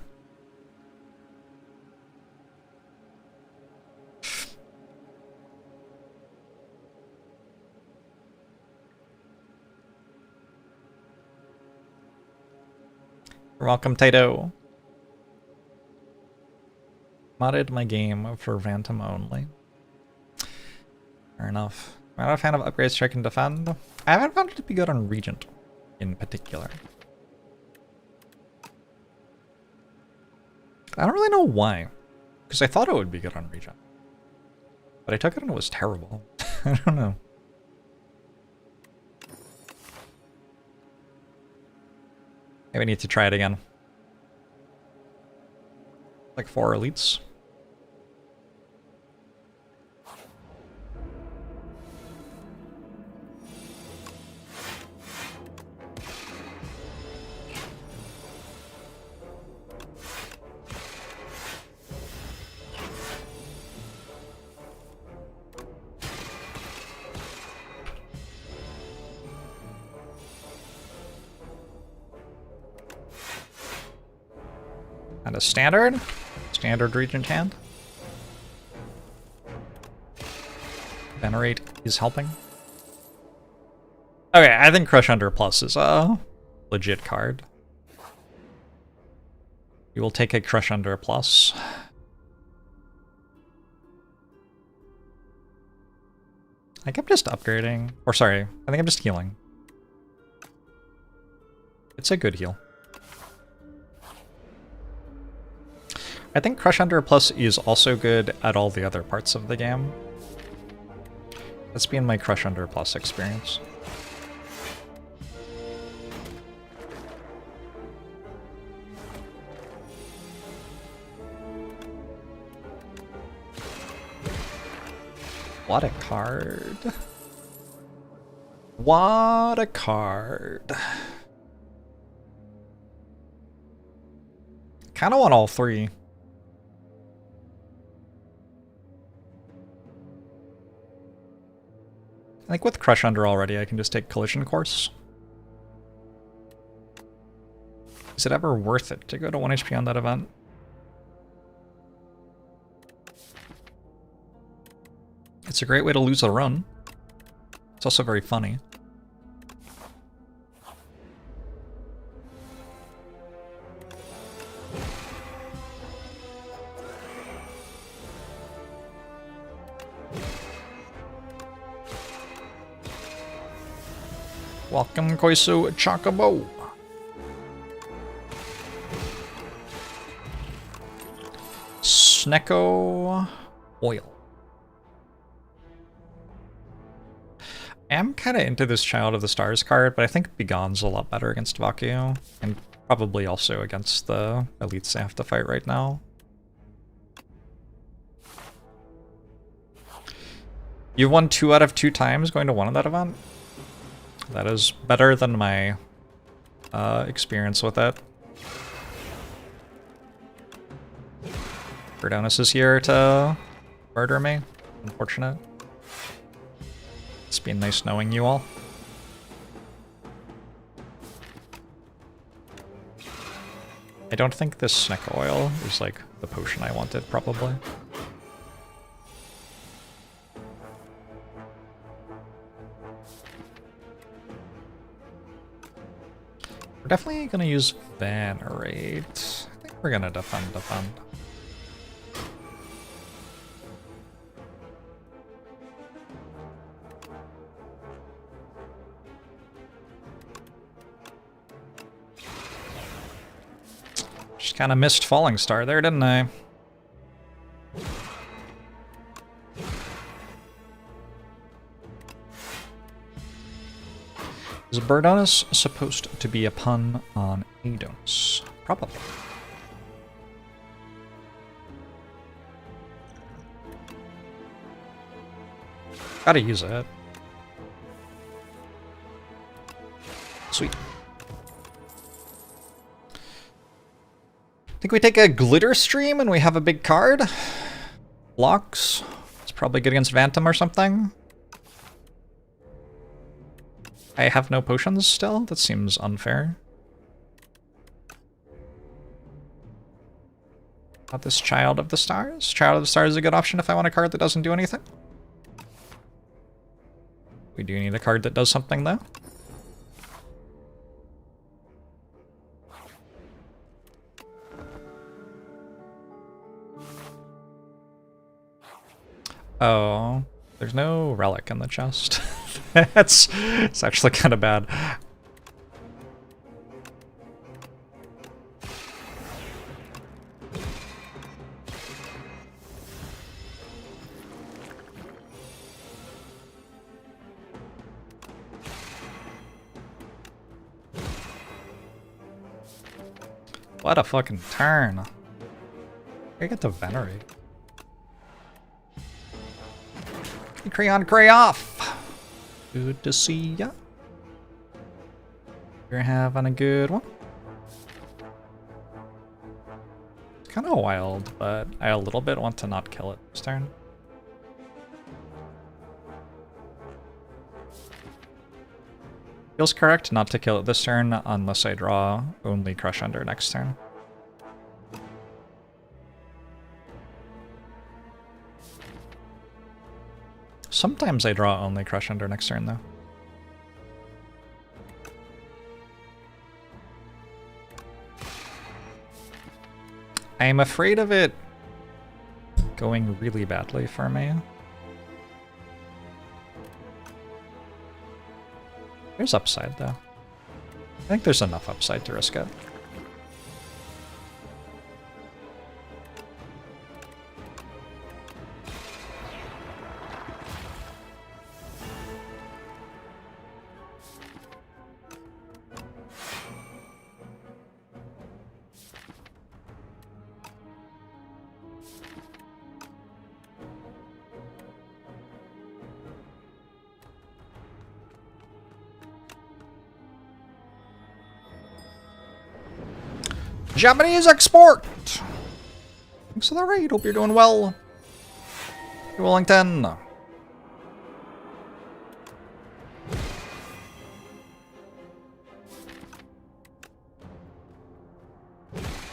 You're welcome, Tato. Modded my game for Phantom only. Fair enough. I'm not a fan of upgrades check and defend. I haven't found it to be good on Regent in particular. I don't really know why. Because I thought it would be good on Regent. But I took it and it was terrible. I don't know. Maybe I need to try it again. Like 4 elites. And a standard Regent hand. Venerate is helping. Okay, I think Crush Under Plus is a legit card. You will take a Crush Under Plus. I think I'm just upgrading. Or sorry, I think I'm just healing. It's a good heal. I think Crush Under Plus is also good at all the other parts of the game. That's been my Crush Under Plus experience. What a card. What a card. Kind of want all three. I think with Crush Under already, I can just take Collision Course. Is it ever worth it to go to 1 HP on that event? It's a great way to lose a run. It's also very funny. Welcome, Koisu Chocobo. Snecko Oil. I am kind of into this Child of the Stars card, but I think Begone's a lot better against Vacuo, and probably also against the elites I have to fight right now. You've won 2 out of 2 times going to 1 of that event? That is better than my experience with it. Verdonis is here to murder me. Unfortunate. It's been nice knowing you all. I don't think this Snake Oil is like the potion I wanted, probably. We're definitely gonna use Venerate. I think we're gonna defend. Just kind of missed Falling Star there, didn't I? Is Verdonis supposed to be a pun on Adonis? Probably. Gotta use it. Sweet. I think we take a Glitter Stream and we have a big card. Blocks. It's probably good against Phantom or something. I have no potions still? That seems unfair. Not this Child of the Stars? Child of the Stars is a good option if I want a card that doesn't do anything. We do need a card that does something though. Oh, there's no relic in the chest. It's actually kind of bad. What a fucking turn. I get to Venerate. Crayon Cray off! Good to see ya. You're having a good one. It's kind of wild, but I a little bit want to not kill it this turn. Feels correct not to kill it this turn unless I draw only Crush Under next turn. Sometimes I draw only Crush Under next turn, though. I am afraid of it going really badly for me. There's upside, though. I think there's enough upside to risk it. Japanese export! Thanks for the raid. Hope you're doing well. Hey, Wellington.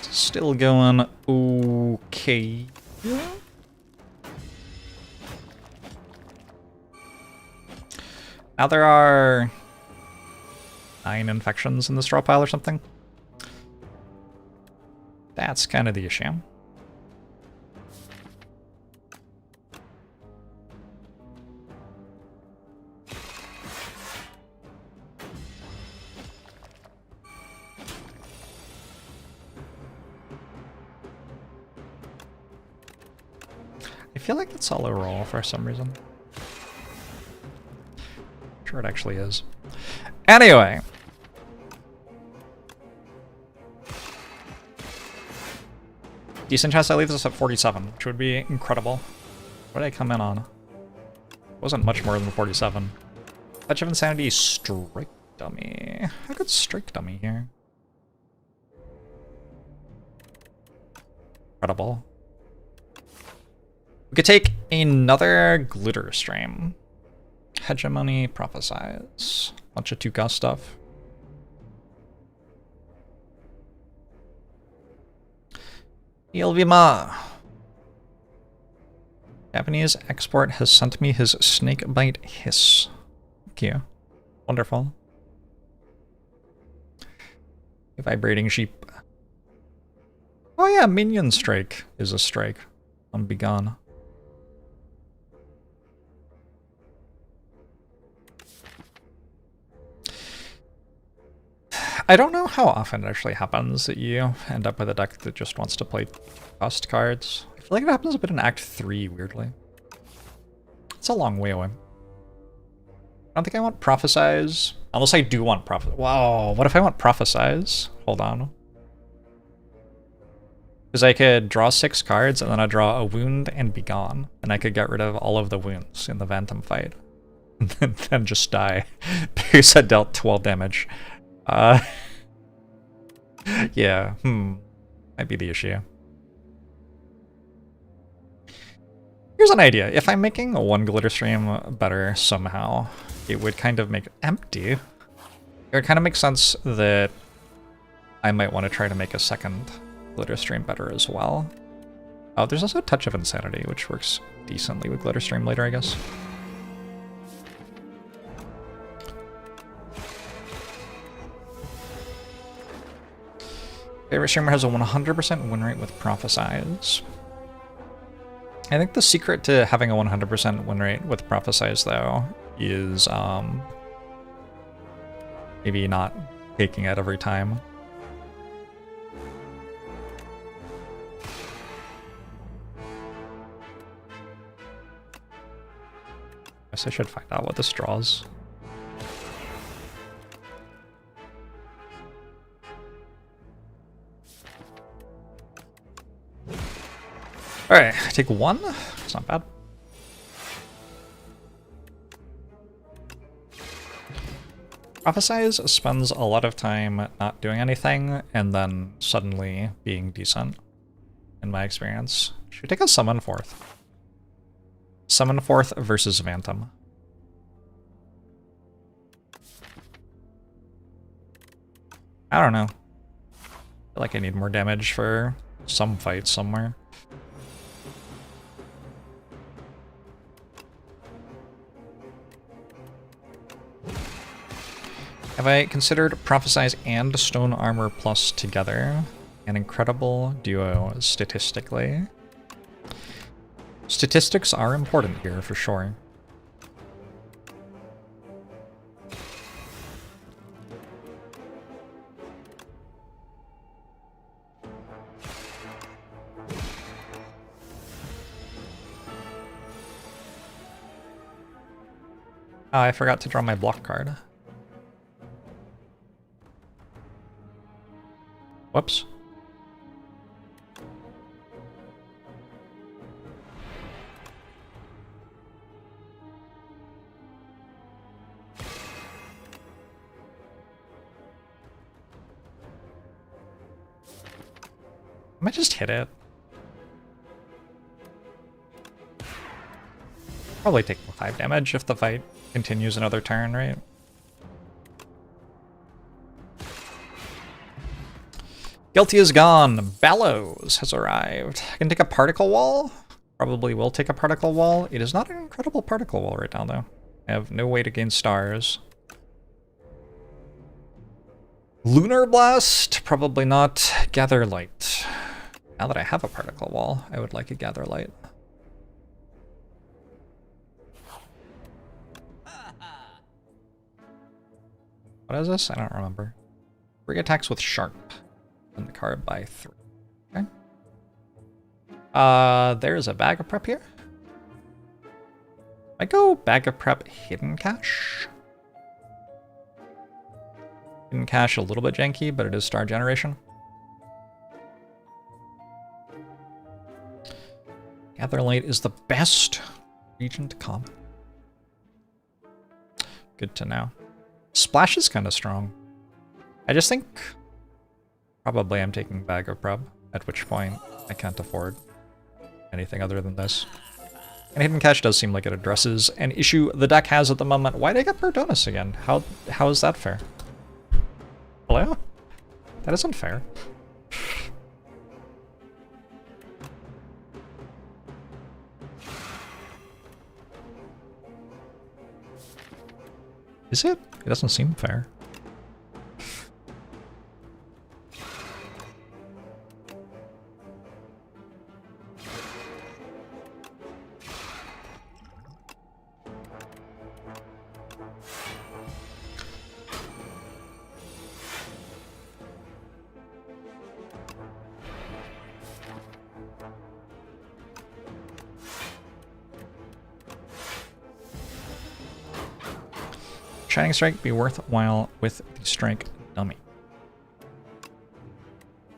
Still going okay. Now there are 9 infections in the straw pile or something. That's kind of the issue. I feel like it's all a roll for some reason. I'm sure it actually is. Anyway. Decent chance I leave this at 47, which would be incredible. What did I come in on? Wasn't much more than 47. Touch of Insanity, Strike Dummy. How good Strike Dummy here? Incredible. We could take another Glitter Stream. Hegemony, Prophesize. Bunch of 2-cost stuff. Ilvima. Japanese export has sent me his Snakebite Hiss. Thank you. Wonderful. A vibrating sheep. Oh yeah, Minion Strike is a strike. I'm begone. I don't know how often it actually happens that you end up with a deck that just wants to play cost cards. I feel like it happens a bit in Act 3, weirdly. It's a long way away. I don't think I want Prophesize. Unless I do want Prophesize. Wow, what if I want Prophesize? Hold on. Because I could draw 6 cards, and then I draw a wound and be gone. And I could get rid of all of the wounds in the Phantom fight. And then just die. Because I dealt 12 damage. Yeah, might be the issue. Here's an idea. If I'm making a 1 glitter stream better somehow, it would kind of make empty. It would kind of make sense that I might want to try to make a 2nd glitter stream better as well. Oh, there's also a Touch of Insanity, which works decently with glitter stream later, I guess. Favorite streamer has a 100% win rate with Prophesize. I think the secret to having a 100% win rate with Prophesize, though, is maybe not taking it every time. Guess I should find out what this draws. Alright, take 1. It's not bad. Prophesize spends a lot of time not doing anything and then suddenly being decent, in my experience. Should we take a Summon 4th? Summon 4th versus Phantom. I don't know. I feel like I need more damage for some fight somewhere. Have I considered Prophesize and Stone Armor Plus together? An incredible duo statistically. Statistics are important here for sure. Oh, I forgot to draw my block card. Whoops. might just hit it. Probably take 5 damage if the fight continues another turn, right? Guilty is gone. Bellows has arrived. I can take a particle wall. Probably will take a particle wall. It is not an incredible particle wall right now, though. I have no way to gain stars. Lunar Blast? Probably not. Gather Light. Now that I have a particle wall, I would like a Gather Light. What is this? I don't remember. 3 attacks with Sharp. And the card by 3. Okay. There's a Bag of Prep here. I go Bag of Prep Hidden Cache. Hidden Cache a little bit janky, but it is Star Generation. Gather Light is the best Regent comp. Good to know. Splash is kind of strong. I just think probably I'm taking Bag of Prep, at which point I can't afford anything other than this. And Hidden Cache does seem like it addresses an issue the deck has at the moment. Why did I get Perdonus again? How is that fair? Hello? That is unfair. Is it? It doesn't seem fair. Shining Strike be worthwhile with the Strike dummy.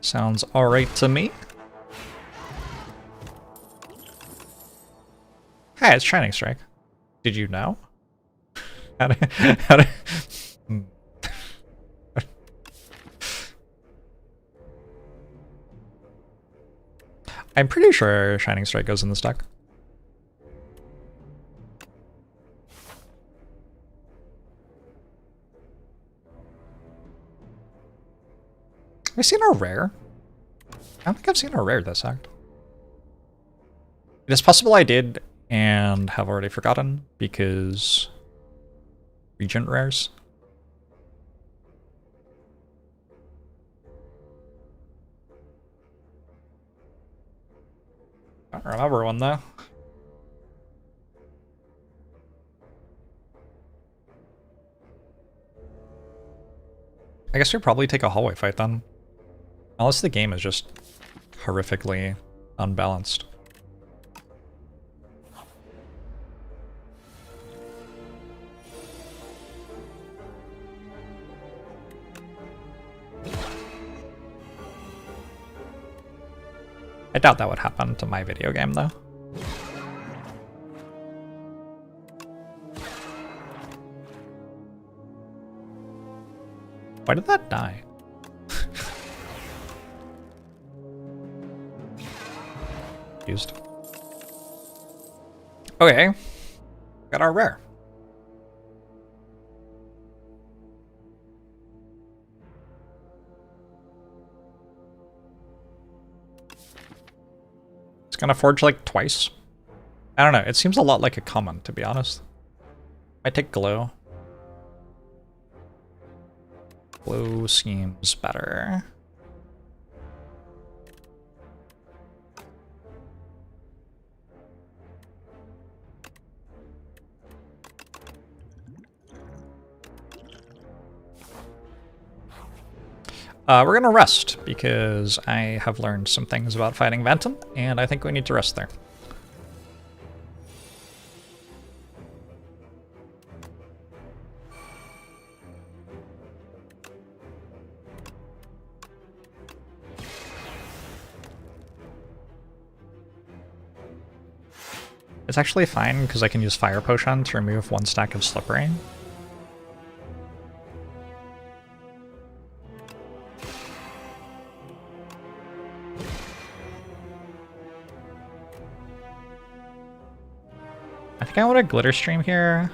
Sounds alright to me. Hi, it's Shining Strike. Did you know? I'm pretty sure Shining Strike goes in this deck. Have I seen a rare? I don't think I've seen a rare this act. It is possible I did and have already forgotten because Regent rares. I don't remember one though. I guess we probably take a hallway fight then. Unless the game is just horrifically unbalanced. I doubt that would happen to my video game though. Why did that die? Used. Okay, got our rare. It's gonna forge like twice. I don't know, it seems a lot like a common, to be honest. I take glow. Glow seems better. We're gonna rest, because I have learned some things about fighting Venton, and I think we need to rest there. It's actually fine, because I can use Fire Potion to remove 1 stack of Slippery. I think I want a glitter stream here.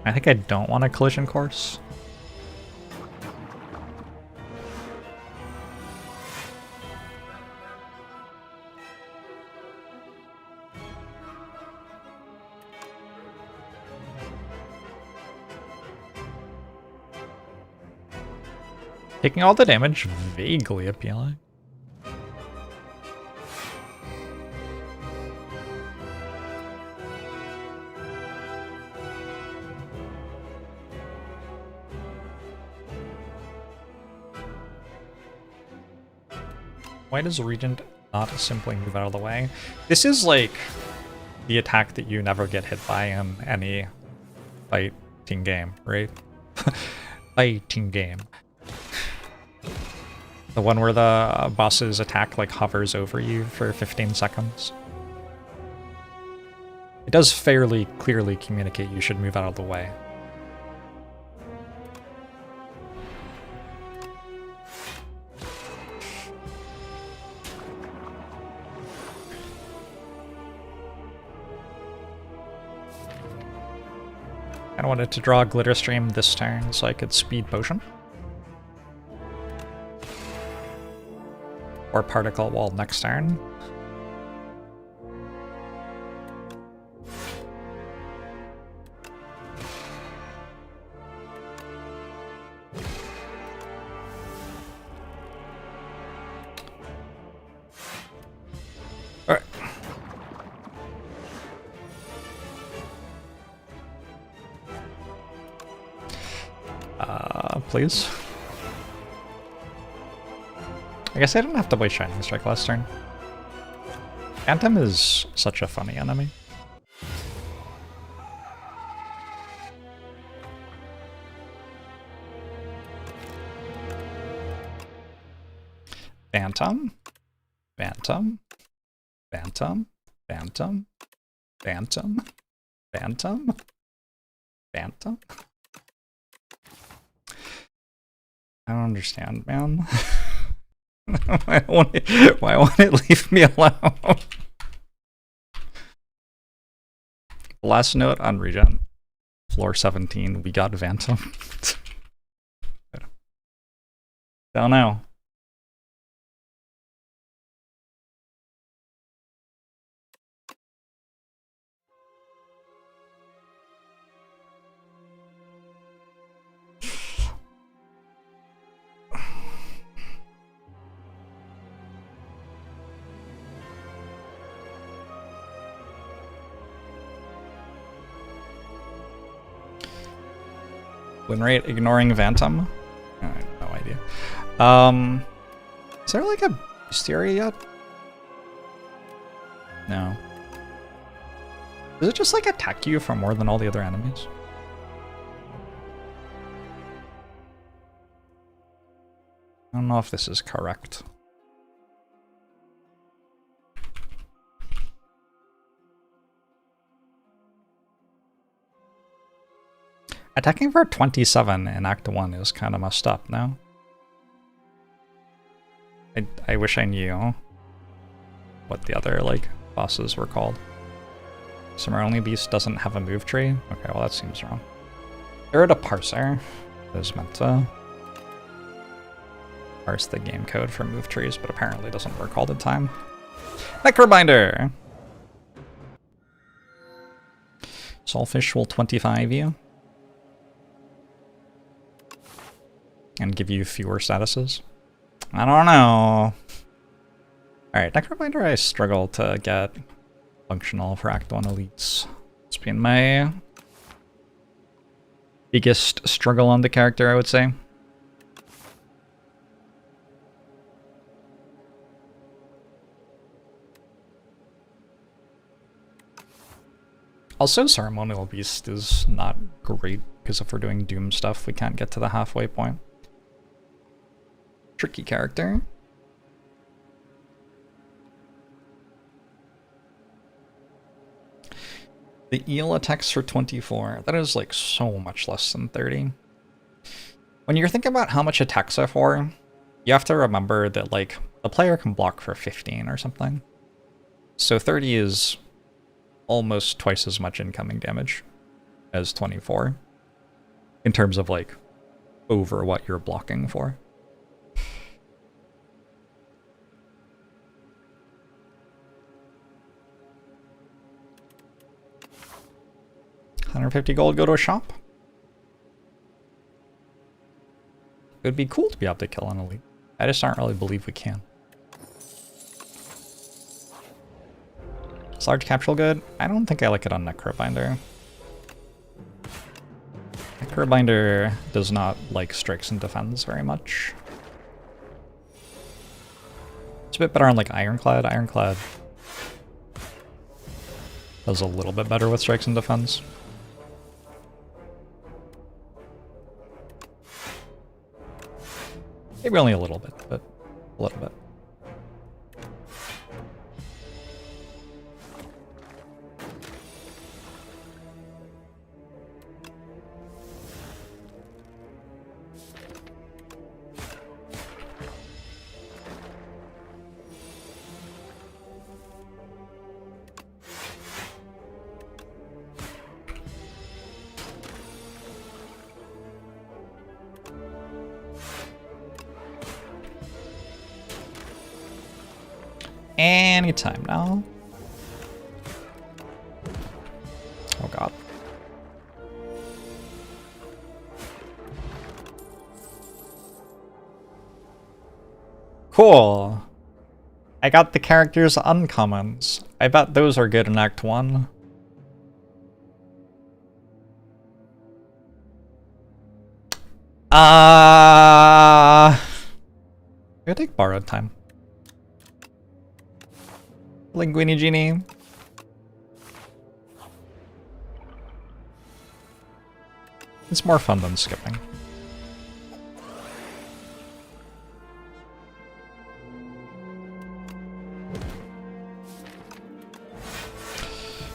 I think I don't want a collision course. Taking all the damage, vaguely appealing. Why does Regent not simply move out of the way? This is like the attack that you never get hit by in any fighting game, right? Fighting game. The one where the boss's attack like hovers over you for 15 seconds. It does fairly clearly communicate you should move out of the way. I wanted to draw a glitter stream this turn so I could speed potion. Or particle wall next turn. Alright. Please. I guess I didn't have to play Shining Strike last turn. Phantom is such a funny enemy. Phantom? Phantom? Phantom? Phantom? Phantom? Phantom? Phantom? I don't understand, man. Why won't it leave me alone? Last note on Regen. Floor 17, we got Phantom. Don't know. Win rate ignoring Phantom? I have no idea. Is there like a Hysteria yet? No. Does it just like attack you for more than all the other enemies? I don't know if this is correct. Attacking for 27 in Act 1 is kind of messed up now. I wish I knew what the other, like, bosses were called. Summer Only Beast doesn't have a move tree? Okay, well that seems wrong. There a parser that is meant to parse the game code for move trees, but apparently doesn't work all the time. Necrobinder! Soulfish will 25 you. And give you fewer statuses? I don't know. Alright, Necrobinder I struggle to get functional for Act 1 elites. It's been my biggest struggle on the character, I would say. Also, Ceremonial Beast is not great, because if we're doing Doom stuff, we can't get to the halfway point. Tricky character. The eel attacks for 24. That is like so much less than 30. When you're thinking about how much attacks are for, You have to remember that, like, the player can block for 15 or something. So 30 is almost twice as much incoming damage as 24 in terms of, like, over what you're blocking for. 150 gold, go to a shop. It would be cool to be able to kill an elite. I just don't really believe we can. Is large capsule good? I don't think I like it on Necrobinder. Necrobinder does not like strikes and defends very much. It's a bit better on like Ironclad. Ironclad does a little bit better with strikes and defense. Maybe only a little bit, but a little bit. Anytime now. Oh god. Cool. I got the characters' uncommons. I bet those are good in Act 1. I'm gonna take borrowed time. Linguini Genie. It's more fun than skipping.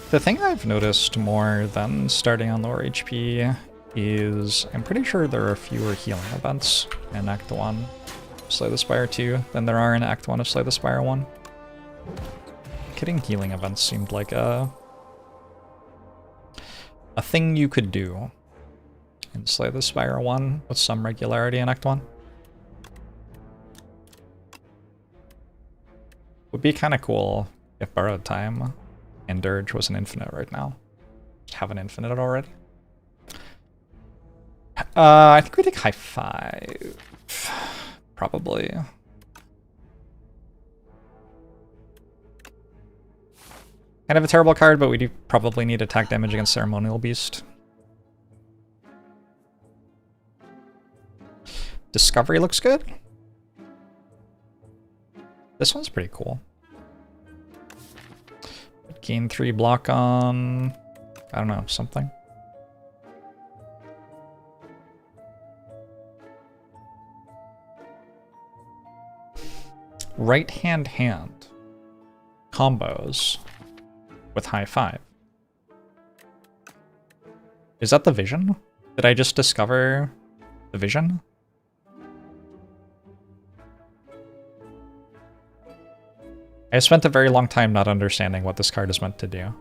The thing I've noticed more than starting on lower HP is I'm pretty sure there are fewer healing events in Act 1 Slay the Spire 2 than there are in Act 1 of Slay the Spire 1. Getting healing events seemed like a thing you could do in Slay the Spire 1 with some regularity in Act 1. Would be kind of cool if Borrowed Time and Dirge was an infinite right now. Just have an infinite already. I think we take high 5. Probably. Kind of a terrible card, but we do probably need attack damage against Ceremonial Beast. Discovery looks good. This one's pretty cool. Gain 3 block on... I don't know, something. Right hand hand. Combos. With high 5. Is that the vision? Did I just discover the vision? I spent a very long time not understanding what this card is meant to do.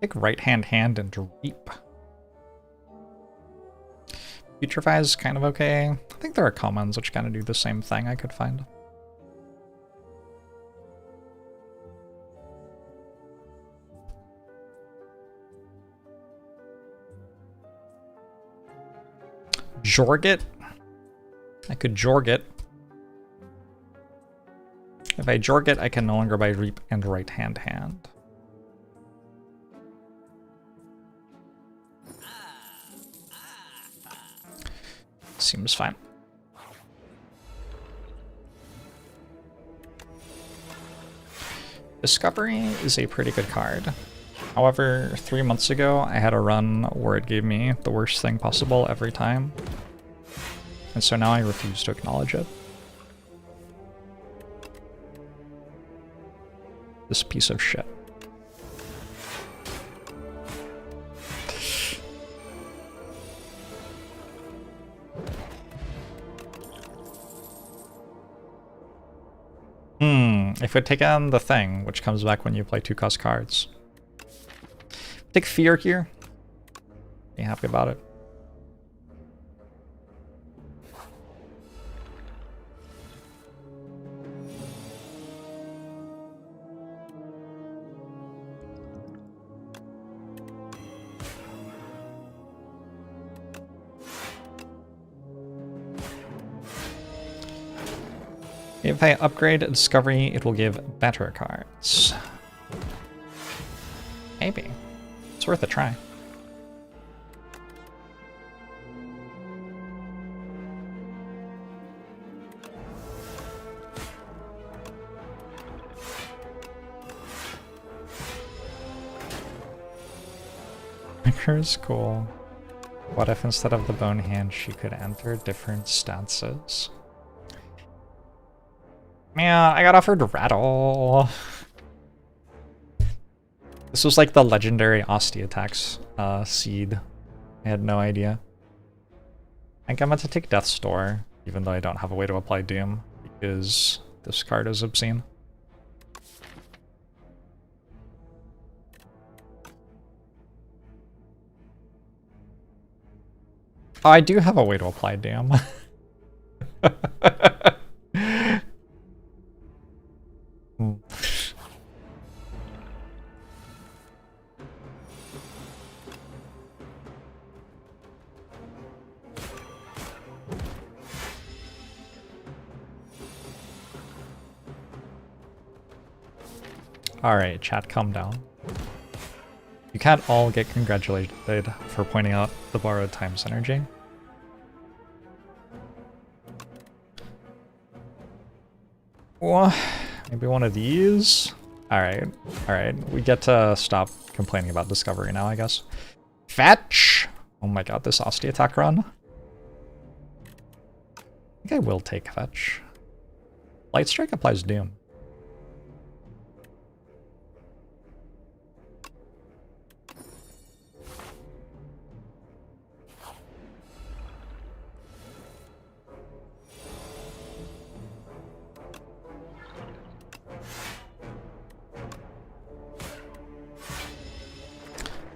Take right hand and reap. Putrefy is kind of okay. I think there are commons which kind of do the same thing I could find. Jorget? I could Jorget. If I Jorget, I can no longer buy reap and right hand. Seems fine. Discovery is a pretty good card. However, 3 months ago, I had a run where it gave me the worst thing possible every time. And so now I refuse to acknowledge it. This piece of shit. If it take on the thing, which comes back when you play 2-cost cards. Take Fear here. Be happy about it. If I upgrade Discovery, it will give better cards. Maybe. It's worth a try. Is cool. What if instead of the bone hand she could enter different stances? Man, I got offered Rattle. This was like the legendary Ostia attacks seed. I had no idea. I think I'm about to take Death's Door, even though I don't have a way to apply Doom, because this card is obscene. Oh, I do have a way to apply Doom. Alright, chat, calm down. You can't all get congratulated for pointing out the borrowed time synergy. Well, maybe one of these? Alright, alright. We get to stop complaining about Discovery now, I guess. Fetch! Oh my god, this Ostia attack run. I think I will take Fetch. Light Strike applies Doom.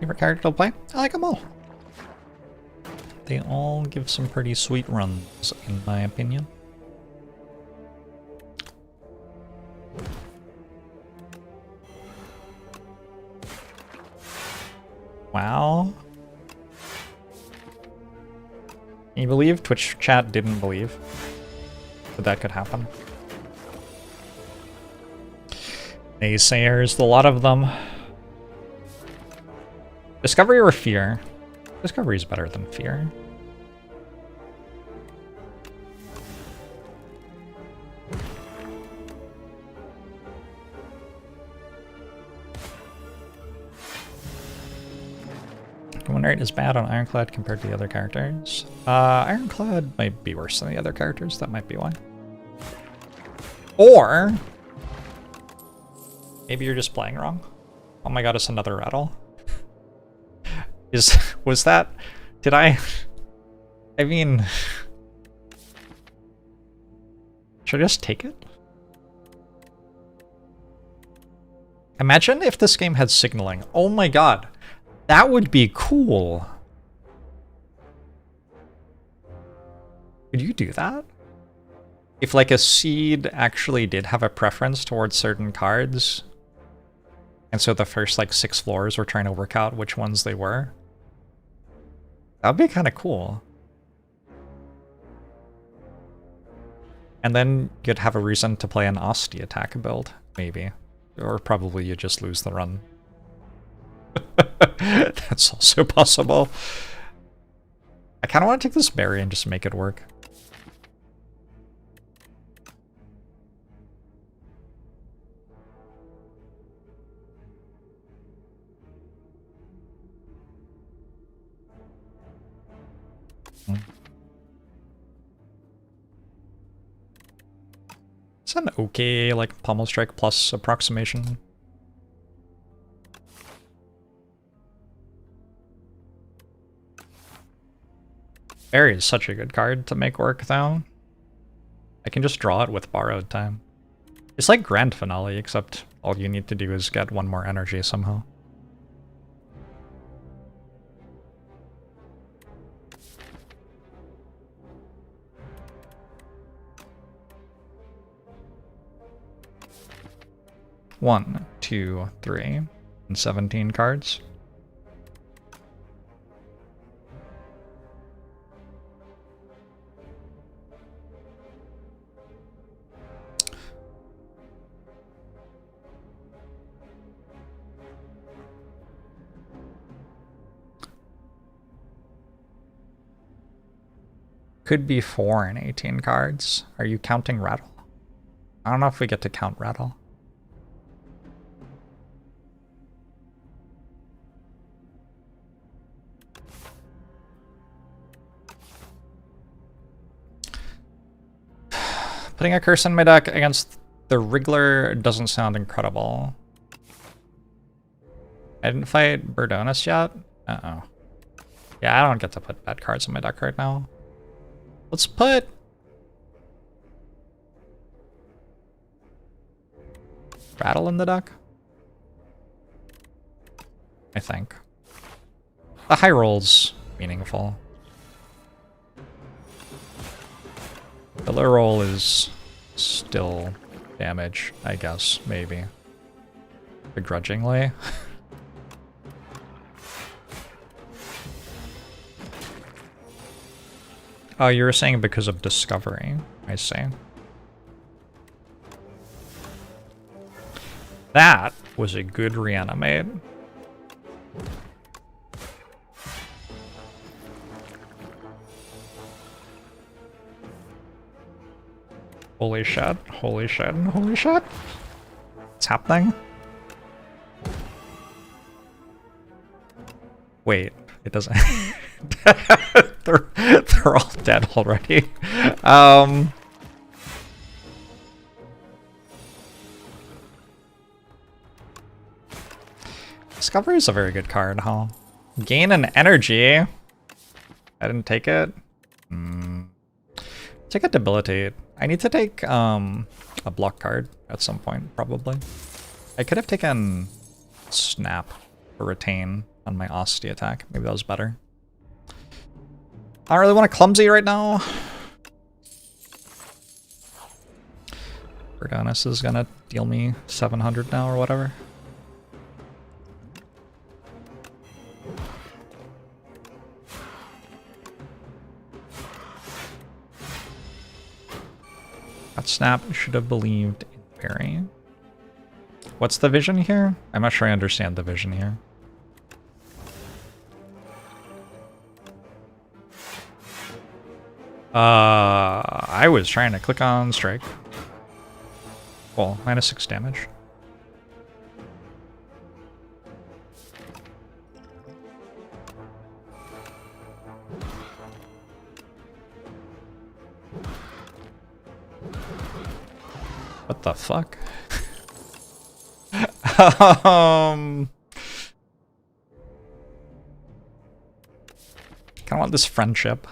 Favorite character to play? I like them all. They all give some pretty sweet runs, in my opinion. Wow. Can you believe Twitch chat didn't believe that could happen? Naysayers, a lot of them. Discovery or Fear? Discovery is better than Fear. Wonder is bad on Ironclad compared to the other characters. Ironclad might be worse than the other characters. That might be why. Or maybe you're just playing wrong. Oh my god, it's another Rattle. Was that, did I mean, should I just take it? Imagine if this game had signaling. Oh my god, that would be cool. Could you do that? If like a seed actually did have a preference towards certain cards, and so the first like 6 floors were trying to work out which ones they were. That would be kind of cool. And then you'd have a reason to play an Ostia attack build, maybe. Or probably you just lose the run. That's also possible. I kind of want to take this berry and just make it work. It's an okay, like, pommel strike plus approximation. Fairy is such a good card to make work, though. I can just draw it with borrowed time. It's like Grand Finale, except all you need to do is get one more energy somehow. One, 2, 3, and 17 cards. Could be 4 and 18 cards. Are you counting Rattle? I don't know if we get to count Rattle. Putting a curse in my deck against the Wriggler doesn't sound incredible. I didn't fight Birdonis yet? Uh-oh. Yeah, I don't get to put bad cards in my deck right now. Let's put... Rattle in the deck? I think. The high roll's meaningful. The low roll is still damage, I guess, maybe. Begrudgingly. Oh, you were saying because of discovery. I see. That was a good reanimate. Holy shit, holy shit, holy shit. What's happening? Wait, it doesn't... they're all dead already. Discovery is a very good card, huh? Gain an energy. I didn't take it. Take a debilitate. I need to take a block card at some point, probably. I could have taken snap or retain on my Osti attack. Maybe that was better. I don't really want a clumsy right now. Birdonis is gonna deal me 700 now or whatever. That snap should have believed in parry. What's the vision here? I'm not sure I understand the vision here. I was trying to click on strike. Well, -6 damage. What the fuck? Kinda want this friendship.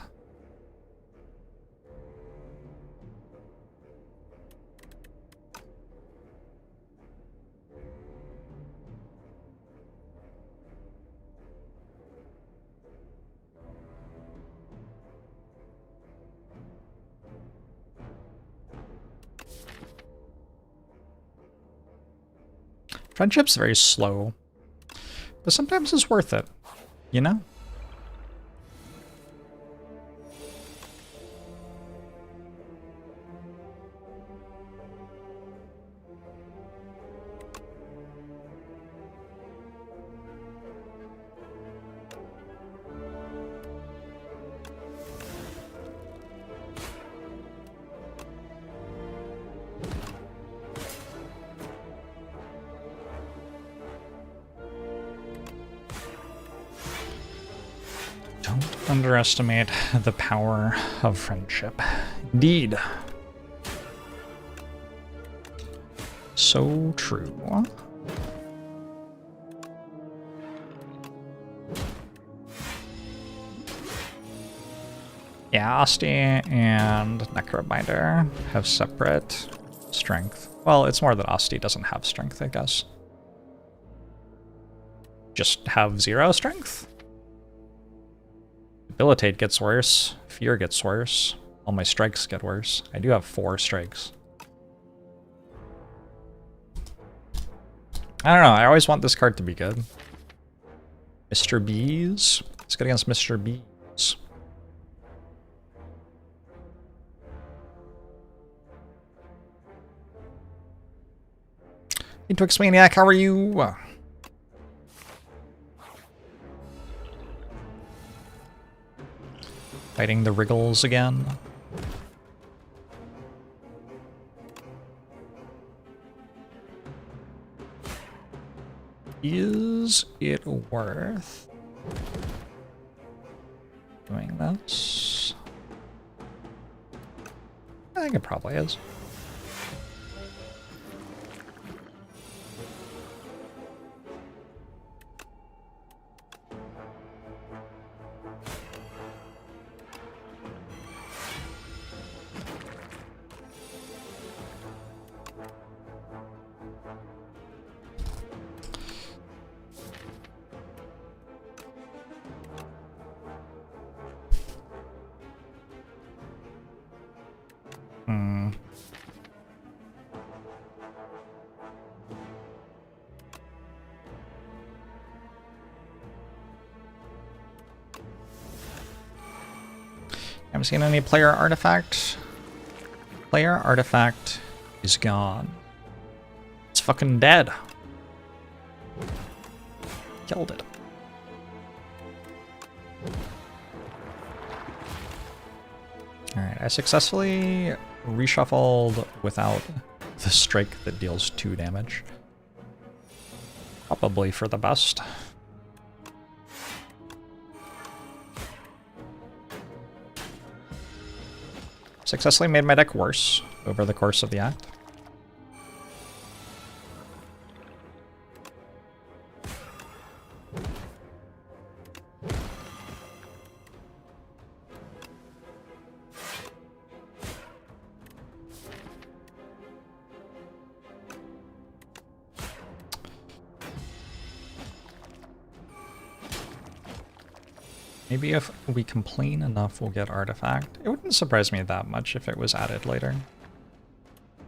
Friendship's very slow, but sometimes it's worth it, you know? Don't underestimate the power of friendship. Indeed. So true. Yeah, Asti and Necrobinder have separate strength. Well, it's more that Asti doesn't have strength, I guess. Just have 0 strength? Debilitate gets worse. Fear gets worse. All my strikes get worse. I do have 4 strikes. I don't know, I always want this card to be good. Mr. Bees? It's good against Mr. Bees. Hey, Twix Maniac, how are you? Fighting the Wriggles again. Is it worth doing this? I think it probably is. Haven't seen any player artifact. Player artifact is gone. It's fucking dead. Killed it. Alright, I successfully reshuffled without the strike that deals 2 damage. Probably for the best. Successfully made my deck worse over the course of the act. Maybe if we complain enough, we'll get Artifact. It wouldn't surprise me that much if it was added later.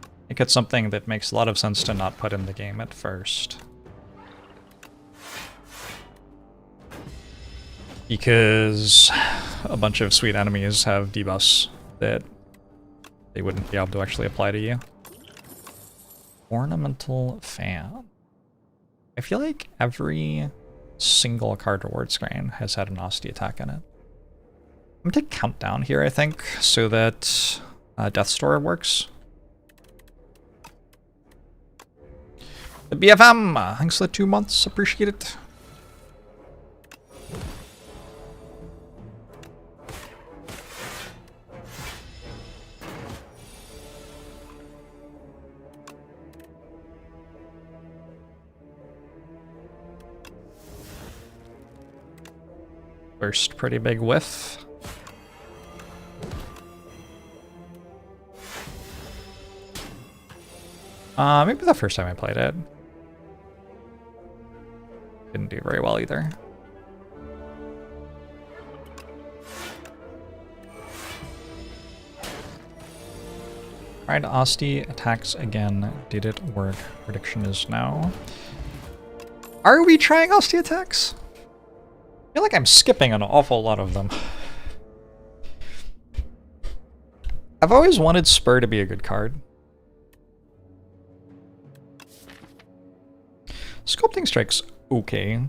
I think it's something that makes a lot of sense to not put in the game at first. Because a bunch of sweet enemies have debuffs that they wouldn't be able to actually apply to you. Ornamental Fan. I feel like every single card reward screen has had an Asti attack in it. I'm gonna take Countdown here, I think, so that Death Store works. The BFM! Thanks for the 2 months, appreciate it. First pretty big whiff. Maybe the first time I played it. Didn't do very well either. Tried Asti, attacks again. Did it work? Prediction is no. Are we trying Asti attacks? I feel like I'm skipping an awful lot of them. I've always wanted Spur to be a good card. Sculpting Strike's okay.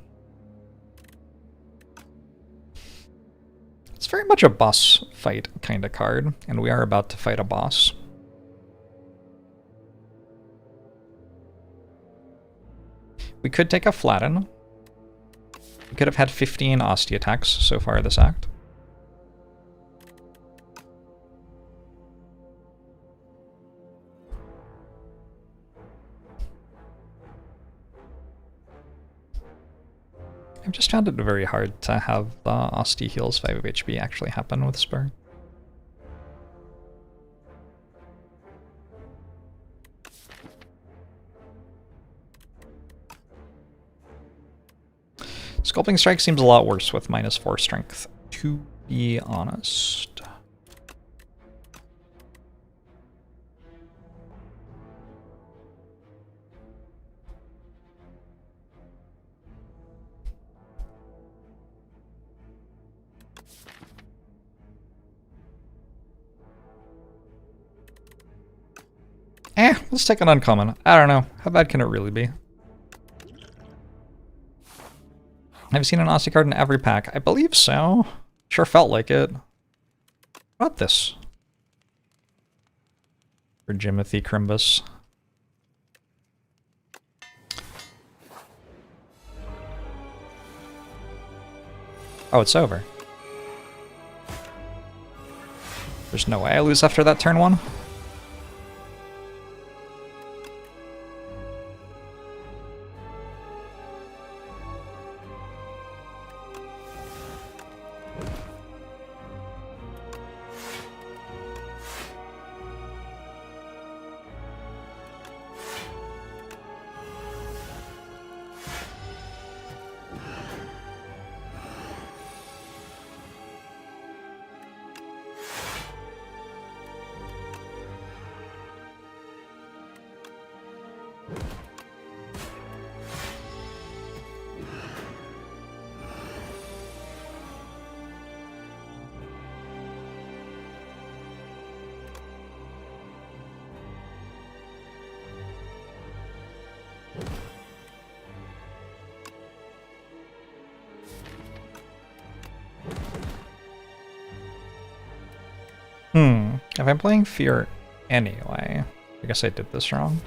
It's very much a boss fight kind of card, and we are about to fight a boss. We could take a Flatten. We could have had 15 Asti attacks so far this act. I've just found it very hard to have the Asti heals 5 HP actually happen with Spur. Sculpting Strike seems a lot worse with -4 strength, to be honest. Let's take an uncommon. I don't know. How bad can it really be? I've seen an Aussie card in every pack. I believe so. Sure felt like it. What about this? For Jimothy Crimbus. Oh, it's over. There's no way I lose after that turn 1. If I'm playing Fear anyway, I guess I did this wrong.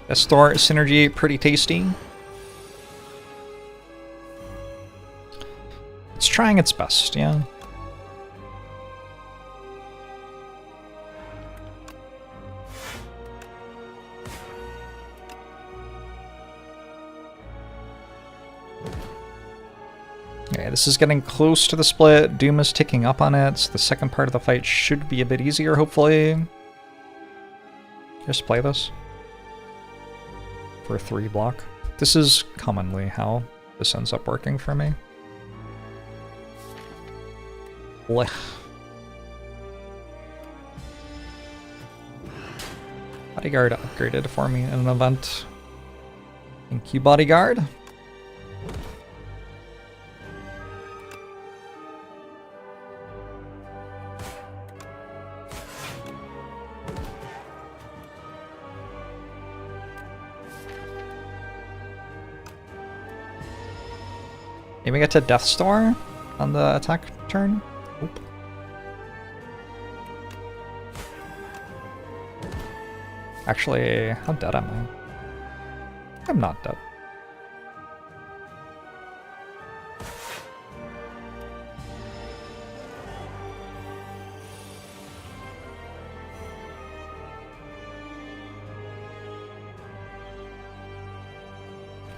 Estor synergy, pretty tasty. It's trying its best, yeah. Okay, this is getting close to the split. Doom is ticking up on it. The second part of the fight should be a bit easier, hopefully. Just play this. For a 3 block. This is commonly how this ends up working for me. Blech. Bodyguard upgraded for me in an event. Thank you, Bodyguard. Maybe get to Death's Door on the attack turn? Oop. Actually, how dead am I? I'm not dead.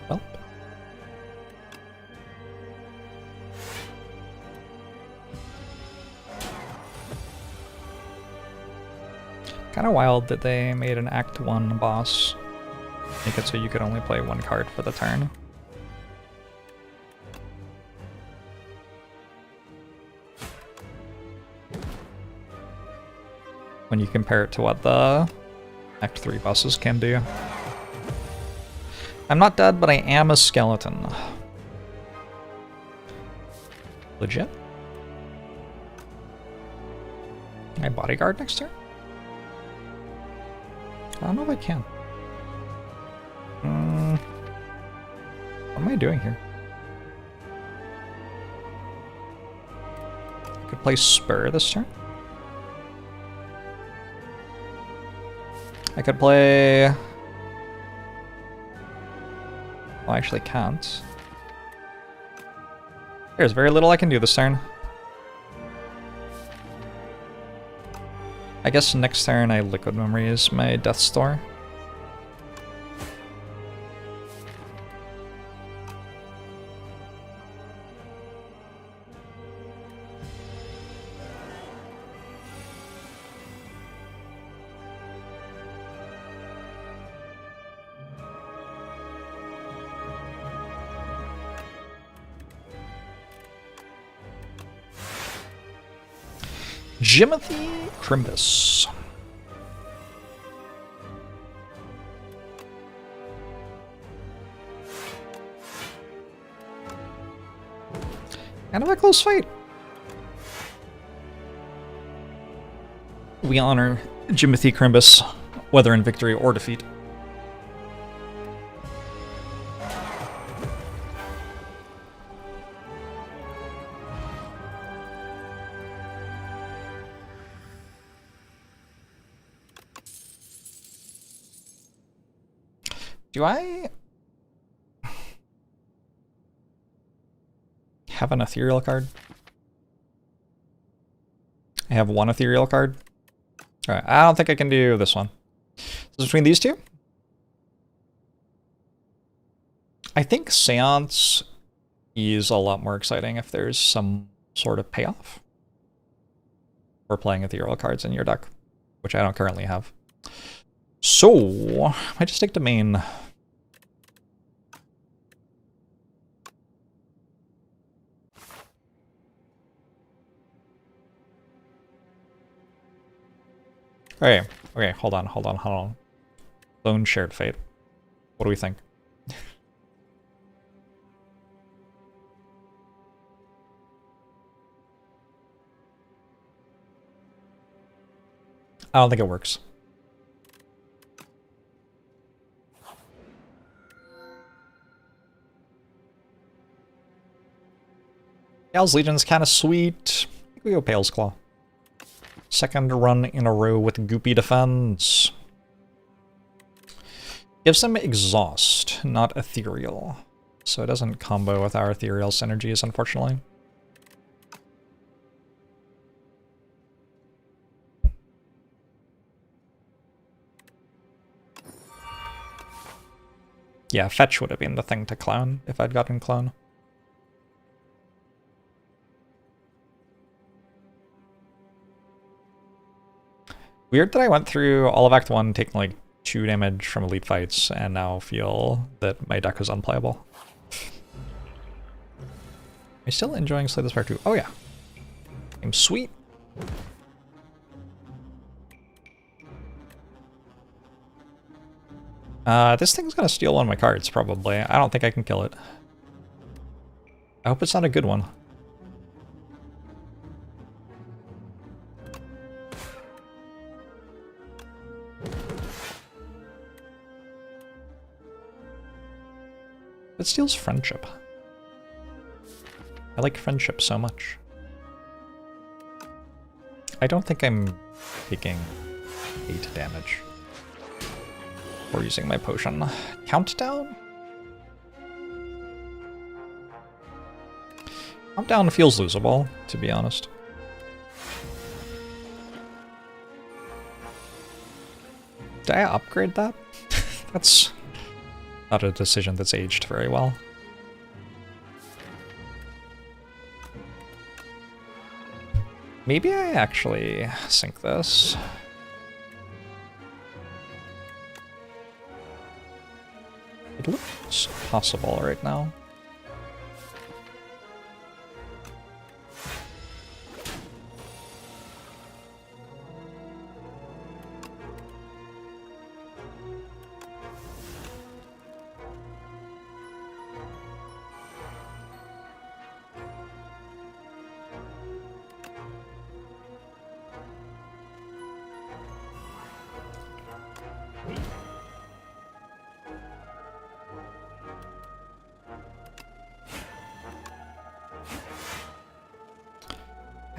Well. Kind of wild that they made an Act 1 boss. Make it so you could only play 1 card for the turn. When you compare it to what the Act 3 bosses can do. I'm not dead, but I am a skeleton. Legit? Can I bodyguard next turn? I don't know if I can. What am I doing here? I could play Spur this turn. I could play... Oh, I actually can't. There's very little I can do this turn. I guess next turn I liquid memory is my death store. Jimothy Crimbus. Kind of a close fight. We honor Jimothy Crimbus, whether in victory or defeat. Do I have an ethereal card? I have one ethereal card. Alright, I don't think I can do this one. So between these two? I think Seance is a lot more exciting if there's some sort of payoff for playing ethereal cards in your deck, which I don't currently have. So, I just take the main. Okay, okay, hold on. Lone shared fate. What do we think? I don't think it works. Gal's Legion's kind of sweet. I think we go Pale's Claw. Second run in a row with Goopy Defense. Gives them Exhaust, not Ethereal. So it doesn't combo with our Ethereal synergies, unfortunately. Yeah, Fetch would have been the thing to clone if I'd gotten Clone. Weird that I went through all of Act 1 taking like 2 damage from elite fights and now feel that my deck is unplayable. Am I still enjoying Slay the Spire 2? Oh yeah. I'm sweet. This thing's gonna steal one of my cards, probably. I don't think I can kill it. I hope it's not a good one. It steals friendship. I like friendship so much. I don't think I'm taking 8 damage for using my potion. Countdown? Countdown feels losable, to be honest. Did I upgrade that? That's not a decision that's aged very well. Maybe I actually sink this. It looks possible right now.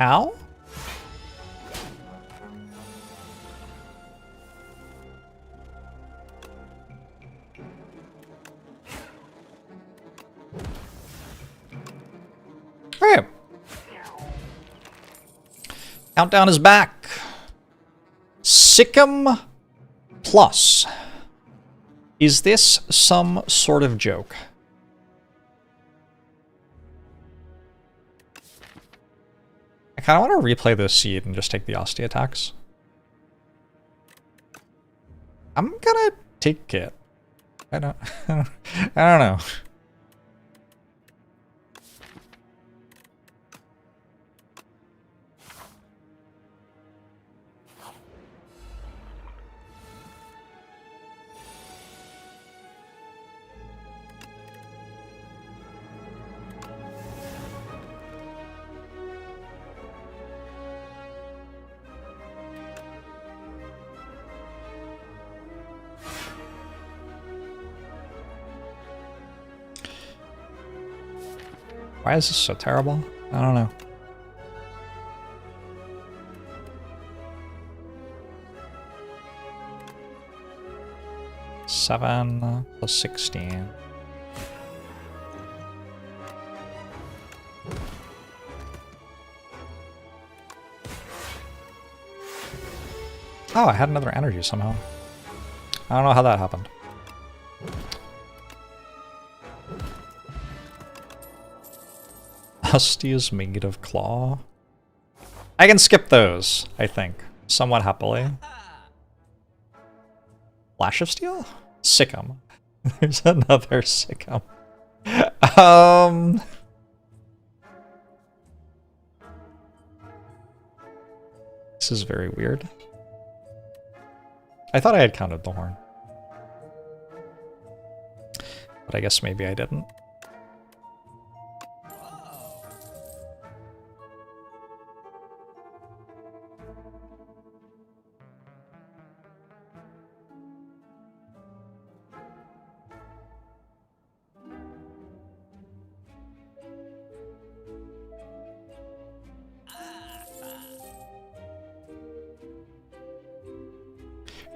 Ow? Alright. Countdown is back. Sikkim Plus. Is this some sort of joke? I kind of want to replay this seed and just take the Ostia attacks. I'm gonna take it. I don't know. Why is this so terrible? I don't know. Seven plus 16. Oh, I had another energy somehow. I don't know how that happened. Husty is made of claw. I can skip those, I think, somewhat happily. Flash of Steel? Sikkim. There's another Sikkim. This is very weird. I thought I had counted the horn. But I guess maybe I didn't.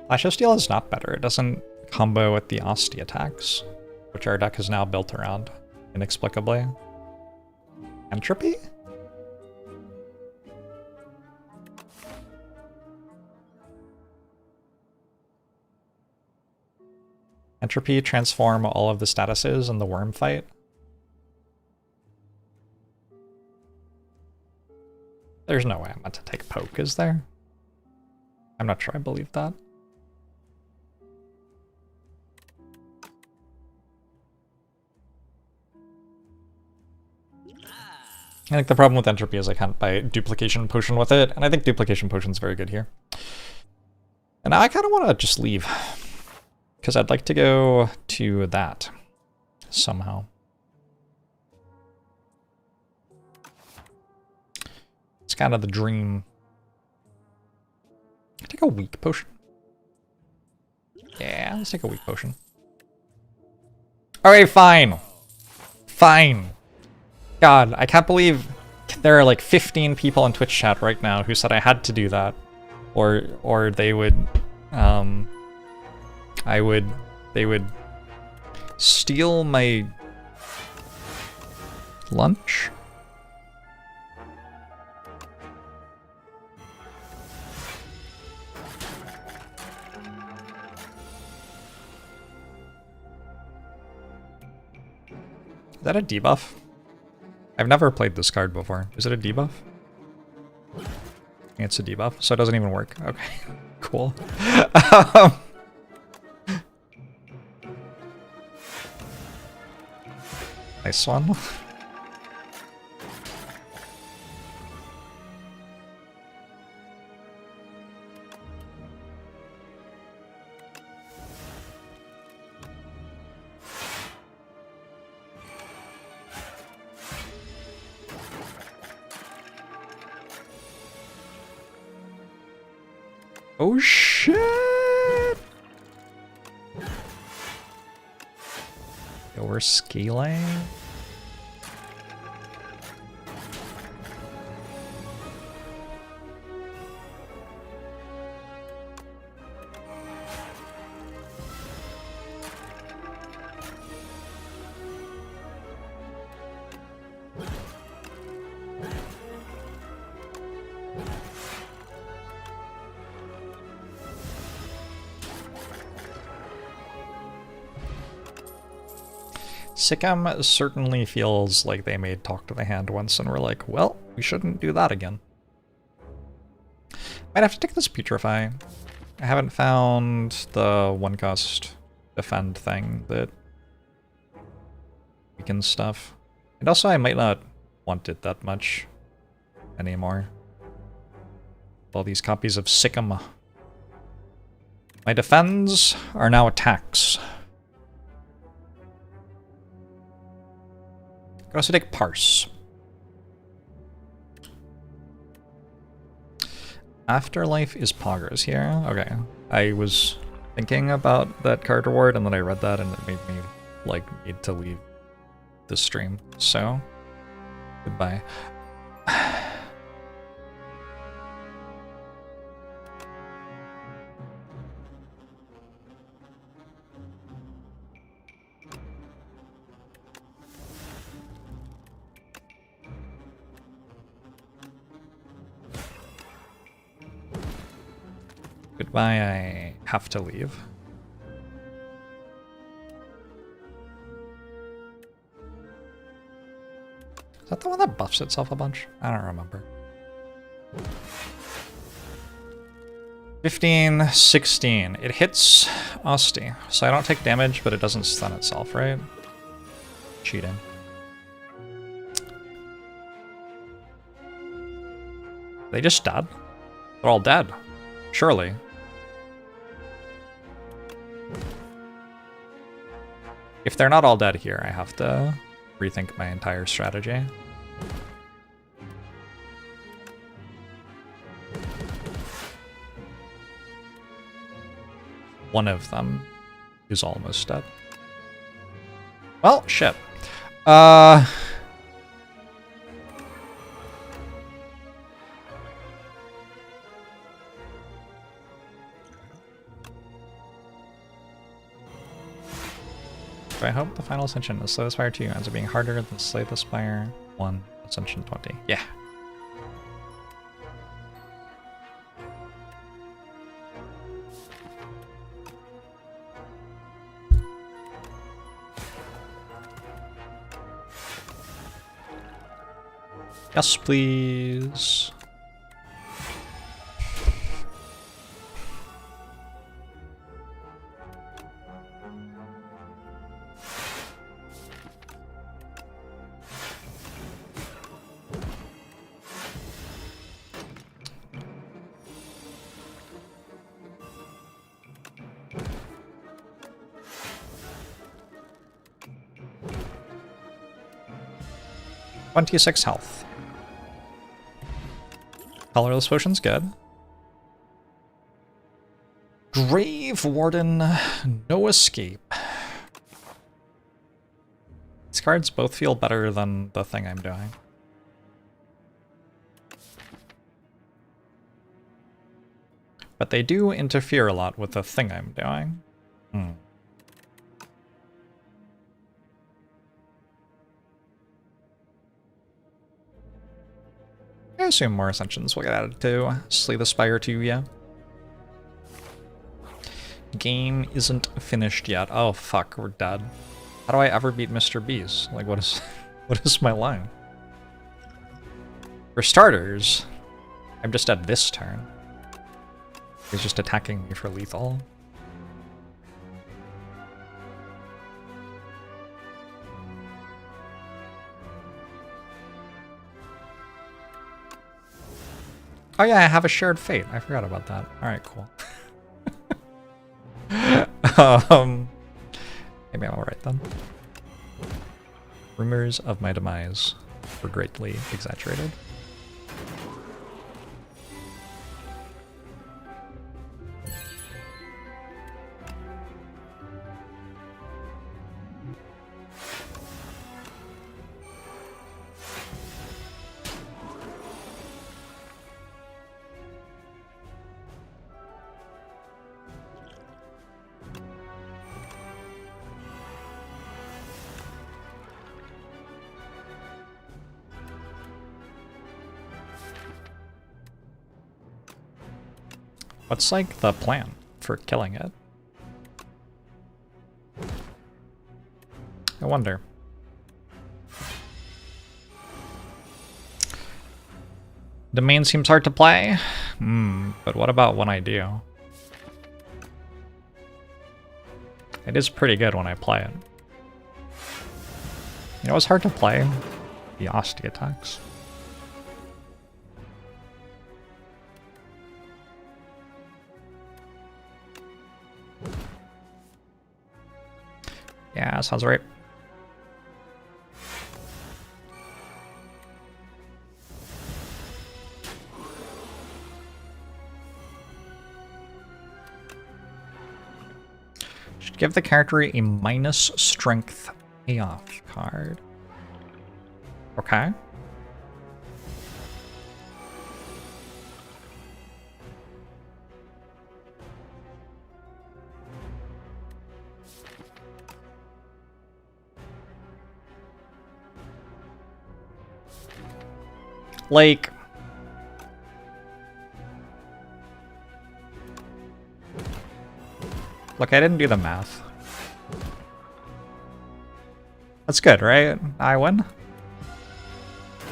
Flash of Steel is not better. It doesn't combo with the Ostia attacks, which our deck is now built around, inexplicably. Entropy? Entropy transform all of the statuses in the worm fight. There's no way I'm meant to take poke, is there? I'm not sure I believe that. I think the problem with Entropy is I can't buy Duplication Potion with it, and I think Duplication Potion's very good here. And now I kind of want to just leave, because I'd like to go to that somehow. It's kind of the dream. Can I take a weak potion? Yeah, let's take a weak potion. Alright, fine. Fine. God, I can't believe there are like 15 people in Twitch chat right now who said I had to do that. Or they would, they would steal my lunch? Is that a debuff? I've never played this card before. Is it a debuff? It's a debuff, so it doesn't even work. Okay, cool. Nice one. Oh shit! Yo, we're scaling. Sikkim certainly feels like they made Talk to the Hand once and were like, well, we shouldn't do that again. Might have to take this Putrefy. I haven't found the one cost defend thing that weakens stuff. And also I might not want it that much anymore. All these copies of Sikkim. My defends are now attacks. Could also take Parse. Afterlife is Poggers here. Okay. I was thinking about that card reward and then I read that and it made me like need to leave the stream. So goodbye. Goodbye, I have to leave. Is that the one that buffs itself a bunch? I don't remember. 15, 16. It hits Osti, so I don't take damage, but it doesn't stun itself, right? Cheating. They just dead? They're all dead. Surely. If they're not all dead here, I have to rethink my entire strategy. One of them is almost dead. Well, shit. I hope the final ascension is Slay the Spire 2 ends up being harder than Slay the Spire 1 Ascension 20. Yeah. Yes, please. .26 health. Colorless potion's good. Grave Warden, no escape. These cards both feel better than the thing I'm doing. But they do interfere a lot with the thing I'm doing. I assume more Ascensions will get added to Slay the Spire 2, yeah. Game isn't finished yet. Oh fuck, we're dead. How do I ever beat Mr. Beast? Like, what is my line? For starters, I'm just at this turn. He's just attacking me for lethal. Oh yeah, I have a shared fate. I forgot about that. Alright, cool. Maybe I'm alright then. Rumors of my demise were greatly exaggerated. What's like the plan for killing it? I wonder. Domain seems hard to play. But what about when I do? It is pretty good when I play it. You know, it's hard to play the Asti attacks. Yeah, sounds right. Should give the character a minus strength payoff card. Okay. Like, look, I didn't do the math. That's good, right? I win.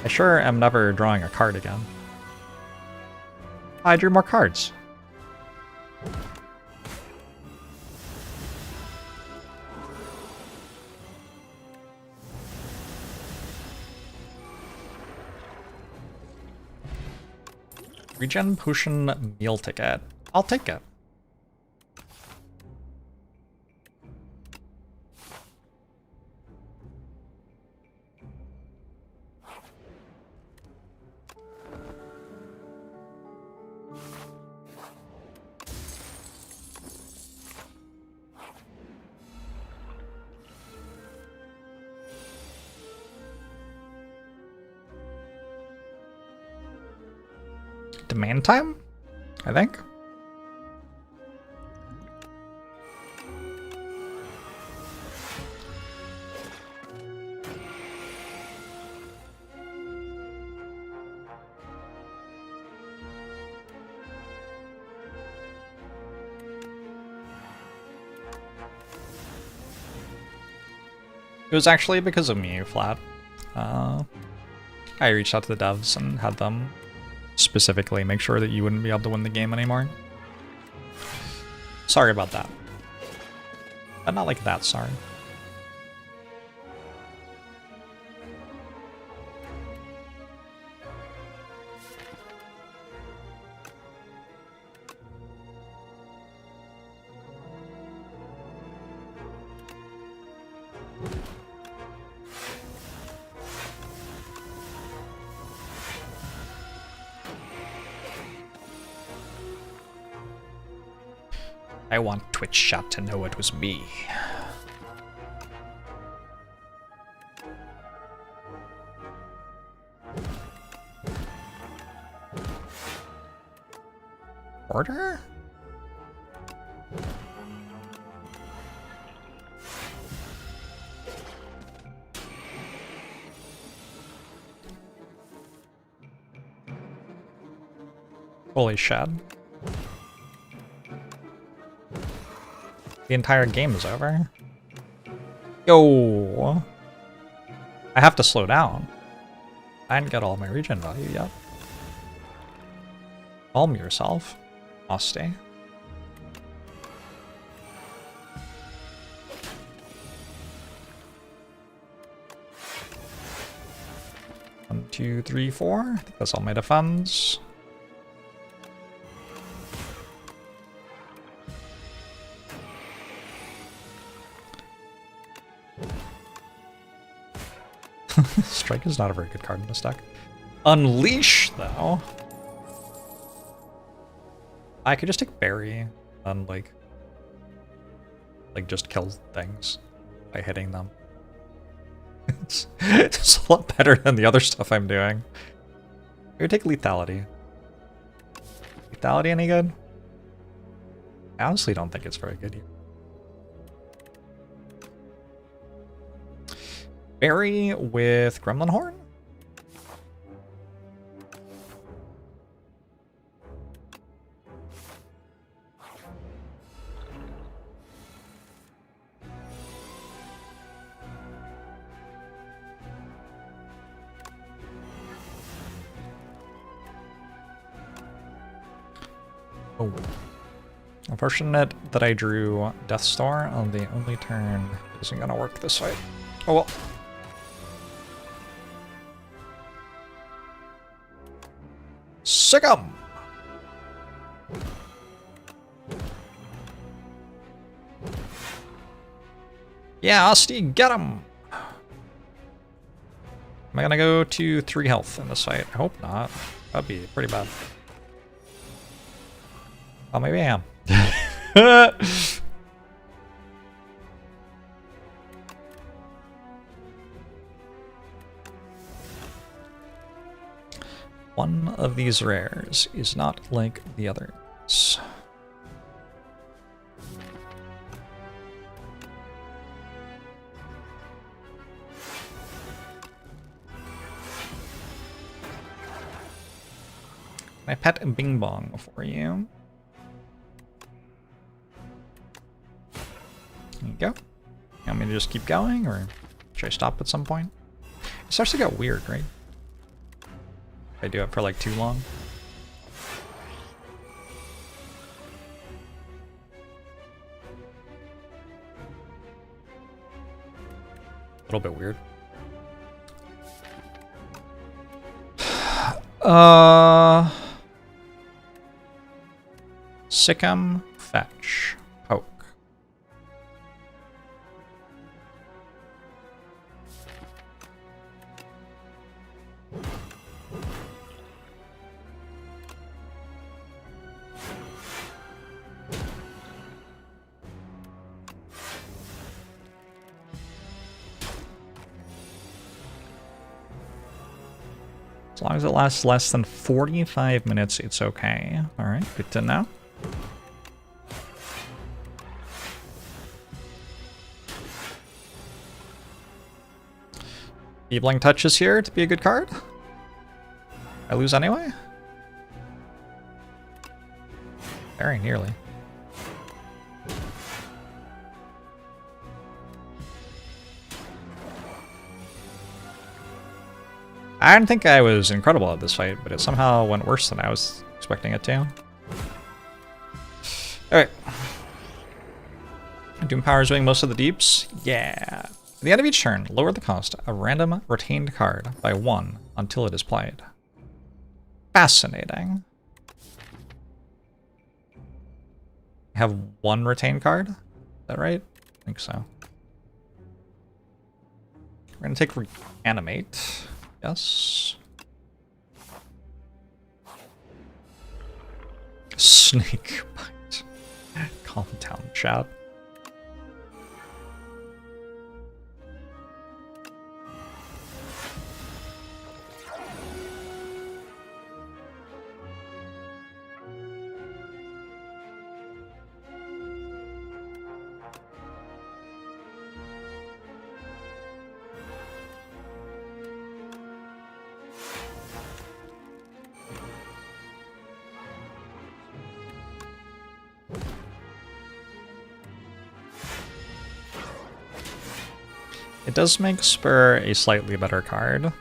I sure am never drawing a card again. I drew more cards. Regen potion meal ticket. I'll take it. Demand time, I think. It was actually because of me, Flat. I reached out to the devs and had them specifically make sure that you wouldn't be able to win the game anymore. Sorry about that. But not like that sorry. I want Twitch chat to know it was me. Order? Holy shit. The entire game is over. Yo! I have to slow down. I didn't get all my regen value yet. Calm yourself. I'll stay. One, two, three, four. I think that's all my defense. Strike is not a very good card in this deck. Unleash, though. I could just take Berry and like just kill things by hitting them. It's a lot better than the other stuff I'm doing. I would take Lethality. Lethality any good? I honestly don't think it's very good here. Berry with Gremlin Horn? Oh. Unfortunate that I drew Death Star on the only turn. Isn't gonna work this way. Oh well. Sick 'em! Yeah, Asti, get him! Am I gonna go to 3 health in this fight? I hope not. That'd be pretty bad. Oh, maybe I am. One of these rares is not like the others. I pet a Bing Bong for you. There you go. You want me to just keep going, or should I stop at some point? It starts to get weird, right? If I do it for like too long. A little bit weird. Sick'em, fetch, poke. As long as it lasts less than 45 minutes, it's okay. Alright, good to know. Eveling Touch is here to be a good card. I lose anyway? Very nearly. I didn't think I was incredible at this fight, but it somehow went worse than I was expecting it to. Alright. Doom Power is doing most of the deeps? Yeah. At the end of each turn, lower the cost of a random retained card by 1 until it is played. Fascinating. I have 1 retained card? Is that right? I think so. We're gonna take Reanimate. Yes. Snake bite. Calm down, chat. It does make Spur a slightly better card.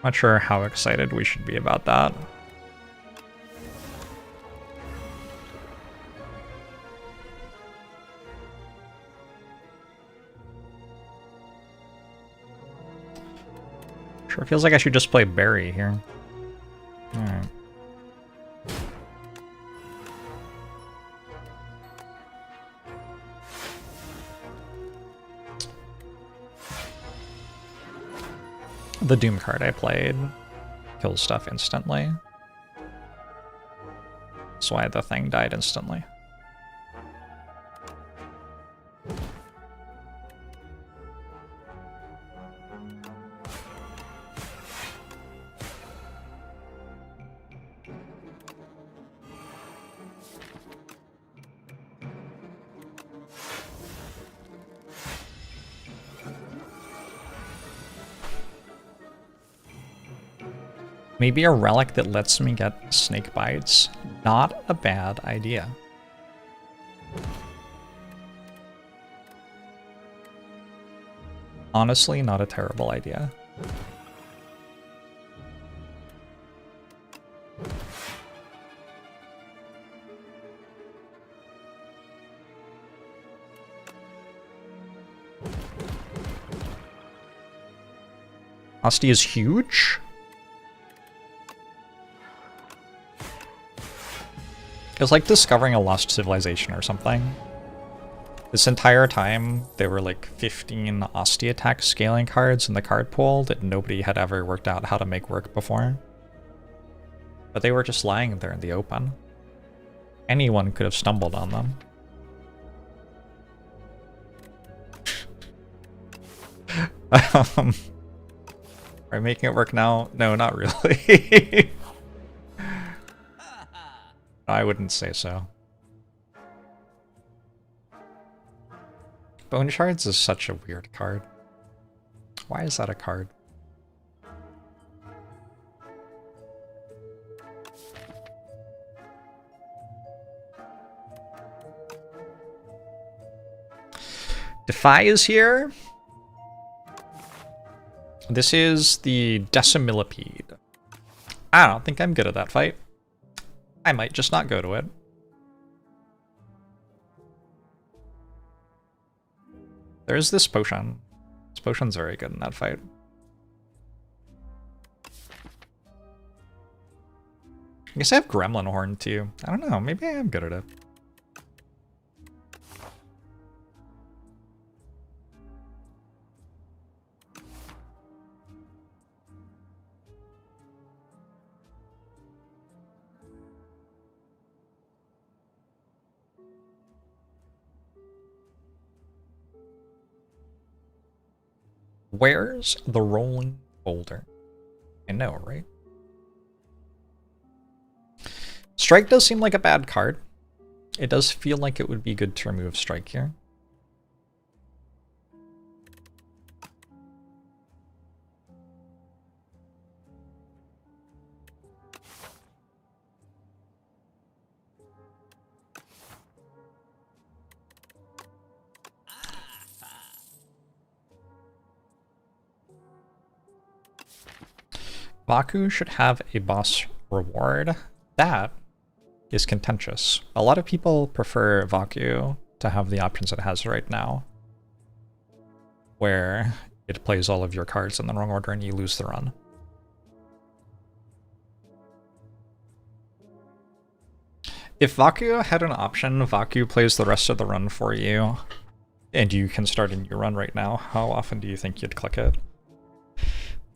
Not sure how excited we should be about that. Sure feels like I should just play Barry here. Alright. The Doom card I played kills stuff instantly. That's why the thing died instantly. Maybe a relic that lets me get snake bites. Not a bad idea. Honestly, not a terrible idea. Asti is huge? It was like discovering a lost civilization or something. This entire time, there were like 15 Asti attack scaling cards in the card pool that nobody had ever worked out how to make work before. But they were just lying there in the open. Anyone could have stumbled on them. Are we making it work now? No, not really. I wouldn't say so. Bone Shards is such a weird card. Why is that a card? Defy is here. This is the Decimillipede. I don't think I'm good at that fight. I might just not go to it. There's this potion. This potion's very good in that fight. I guess I have Gremlin Horn too. I don't know, maybe I am good at it. Where's the rolling boulder? I know, right? Strike does seem like a bad card. It does feel like it would be good to remove Strike here. Baku should have a boss reward. That is contentious. A lot of people prefer Vaku to have the options it has right now, where it plays all of your cards in the wrong order and you lose the run. If Vaku had an option, Vaku plays the rest of the run for you, and you can start a new run right now, how often do you think you'd click it?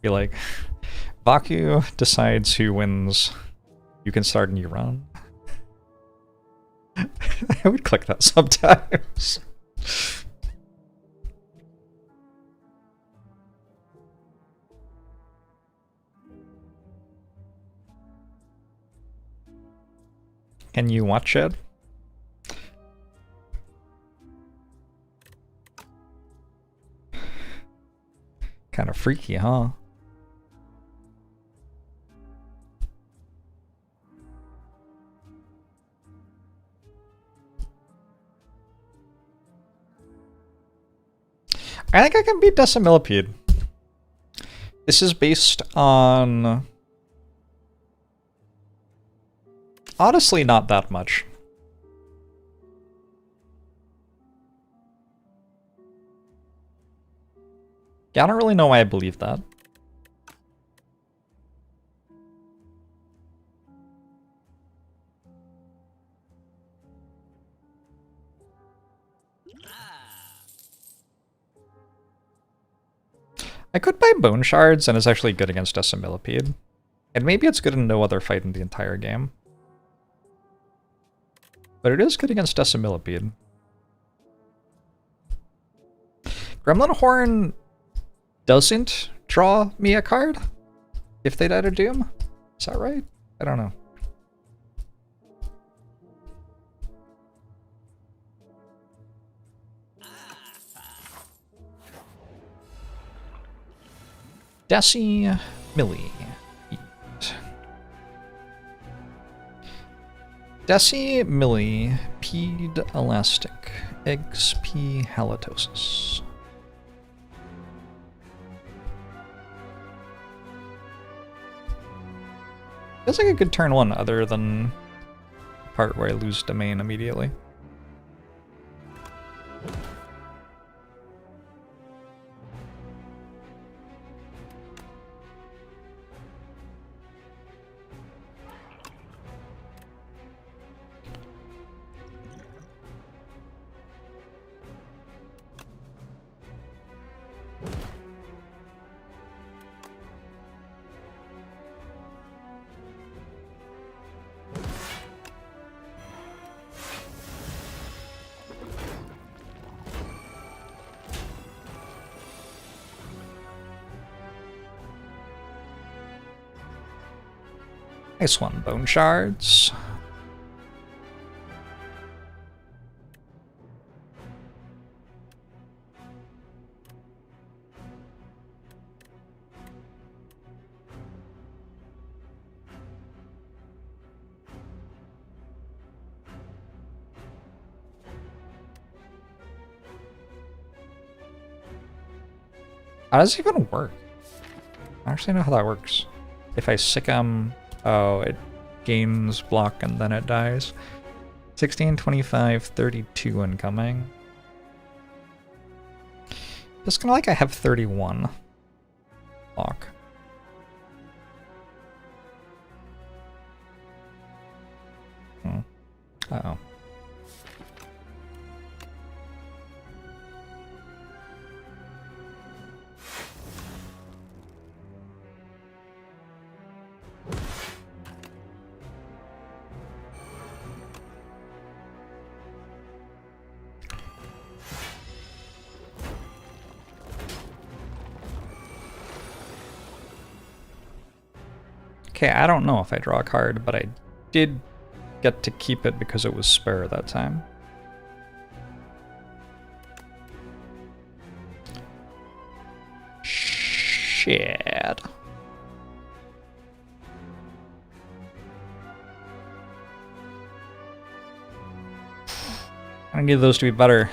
Be like, Baku decides who wins. You can start a new run. I would click that sometimes. Can you watch it? Kind of freaky, huh? I think I can beat Decimillipede. This is based on... honestly, not that much. Yeah, I don't really know why I believe that. I could buy Bone Shards, and it's actually good against Decimillipede. And maybe it's good in no other fight in the entire game. But it is good against Decimillipede. Gremlin Horn doesn't draw me a card if they die to Doom. Is that right? I don't know. Decimillipede. Decimillipede Elastic. XP Halitosis. Feels like a good turn one, other than the part where I lose domain immediately. Nice one, bone shards. How does it even work? I don't actually know how that works. If I sick 'em, oh, it gains block and then it dies. 16, 25, 32 incoming. Just kind of like I have 31 block. Uh-oh. Okay, I don't know if I draw a card, but I did get to keep it because it was spare that time. Shit. I need those to be better.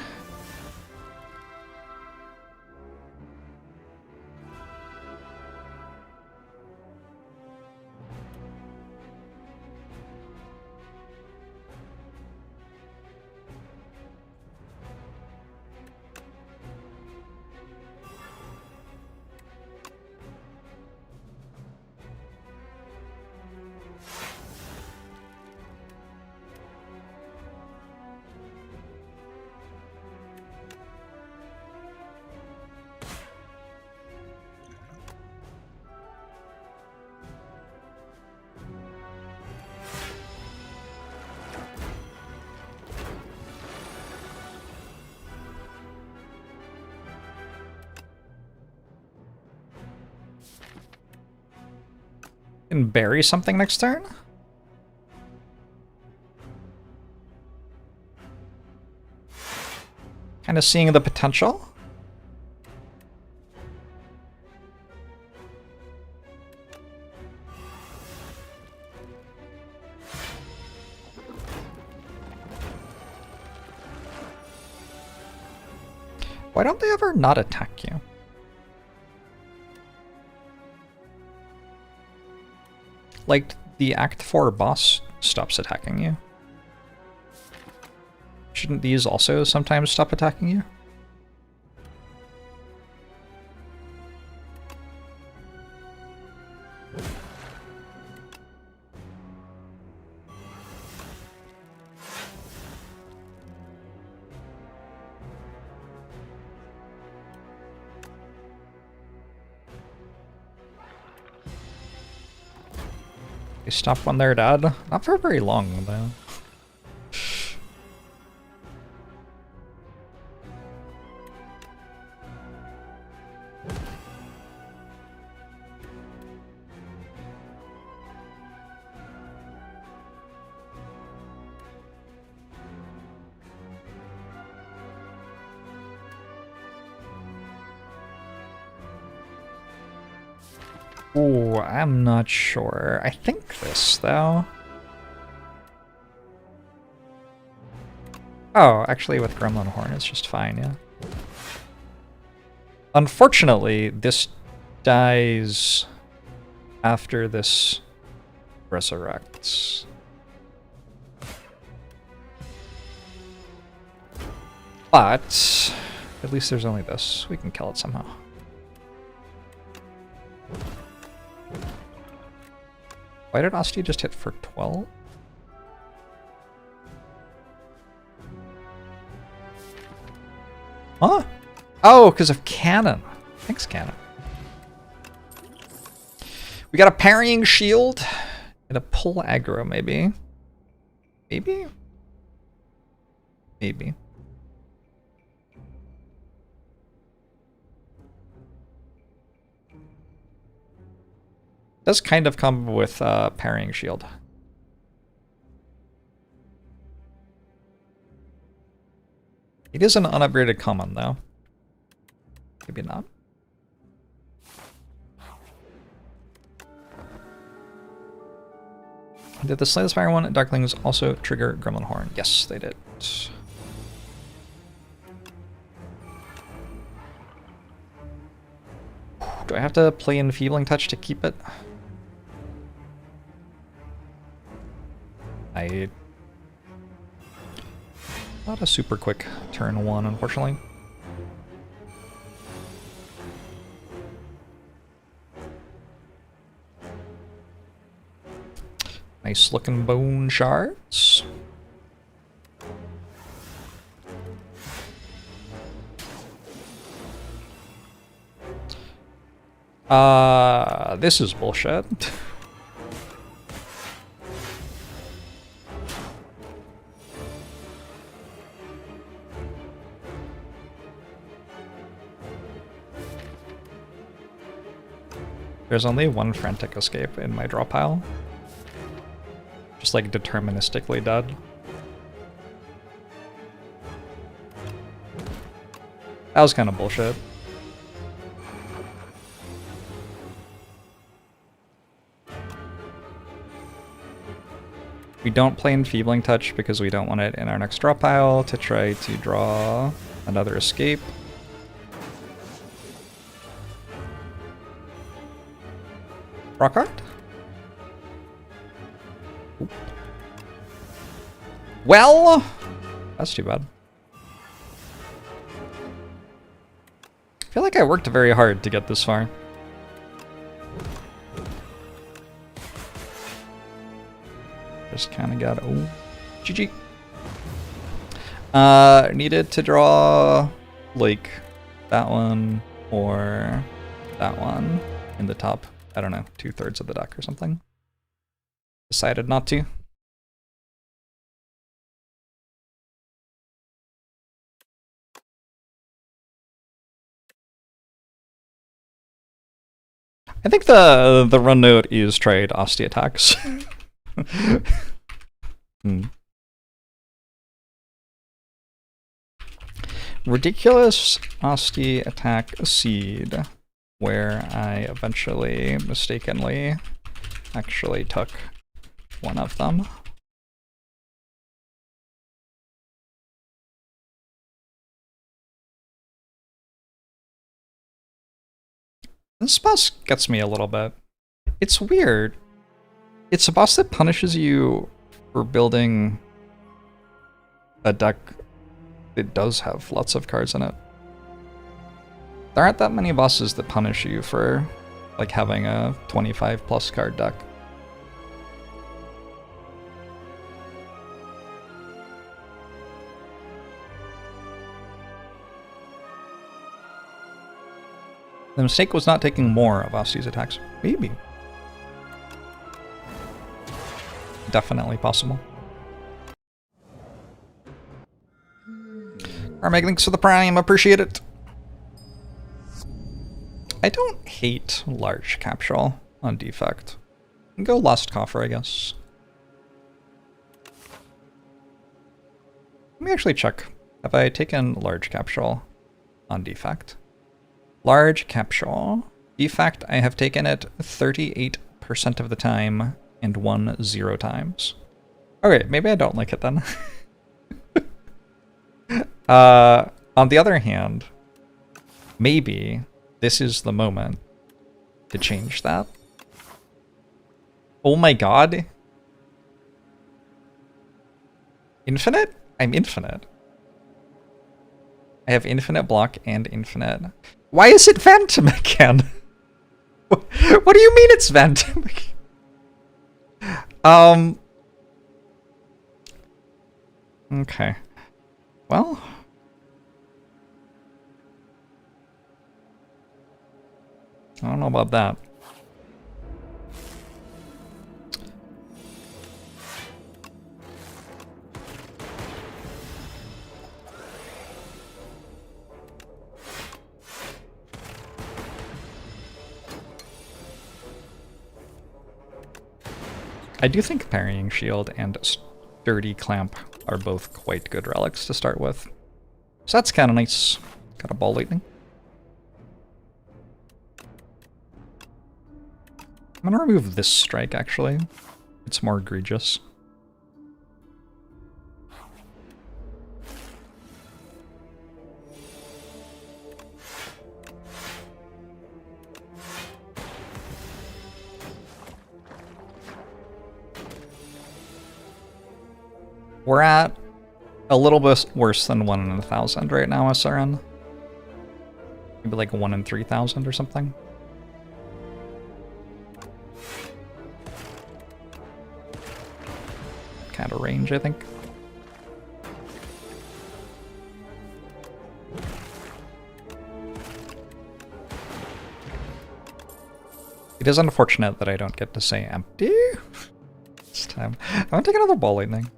And bury something next turn? Kind of seeing the potential. Why don't they ever not attack you? Like, the Act 4 boss stops attacking you. Shouldn't these also sometimes stop attacking you? They stop when they're dead. Not for very long, though. Ooh, I'm not sure. I think this, though. Oh, actually with Gremlin Horn it's just fine, yeah. Unfortunately, this dies after this resurrects. But at least there's only this. We can kill it somehow. Why did Asti just hit for 12? Huh? Oh, because of cannon. Thanks, cannon. We got a parrying shield and a pull aggro, maybe. Maybe? Maybe. Does kind of come with parrying shield. It is an unupgraded common, though. Maybe not. Did the Slay the Spire one Darklings also trigger Gremlin Horn? Yes, they did. Do I have to play Enfeebling Touch to keep it? Not a super quick turn 1, unfortunately. Nice looking bone shards. This is bullshit. There's only one frantic escape in my draw pile. Just like deterministically dead. That was kind of bullshit. We don't play Enfeebling Touch because we don't want it in our next draw pile to try to draw another escape. Draw card? Oop. Well, that's too bad. I feel like I worked very hard to get this far. Just kind of got, oh, GG. Needed to draw like that one or that one in the top, I don't know, 2/3 of the deck or something. Decided not to. I think the run note is trade Asti attacks. Ridiculous Asti attack seed, where I eventually mistakenly actually took one of them. This boss gets me a little bit. It's weird. It's a boss that punishes you for building a deck that does have lots of cards in it. There aren't that many bosses that punish you for like having a 25+ card deck. The mistake was not taking more of Asti's attacks. Maybe. Definitely possible. Karmic, thanks for the Prime, appreciate it. I don't hate large capsule on defect. Go Lost Coffer, I guess. Let me actually check. Have I taken large capsule on defect? Large capsule. Defect, I have taken it 38% of the time and won 0 times. Okay, maybe I don't like it then. On the other hand, maybe this is the moment to change that. Oh my god. Infinite? I'm infinite. I have infinite block and infinite. Why is it Phantom again? What do you mean it's Phantom again? Okay. Well. I don't know about that. I do think Parrying Shield and Sturdy Clamp are both quite good relics to start with. So that's kind of nice. Got a Ball Lightning. I'm gonna remove this strike, actually. It's more egregious. We're at a little bit worse than 1 in 1,000 right now, SRN. Maybe like 1 in 3,000 or something. Kind of range, I think. It is unfortunate that I don't get to say empty this time. I'm gonna take another Ball Lightning.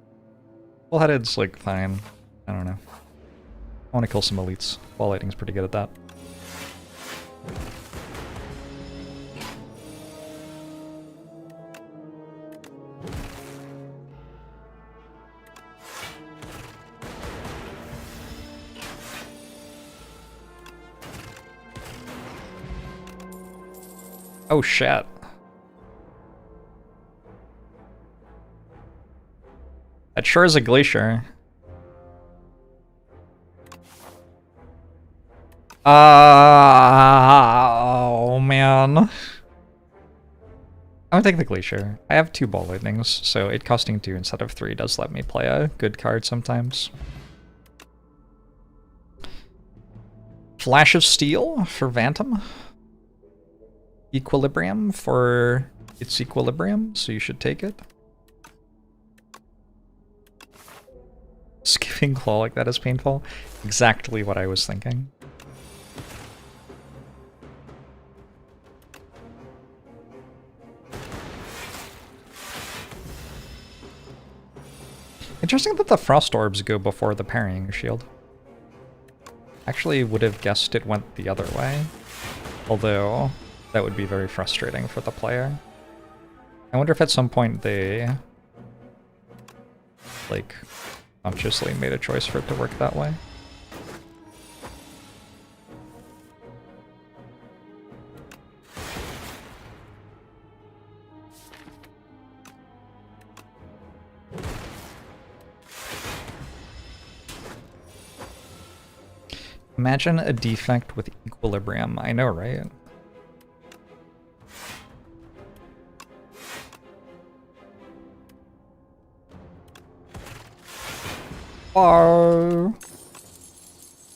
Full-headed's like fine. I don't know. I want to kill some elites. Ball Lightning's pretty good at that. Oh shit. That sure is a glacier. Oh man. I'm gonna take the glacier. I have 2 Ball Lightnings, so it costing 2 instead of 3 does let me play a good card sometimes. Flash of Steel for Vantum. Equilibrium for its equilibrium, so you should take it. Skipping Claw like that is painful. Exactly what I was thinking. Interesting that the Frost Orbs go before the Parrying Shield. Actually would have guessed it went the other way. Although, that would be very frustrating for the player. I wonder if at some point they, like, consciously made a choice for it to work that way. Imagine a defect with equilibrium. I know, right?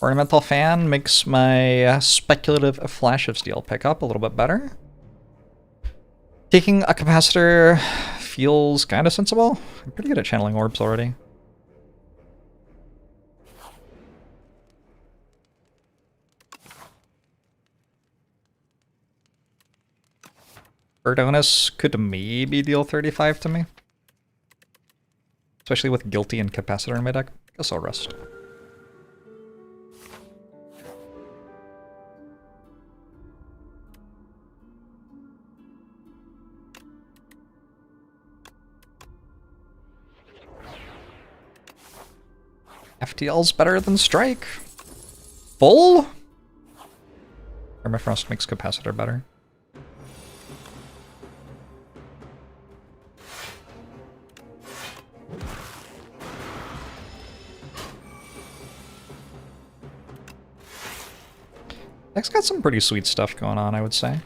Ornamental Fan makes my speculative Flash of Steel pickup a little bit better. Taking a capacitor feels kind of sensible. I'm pretty good at channeling orbs already. Verdonus could maybe deal 35 to me. Especially with Guilty and Capacitor in my deck. Guess I'll rest. FTL's better than Strike. Full? Permafrost makes Capacitor better. Deck's got some pretty sweet stuff going on, I would say.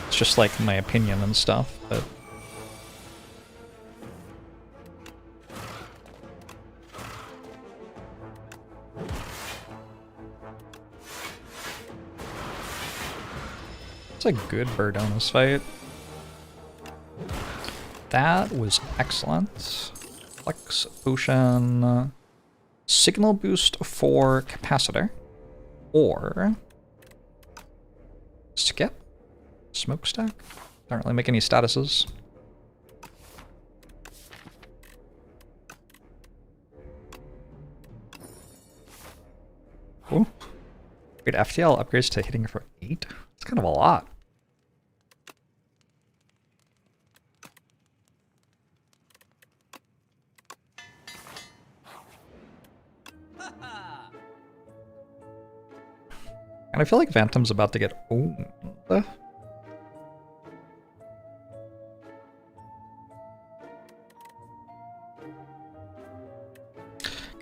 It's just like my opinion and stuff, but... It's a good Verdonus fight. That was excellent. Flex Potion. Signal Boost for Capacitor. Or... Skip? Smokestack? Don't really make any statuses. Wait, FTL upgrades to hitting for 8? It's kind of a lot. And I feel like Phantom's about to get owned.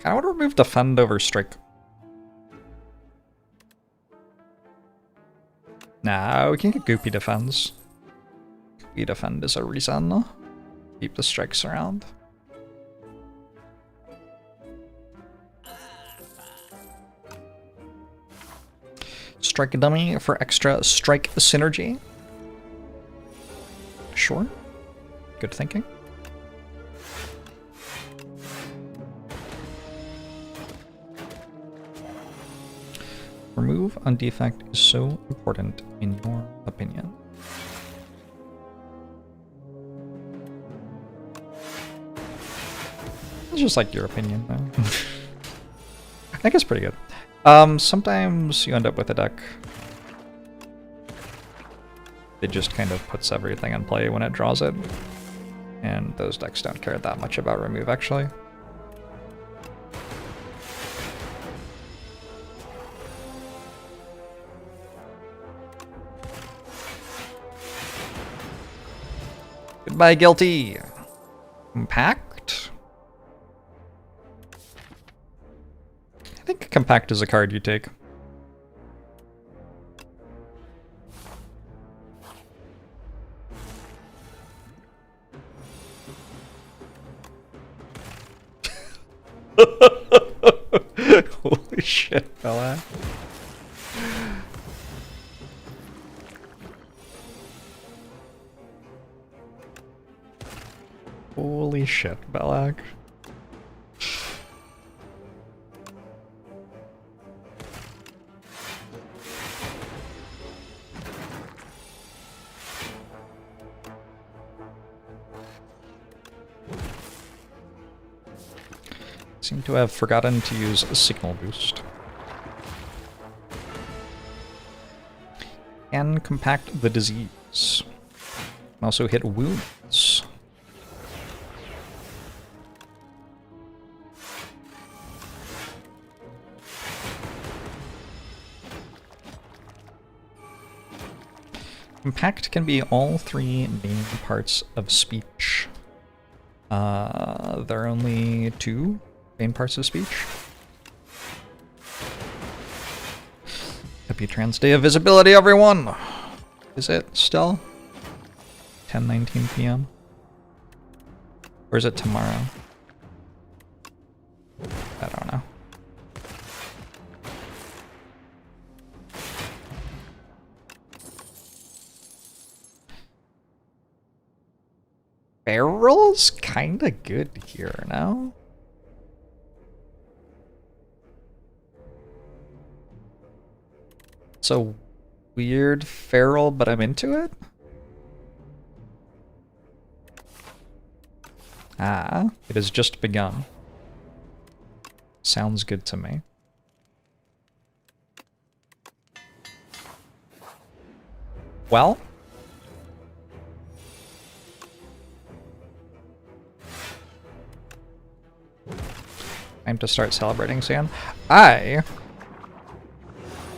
Kinda want to remove Defend over Strike. Nah, we can get Goopy Defends. Goopy Defend is a reason. Keep the strikes around. Strike a dummy for extra strike synergy. Sure. Good thinking. Remove on defect is so important in your opinion. It's just like your opinion, though. I think it's pretty good. Sometimes you end up with a deck that just kind of puts everything in play when it draws it. And those decks don't care that much about remove, actually. Goodbye, Guilty. Compact? I think Compact is a card you take. Holy shit, fella. Holy shit, Belak. Seem to have forgotten to use a signal boost. And compact the disease. Also hit wounds. Compact can be all three main parts of speech. There are only two main parts of speech. Happy Trans Day of Visibility, everyone! Is it still? 10:19 p.m.? Or is it tomorrow? I don't know. Feral's kinda good here now. It's a weird feral, but I'm into it. Ah, it has just begun. Sounds good to me. Well, time to start celebrating soon. I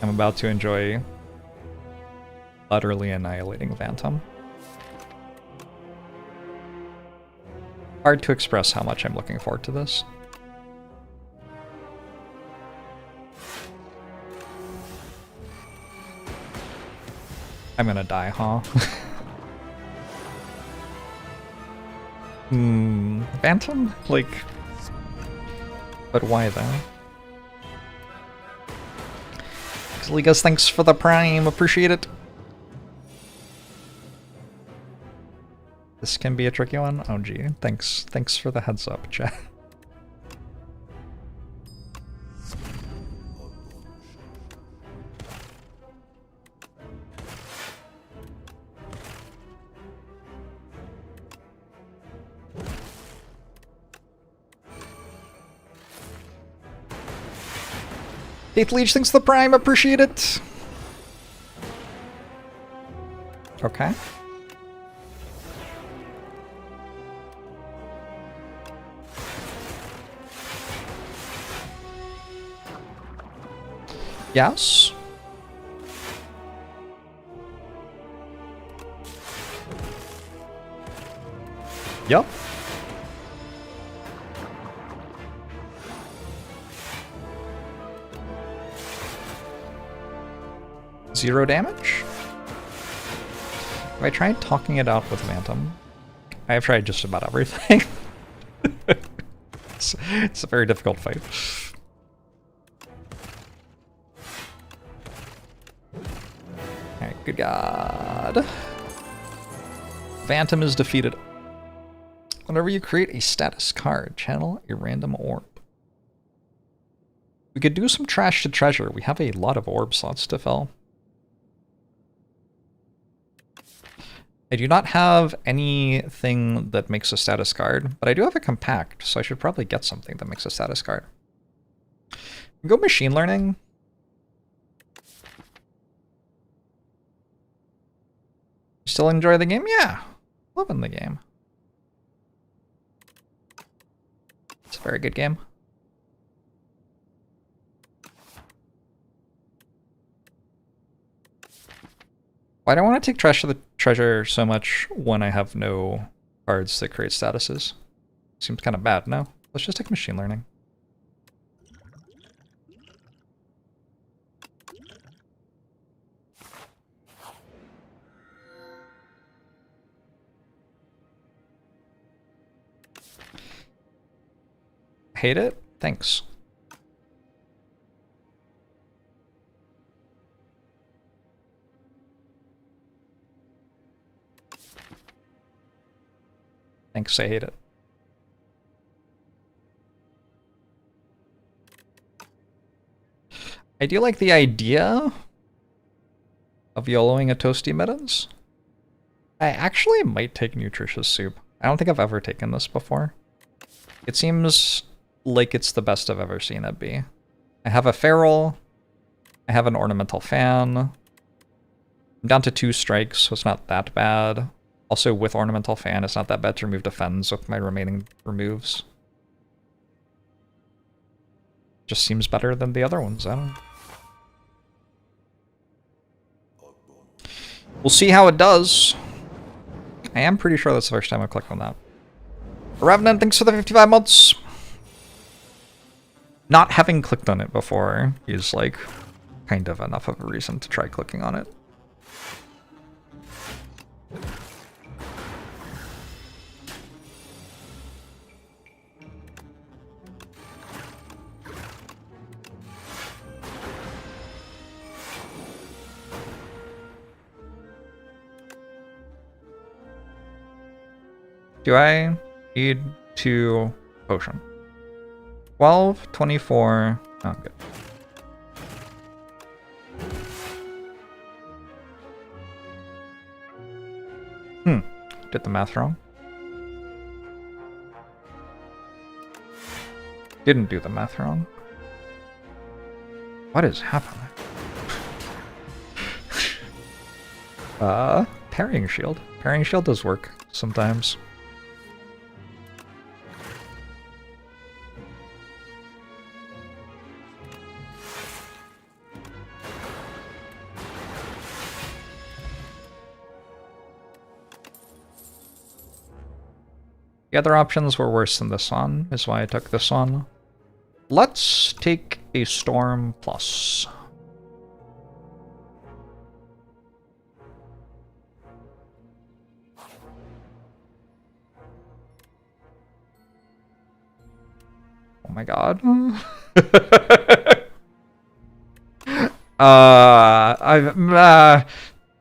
am about to enjoy utterly annihilating Phantom. Hard to express how much I'm looking forward to this. I'm gonna die, huh? Phantom? Like... But why though? Ligas, thanks for the prime, appreciate it. This can be a tricky one. Oh gee, thanks for the heads up, chat. Faith Leech thinks the Prime, appreciate it. Okay. Yes. Yup. Zero damage? Have I tried talking it out with Phantom? I have tried just about everything. It's a very difficult fight. Alright, good God. Phantom is defeated. Whenever you create a status card, channel a random orb. We could do some trash to treasure. We have a lot of orb slots to fill. I do not have anything that makes a status card, but I do have a compact, so I should probably get something that makes a status card. Go machine learning. Still enjoy the game? Yeah, loving the game. It's a very good game. Why do I want to take trash to the treasure so much when I have no cards that create statuses? Seems kind of bad, no? Let's just take machine learning. Hate it? Thanks. Thanks, I hate it. I do like the idea of YOLOing a toasty mittens. I actually might take nutritious soup. I don't think I've ever taken this before. It seems like it's the best I've ever seen it be. I have a feral. I have an ornamental fan. I'm down to 2 strikes, so it's not that bad. Also, with Ornamental Fan, it's not that bad to remove Defends with my remaining removes. Just seems better than the other ones, I don't know. We'll see how it does. I am pretty sure that's the first time I've clicked on that. Revenant, thanks for the 55 months! Not having clicked on it before is, like, kind of enough of a reason to try clicking on it. Do I need to potion? 12, 24. Oh, good. Did the math wrong. Didn't do the math wrong. What is happening? Parrying shield. Parrying shield does work sometimes. The other options were worse than this one, is why I took this one. Let's take a Storm Plus. Oh my god.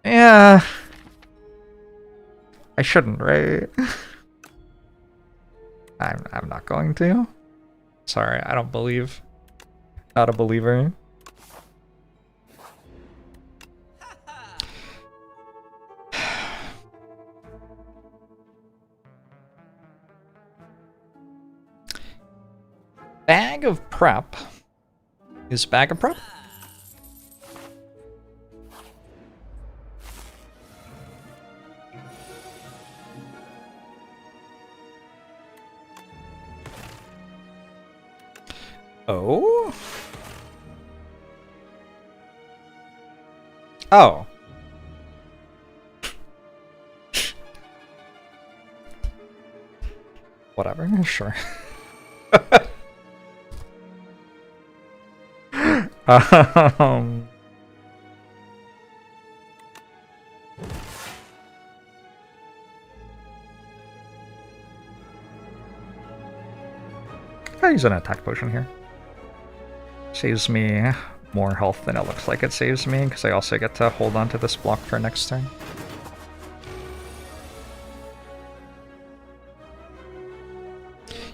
Yeah. I shouldn't, right? I'm not going to. Sorry, I don't believe. Not a believer. Bag of Prep Is bag a prop? Oh? Oh. Whatever, sure. um... I use an attack potion here. Saves me more health than it looks like it saves me, because I also get to hold on to this block for next turn.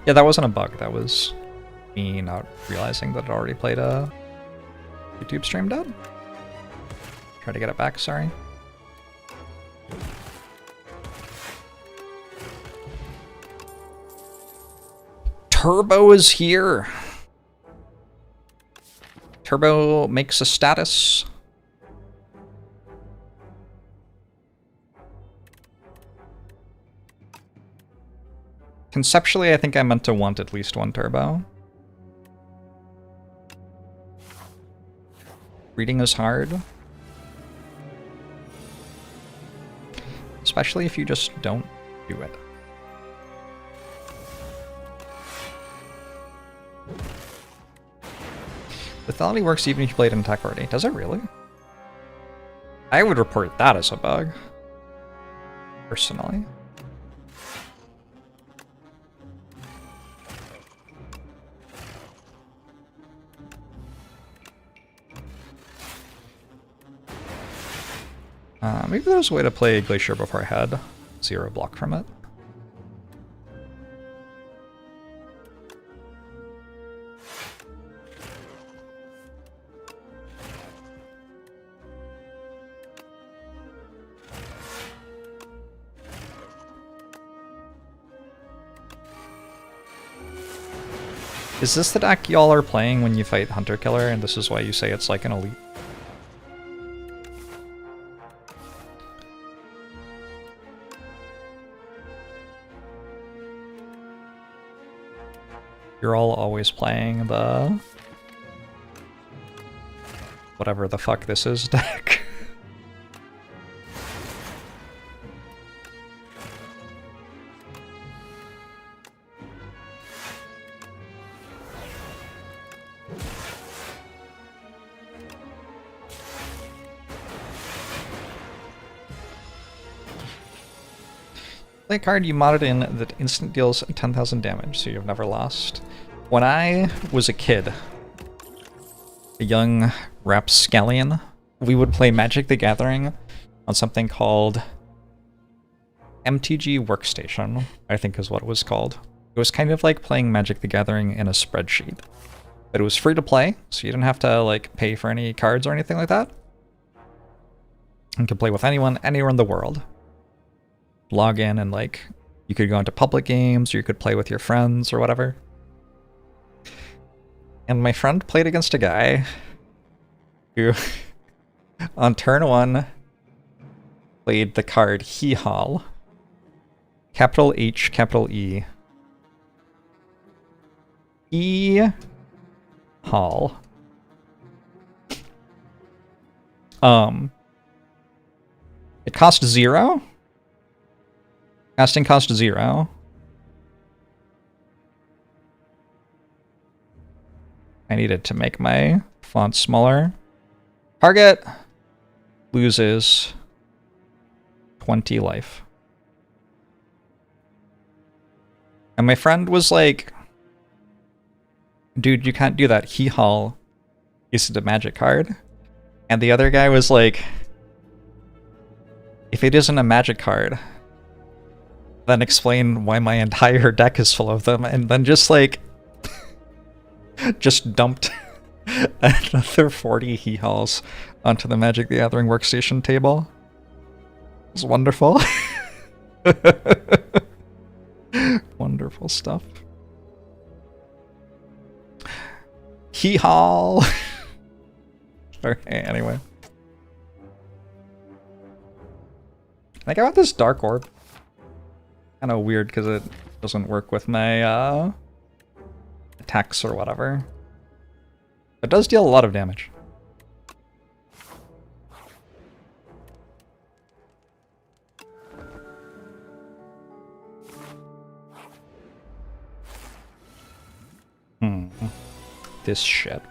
Yeah, that wasn't a bug. That was me not realizing that it already played a YouTube stream dead. Try to get it back, sorry. Turbo is here. Turbo makes a status. Conceptually, I think I meant to want at least one turbo. Reading is hard. Especially if you just don't do it. Lethality works even if you played an attack already. Does it really? I would report that as a bug. Personally. Maybe there's a way to play Glacier before I had 0 block from it. Is this the deck y'all are playing when you fight Hunter Killer, and this is why you say it's like an elite? You're all always playing the... whatever the fuck this is deck. Play a card you modded in that instant deals 10,000 damage, so you've never lost. When I was a kid, a young rapscallion, we would play Magic the Gathering on something called MTG Workstation, I think is what it was called. It was kind of like playing Magic the Gathering in a spreadsheet. But it was free to play, so you didn't have to like pay for any cards or anything like that. You could play with anyone, anywhere in the world. Log in and like, you could go into public games, or you could play with your friends or whatever. And my friend played against a guy who, on turn 1, played the card Hee Haul. Capital H, capital E. Haul. It cost 0. Casting cost 0. I needed to make my font smaller. Target loses 20 life. And my friend was like, dude, you can't do that. Hee Haul is the magic card. And the other guy was like, if it isn't a magic card, then explain why my entire deck is full of them. And then just like, just dumped another 40 Hee Hauls onto the Magic the Gathering workstation table. It was wonderful. Wonderful stuff. Hee Haul! Okay, anyway. I think I want this Dark Orb. Kind of weird because it doesn't work with my attacks or whatever. It does deal a lot of damage. This shit.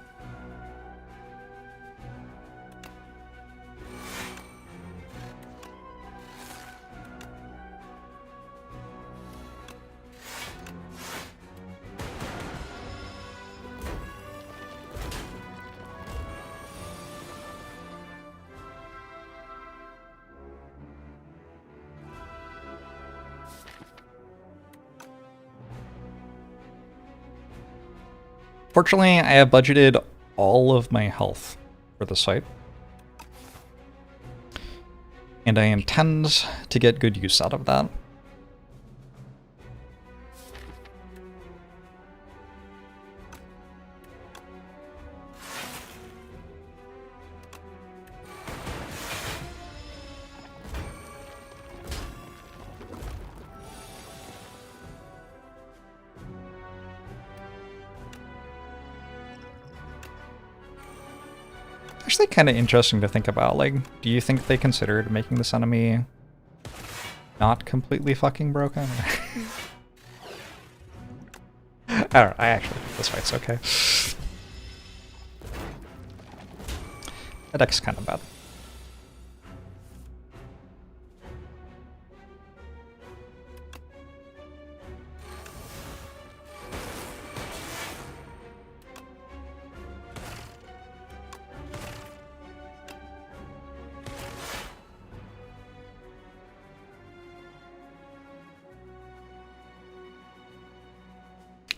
Fortunately, I have budgeted all of my health for the site. And I intend to get good use out of that. Actually kind of interesting to think about. Like, do you think they considered making this enemy not completely fucking broken? I don't know, I actually think this fight's okay. That deck's kind of bad.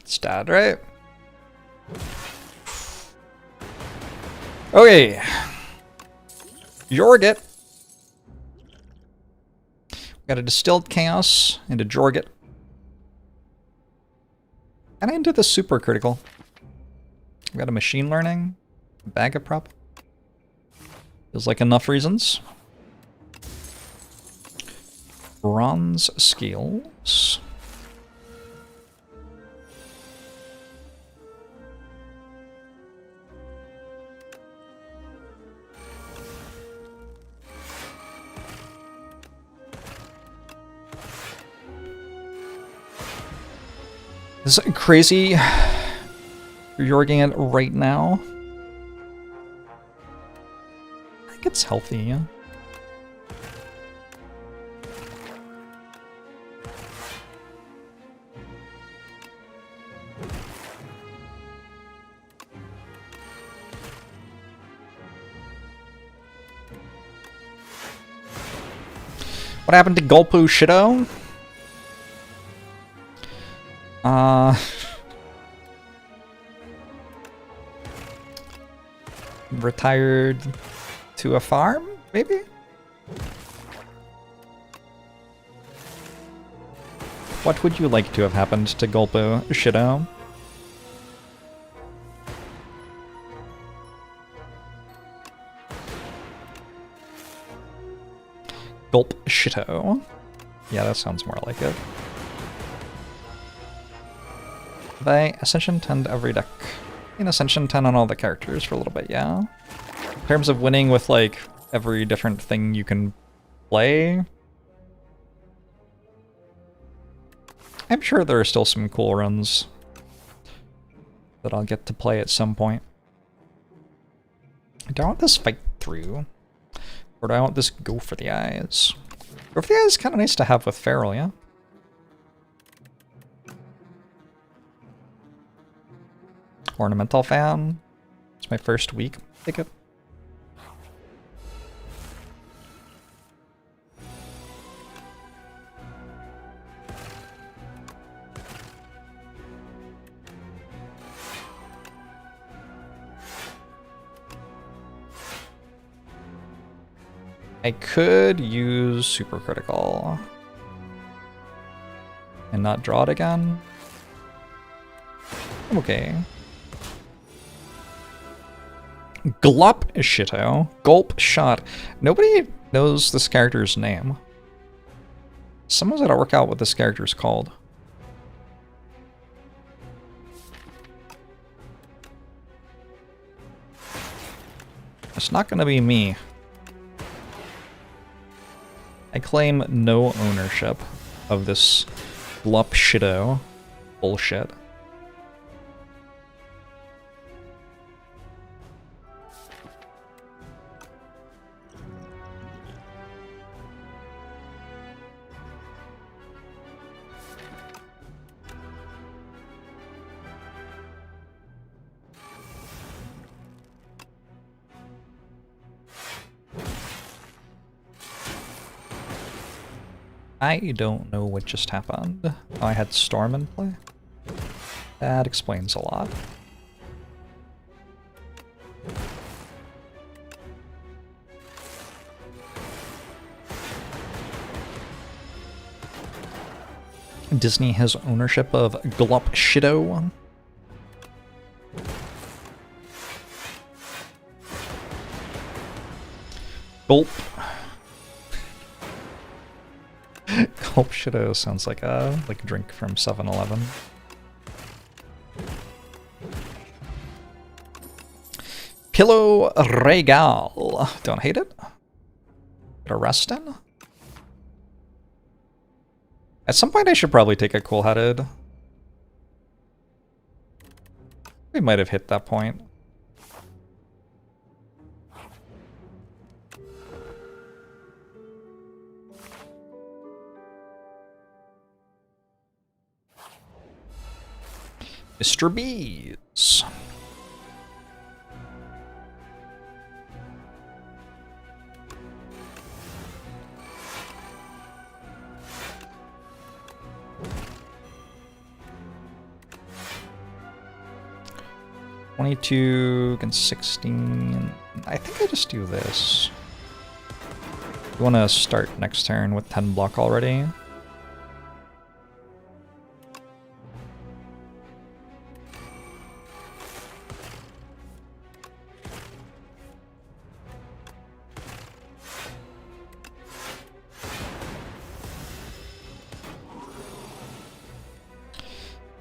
Stat, right? Okay. Jorget. We got a distilled chaos into Jorget. And into the super critical. We got a machine learning, bag of prop. Feels like enough reasons. Bronze skills. Is it crazy? You're getting it right now. I think it's healthy, yeah. What happened to Gulpu Shido? Retired to a farm, maybe? What would you like to have happened to Gulpu Shido? Gulp Shido. Yeah, that sounds more like it. They Ascension 10 to every deck. In Ascension 10 on all the characters for a little bit, yeah. In terms of winning with, like, every different thing you can play, I'm sure there are still some cool runs that I'll get to play at some point. Do I want this fight through? Or do I want this go for the eyes? Go for the eyes is kind of nice to have with Feral, yeah? Ornamental fan. It's my first week. Take it. I could use super critical and not draw it again. I'm okay. Glup shito. Gulp shot. Nobody knows this character's name. Someone's gotta work out what this character's called. It's not gonna be me. I claim no ownership of this Glup shito bullshit. I don't know what just happened. Oh, I had Storm in play? That explains a lot. Disney has ownership of Glup shito. Gulp. Gulp shito sounds like a drink from 7-Eleven. Pillow Regal. Don't hate it. Get a rest in. At some point I should probably take a cool-headed. We might have hit that point. Mr. Bees. $22 against $16. I think I just do this. You want to start next turn with 10 block already?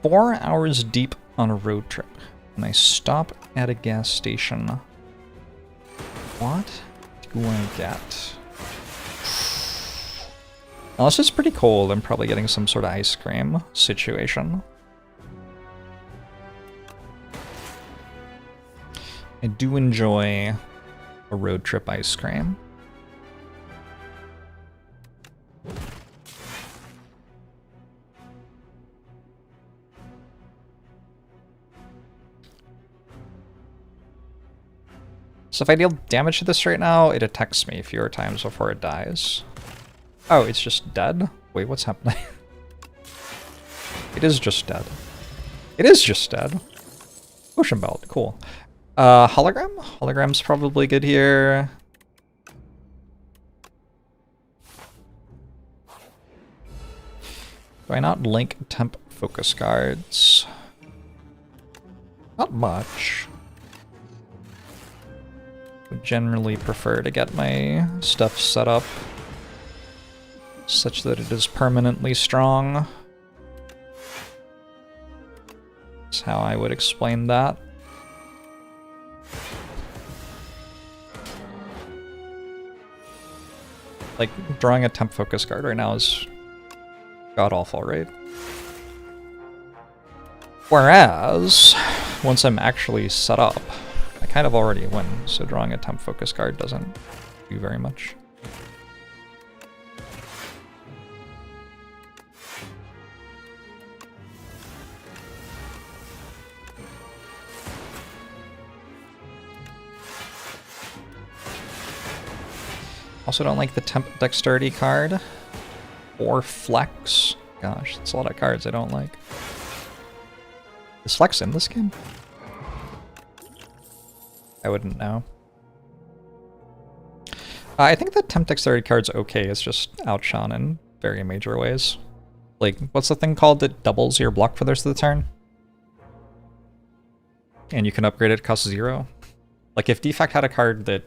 Four hours deep on a road trip, and I stop at a gas station. What do I get? Unless it's pretty cold, I'm probably getting some sort of ice cream situation. I do enjoy a road trip ice cream. So if I deal damage to this right now, it attacks me fewer times before it dies. Oh, it's just dead? Wait, what's happening? It is just dead. It is just dead. Potion belt, cool. Hologram? Hologram's probably good here. Do I not link temp focus cards? Not much. Would generally prefer to get my stuff set up such that it is permanently strong. That's how I would explain that. Like, drawing a temp focus card right now is god-awful, right? Whereas, once I'm actually set up, I kind of already win, so drawing a temp focus card doesn't do very much. Also don't like the temp dexterity card or flex. Gosh, that's a lot of cards I don't like. Is flex in this game? I wouldn't know. I think the temp dexterity card's okay. It's just outshone in very major ways. Like, what's the thing called that doubles your block for the rest of the turn? And you can upgrade it, it costs 0. Like, if Defect had a card that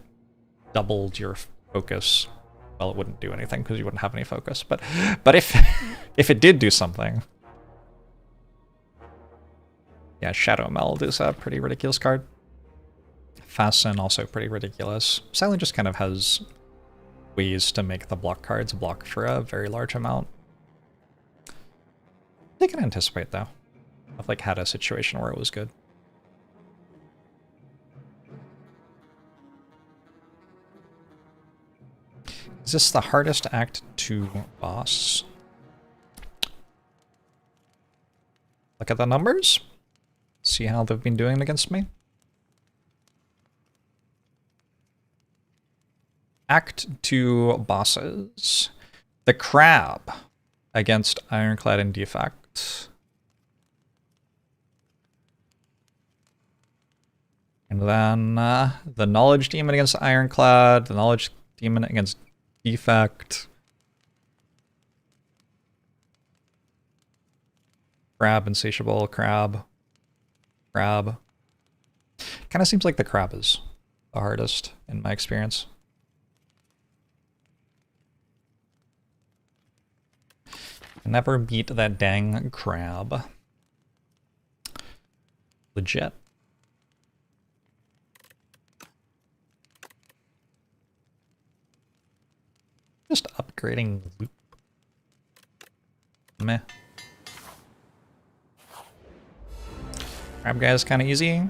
doubled your focus, well, it wouldn't do anything because you wouldn't have any focus. But if if it did do something, yeah, Shadow Meld is a pretty ridiculous card. Fasten also pretty ridiculous. Silent just kind of has ways to make the block cards block for a very large amount. They can anticipate though. I've like had a situation where it was good. Is this the hardest Act 2 boss? Look at the numbers. See how they've been doing against me. Act 2 bosses. The Crab against Ironclad and Defect. And then the Knowledge Demon against Ironclad, the Knowledge Demon against Defect. Crab, Insatiable, Crab. Crab. Kind of seems like the Crab is the hardest in my experience. I never beat that dang Crab. Legit. Just upgrading loop. Meh. Crab guy is kind of easy.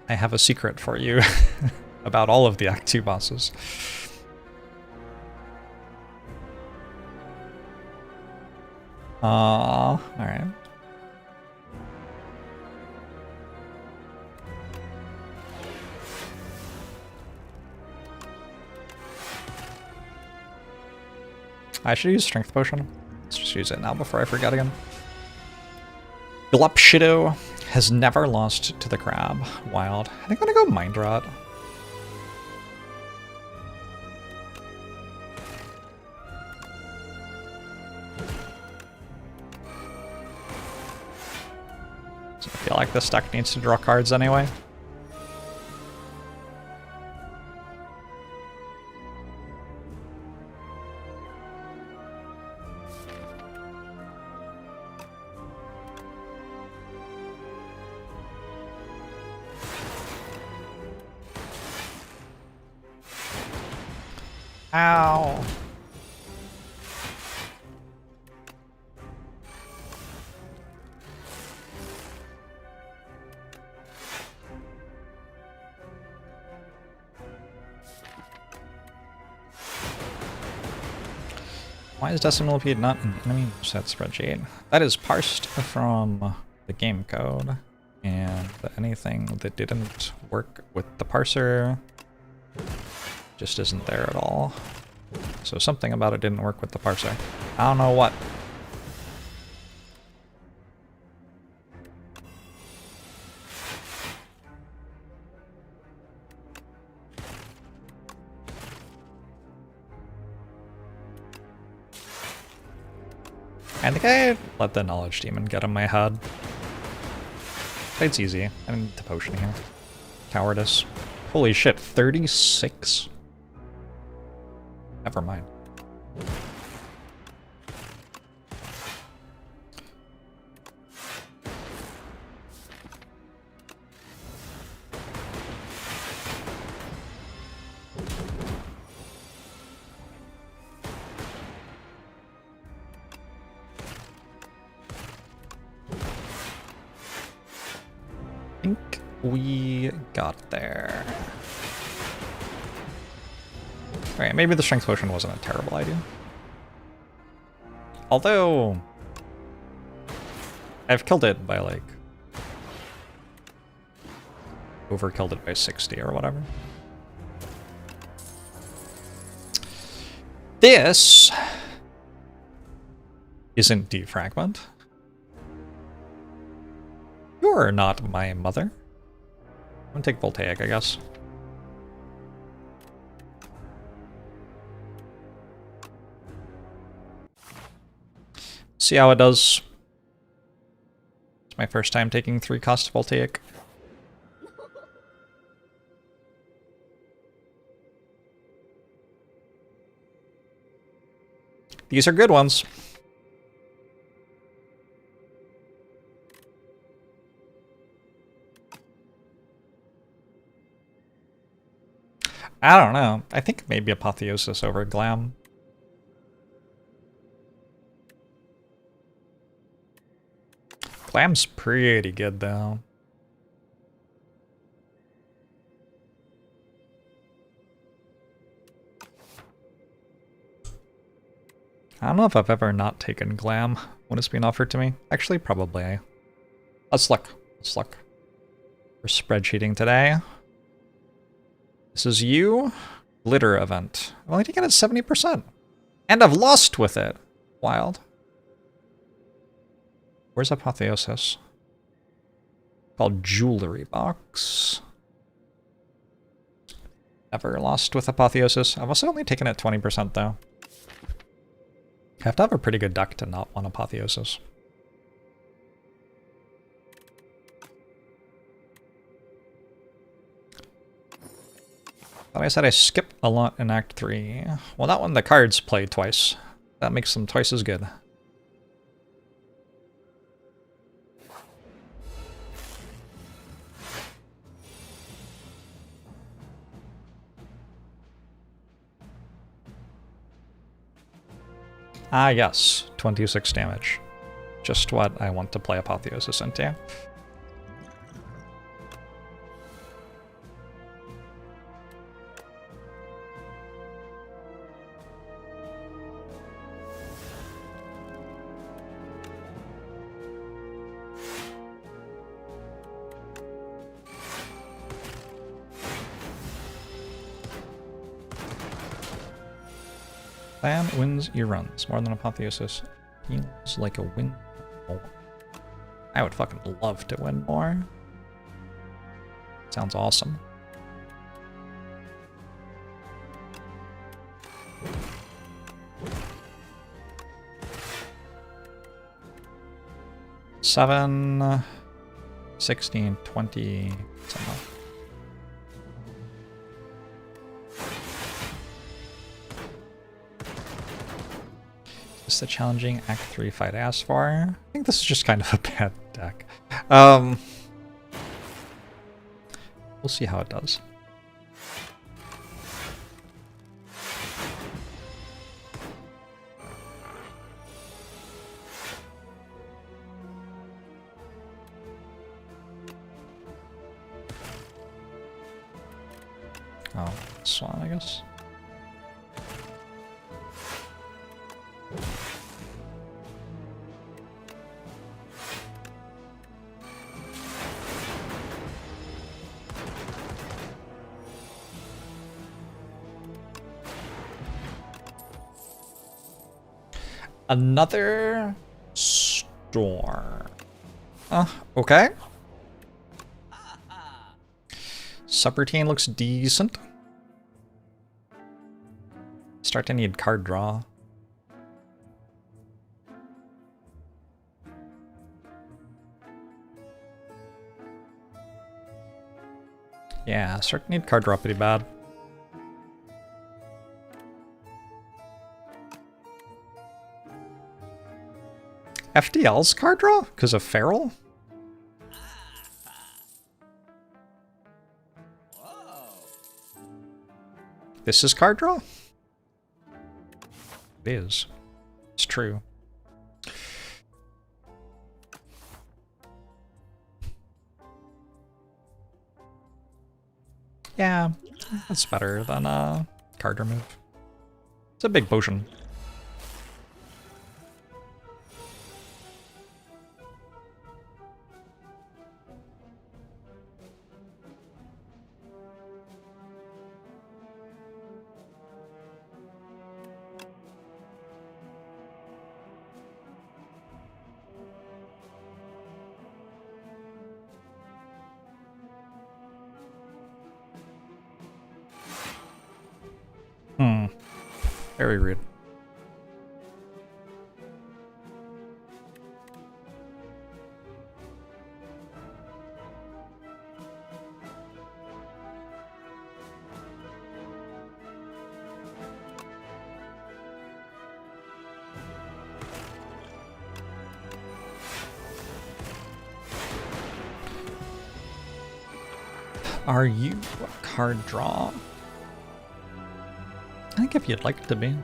I have a secret for you about all of the Act 2 bosses. Alright. I should use Strength Potion. Let's just use it now before I forget again. Glupshido has never lost to the Crab. Wild. I think I'm gonna go Mind Rot. So I feel like this deck needs to draw cards anyway. Ow. Why is Decimal Millipede not an enemy set spreadsheet? That is parsed from the game code, and anything that didn't work with the parser just isn't there at all. So something about it didn't work with the parser. I don't know what. I think I let the Knowledge Demon get in my head. It's easy. I need the potion here. Cowardice. Holy shit, 36? Never mind. I think we got there. Alright, maybe the Strength Potion wasn't a terrible idea. Although, I've killed it by like, overkilled it by 60 or whatever. This isn't defragment. You're not my mother. I'm gonna take Voltaic, I guess. See how it does. It's my first time taking 3 cost Voltaic. These are good ones. I don't know. I think maybe Apotheosis over Glam. Glam's pretty good, though. I don't know if I've ever not taken Glam when it's been offered to me. Actually, probably. Let's look. Let's look. We're spreadsheeting today. This is you. Glitter event. I'm only taking it 70%. And I've lost with it. Wild. Where's Apotheosis? Called Jewelry Box. Never lost with Apotheosis. I've also only taken it 20% though. I have to have a pretty good deck to not want Apotheosis. But I said I skipped a lot in Act 3. Well, that one the cards play twice. That makes them twice as good. Ah, yes. 26 damage. Just what I want to play Apotheosis into. Plan wins your runs. More than Apotheosis. Feels like a win more. I would fucking love to win more. Sounds awesome. Seven, 16, 20, something. Is this the challenging Act 3 fight I asked for? I think this is just kind of a bad deck. We'll see how it does. Oh, Swan, I guess. Another storm. Okay. Subroutine looks decent. Start to need card draw. Yeah, start to need card draw pretty bad. FDL's card draw? Because of Feral? This is card draw? It is. It's true. Yeah, that's better than card remove. It's a big potion. Very rude. Are you a card draw? I think if you'd like to be.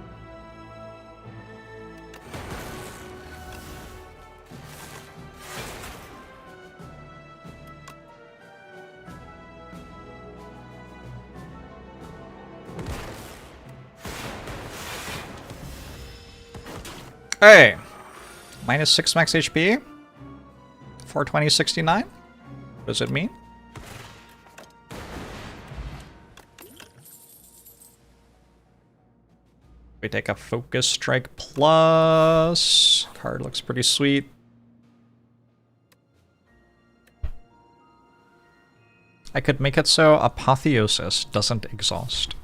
Hey! Minus 6 max HP. 420.69. What does it mean? We take a Focus Strike Plus. Card looks pretty sweet. I could make it so Apotheosis doesn't exhaust.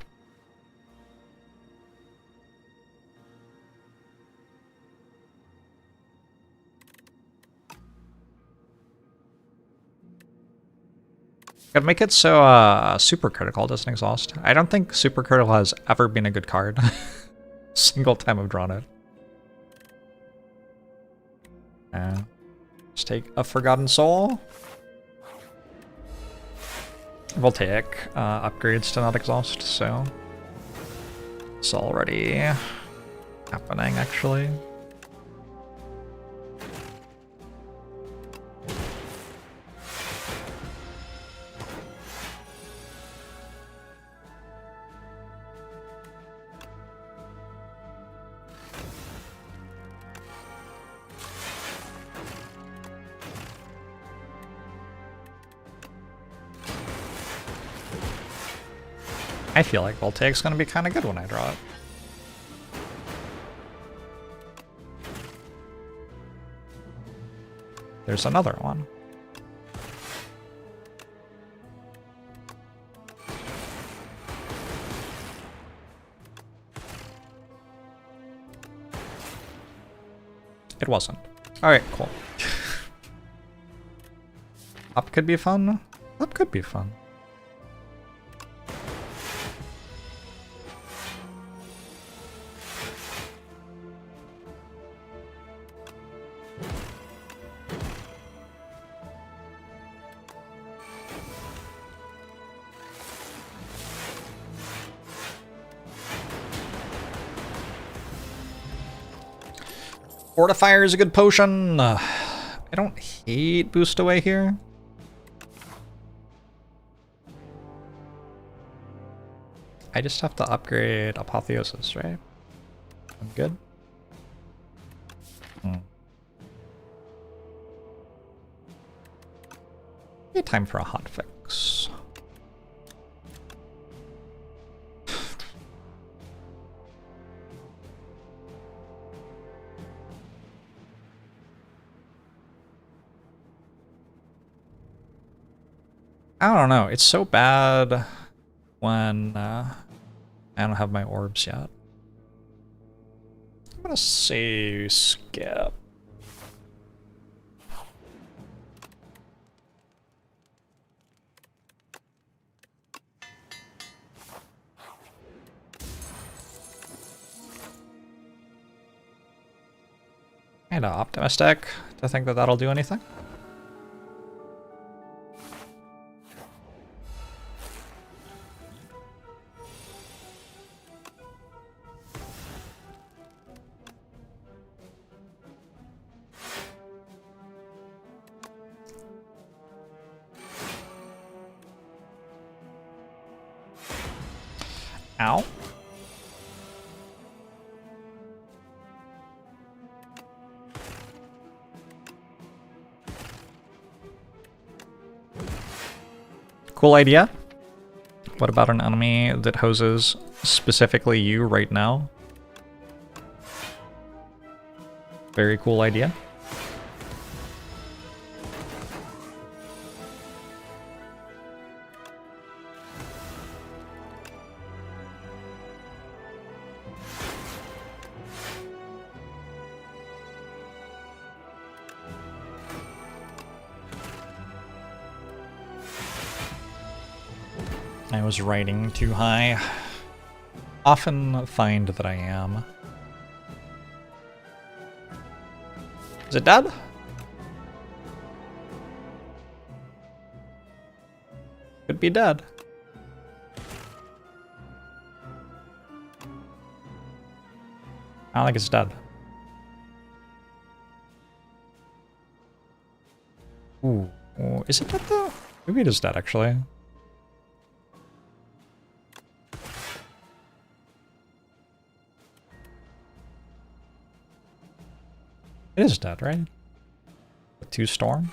Could make it so Super Critical doesn't exhaust. I don't think Super Critical has ever been a good card. Single time I've drawn it. Let's take a Forgotten Soul. We'll take upgrades to not exhaust, so it's already happening actually. I feel like Voltaic's gonna be kind of good when I draw it. There's another one. It wasn't. Alright, cool. Up could be fun. Up could be fun. Fortifier is a good potion. I don't hate boost away here. I just have to upgrade Apotheosis, right? I'm good. Maybe time for a hotfix. I don't know. It's so bad when I don't have my orbs yet. I'm gonna say skip. Kinda optimistic to think that that'll do anything. Ow. Cool idea. What about an enemy that hoses specifically you right now? Very cool idea. I was riding too high. Often find that I am. Is it dead? Could be dead. I don't think it's dead. Ooh. Is it dead though? Maybe it is dead actually. It is dead, right? With 2 storm.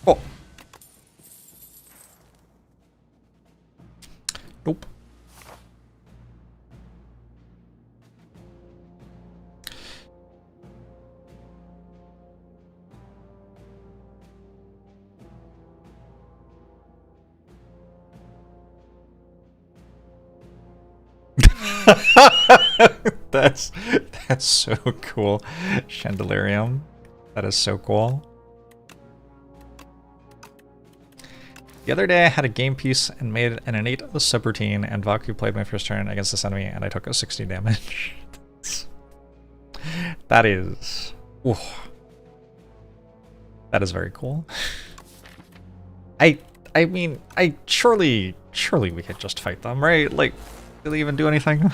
Oh. Nope. That's so cool. Chandelarium. That is so cool. The other day I had a game piece and made an innate subroutine, and Vaku played my first turn against this enemy and I took a 60 damage. That is... Ooh. That is very cool. I mean, surely we could just fight them, right? Like, do they even do anything?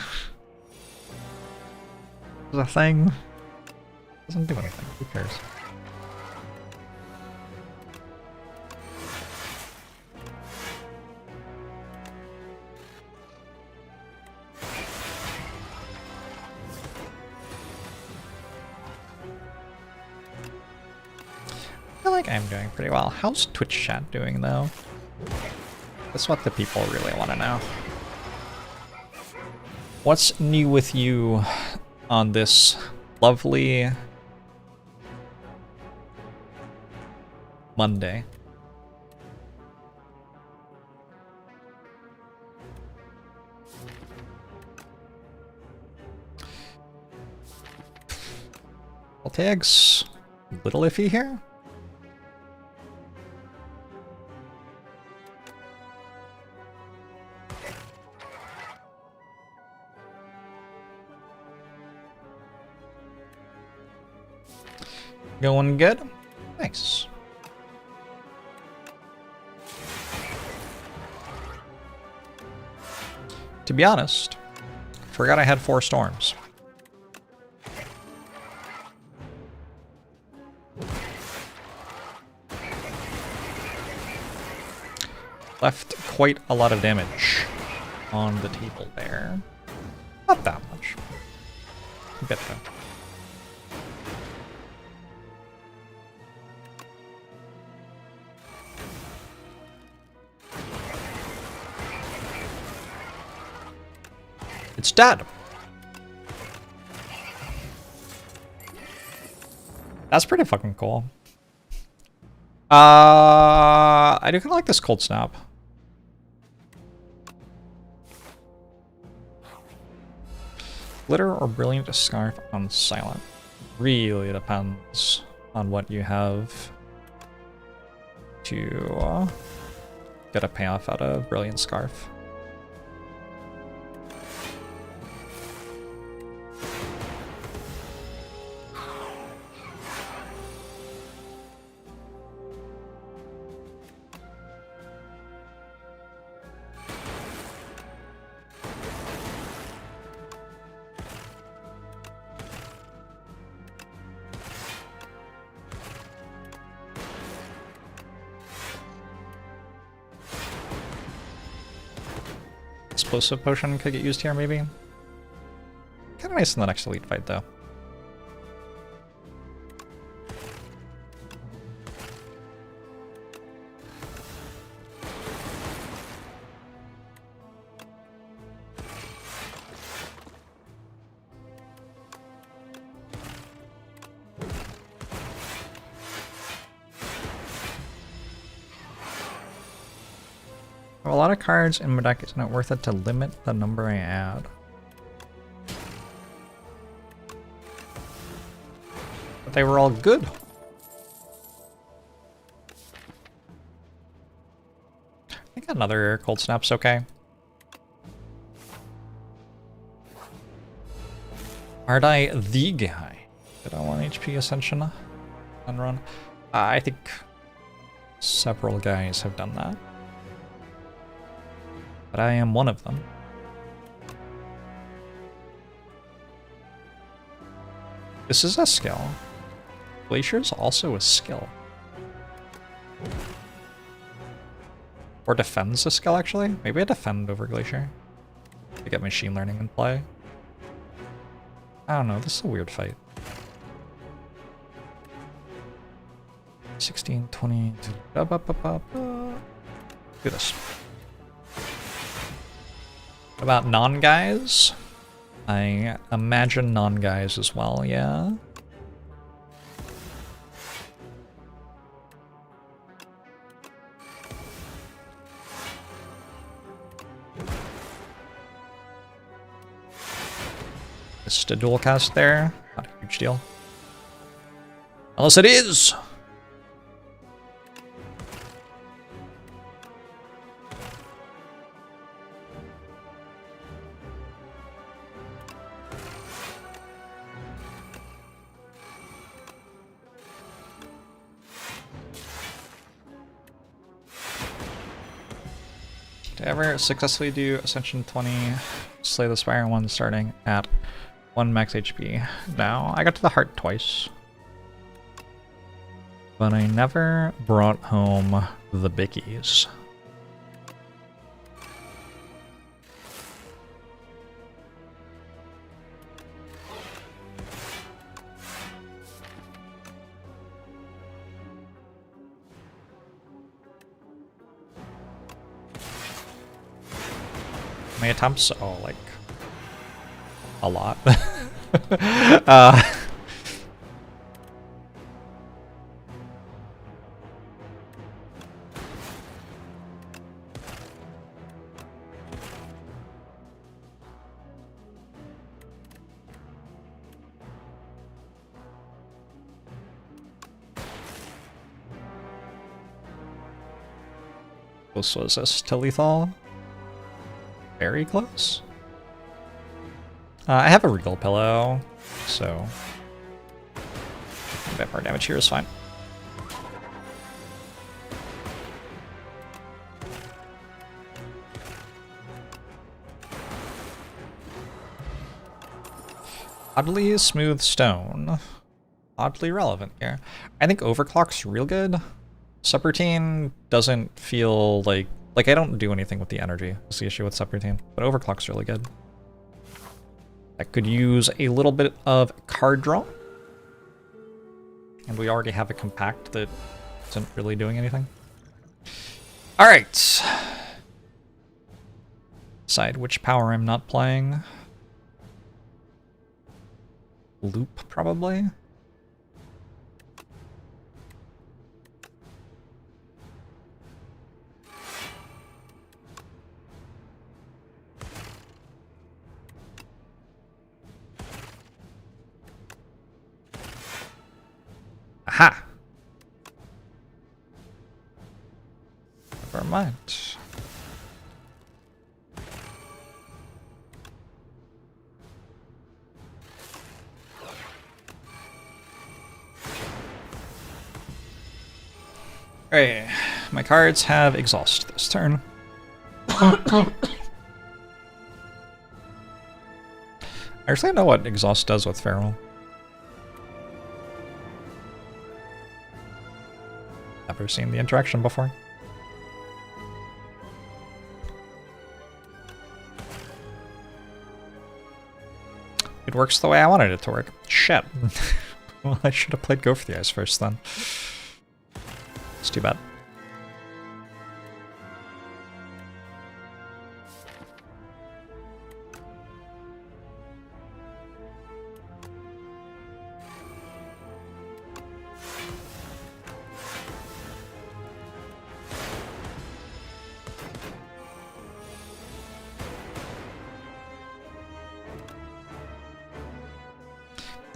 Is a thing? Doesn't do anything. Who cares? I feel like I'm doing pretty well. How's Twitch chat doing though? That's what the people really want to know. What's new with you on this lovely Monday? Tags, little iffy here. Going good. Nice. To be honest, forgot I had 4 storms. Left quite a lot of damage on the table there. Not that much. A bit though. It's dead. That's pretty fucking cool. I do kind of like this cold snap. Glitter or brilliant scarf on silent. Really depends on what you have to get a payoff out of brilliant scarf. Explosive potion could get used here, maybe. Kind of nice in the next elite fight, though. I have a lot of cards in my deck. It's not worth it to limit the number I add. But they were all good. I think another cold snap's okay. Aren't I the guy? Did I want HP Ascension and run? I think Several guys have done that. But I am one of them. This is a skill. Glacier's also a skill. Or defends a skill, actually? Maybe I defend over Glacier. To get machine learning in play. I don't know, this is a weird fight. 16, 20... Do this. What about non-guys? I imagine non-guys as well, yeah. Just a dual cast there. Not a huge deal. Unless it is! To ever successfully do Ascension 20, slay the Spire one starting at 1 max HP. Now, I got to the heart twice. But I never brought home the bickies. My attempts, oh, like, a lot. Close was this to lethal? Very close. I have a regal pillow, so a bit more damage here is fine. Oddly smooth stone. Oddly relevant here. I think overclock's real good. Subroutine doesn't feel like I don't do anything with the energy. That's the issue with subroutine. But overclock's really good. That could use a little bit of card draw. And we already have a compact that isn't really doing anything. Alright. Decide which power I'm not playing. Loop, probably. Aha! Never mind. Alright, my cards have exhaust this turn. I actually know what exhaust does with Feral. Never seen the interaction before. It works the way I wanted it to work. Shit. Well, I should have played Go for the Eyes first then. It's too bad.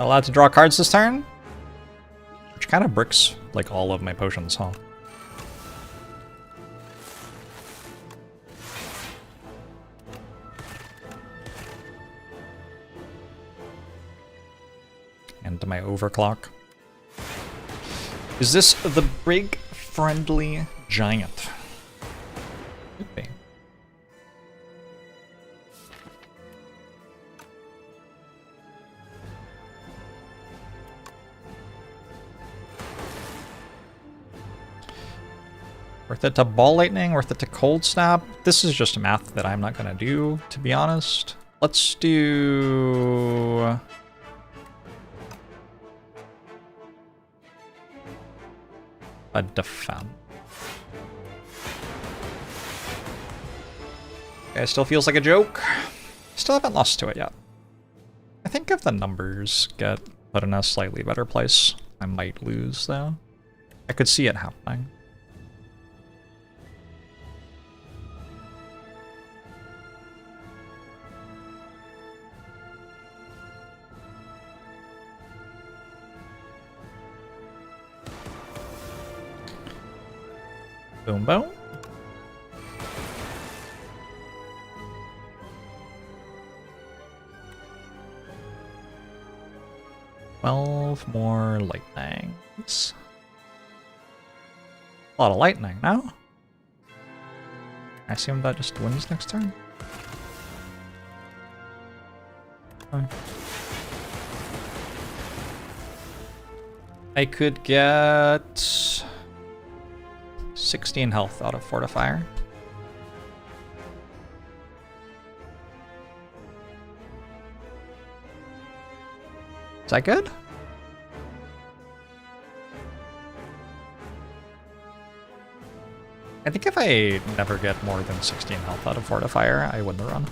Allowed to draw cards this turn? Which kind of bricks, like, all of my potions, huh? And my overclock. Is this the big friendly giant. Could be. Worth it to ball lightning, worth it to cold snap. This is just math that I'm not gonna do, to be honest. Let's do... a defend. Okay, still feels like a joke. Still haven't lost to it yet. I think if the numbers get put in a slightly better place, I might lose, though. I could see it happening. Boom, boom. More lightnings. A lot of lightning now. I assume that just wins next turn. Okay. I could get 16 health out of Fortifier. Is that good? I think if I never get more than 16 health out of Fortifier, I win the run.